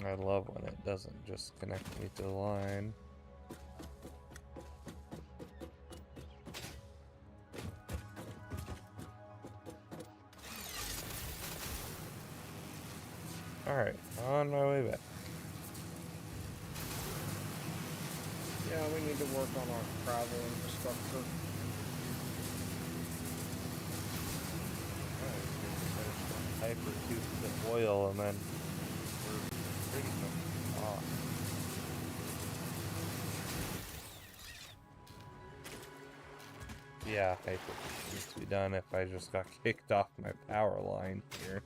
I love when it doesn't just connect me to the line. Alright, on my way back. Yeah, we need to work on our travel infrastructure. Hypercube the oil and then we're pretty much off. Yeah, hypercube needs to be done if I just got kicked off my power line here.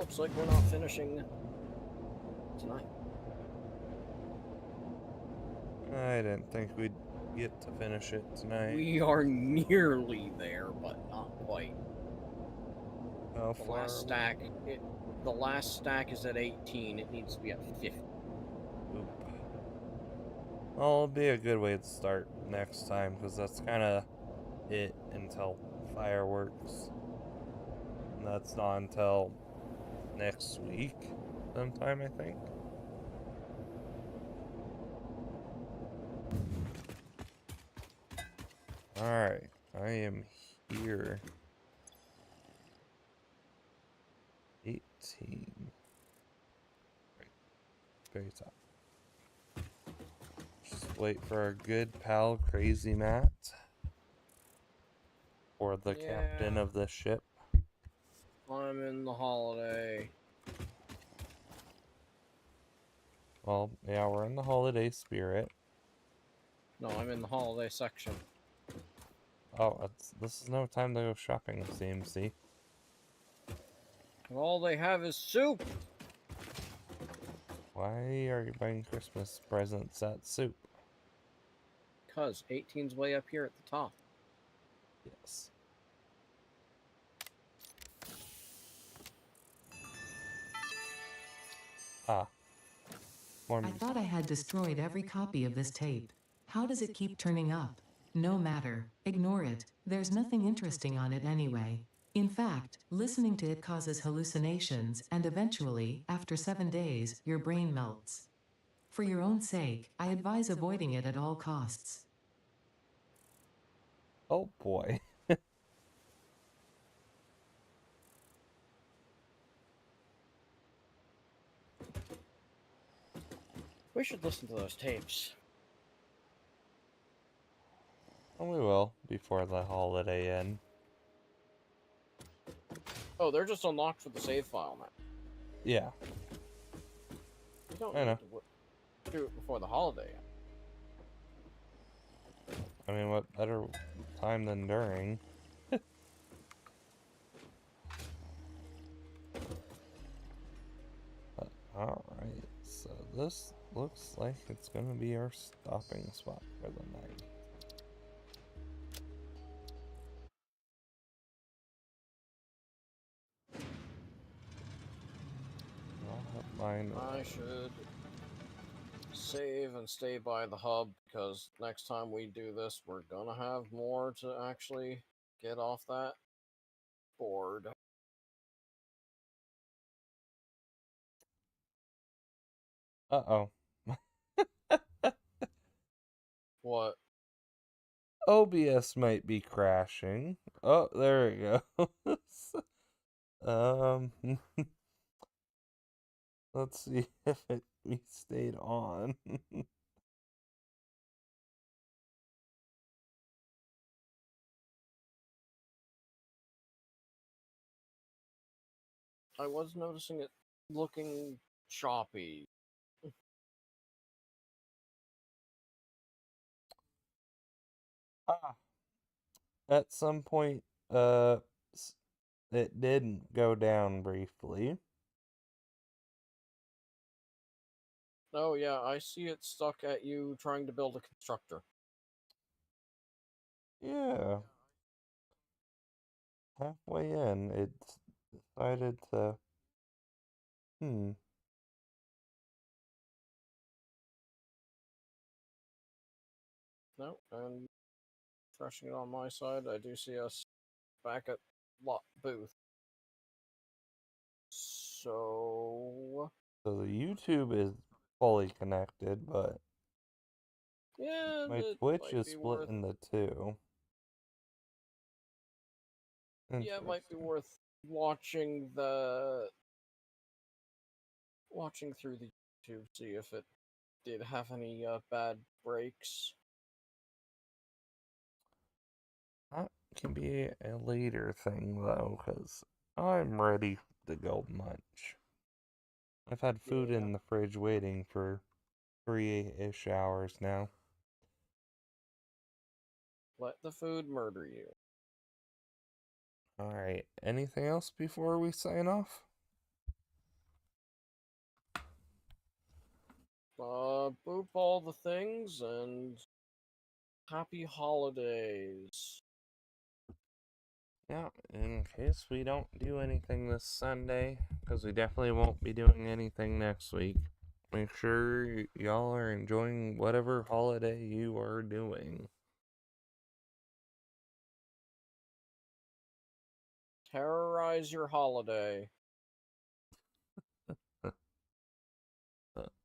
looks like we're not finishing tonight. I didn't think we'd get to finish it tonight. We are nearly there, but not quite. How The far? last stack, the last stack is at 18. It needs to be at 50. Oop. Well, it'll be a good way to start next time, because that's kind of it until fireworks. And that's not until next week sometime, I think. Alright, I am here. 18. Right, very top. Just wait for our good pal Crazy Matt. Or the captain Yeah. of the ship. I'm in the holiday. Well, yeah, we're in the holiday spirit. No, I'm in the holiday section. Oh, this is no time to go shopping, CMC. All they have is soup. Why are you buying Christmas presents at soup? Cause 18's way up here at the top. Yes. Ah. More I music. thought I had destroyed every copy of this tape. How does it keep turning up? No matter. Ignore it. There's nothing interesting on it anyway. In fact, listening to it causes hallucinations, and eventually, after 7 days, your brain melts. For your own sake, I advise avoiding it at all costs. Oh boy. We should listen to those tapes. And we will, before the holiday end. Oh, they're just unlocked for the save file now. Yeah. We don't I need know. to do it before the holiday. I mean, what better time than during? Alright, so this looks like it's gonna be our stopping spot for the night. I'll have mine. I should save and stay by the hub because next time we do this, we're gonna have more to actually get off that board. Uh-oh. What? OBS might be crashing. Oh, there it goes. Let's see if we stayed on. I was noticing it looking choppy. Ah, at some point, uh, it didn't go down briefly. Oh yeah, I see it stuck at you trying to build a constructor. Yeah, halfway in, it decided to. Hmm. No, and refreshing it on my side, I do see us back at lot booth. So So the YouTube is fully connected, but yeah, my it Twitch might is be split worth. into two. Yeah, it might be Interesting. worth watching through the YouTube, see if it did have any bad breaks. That can be a later thing though, because I'm ready to go munch. I've had food Yeah, in the fridge waiting for 3-ish hours now. let the food murder you. Alright, anything else before we sign off? boop all the things and happy holidays. Yeah, in case we don't do anything this Sunday, because we definitely won't be doing anything next week, make sure y'all are enjoying whatever holiday you are doing. Terrorize your holiday.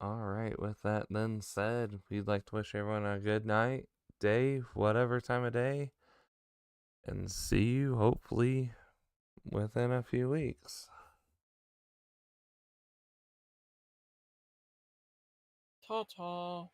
Alright, with that then said, we'd like to wish everyone a good night, day, whatever time of day, and see you hopefully within a few weeks. Ta-ta.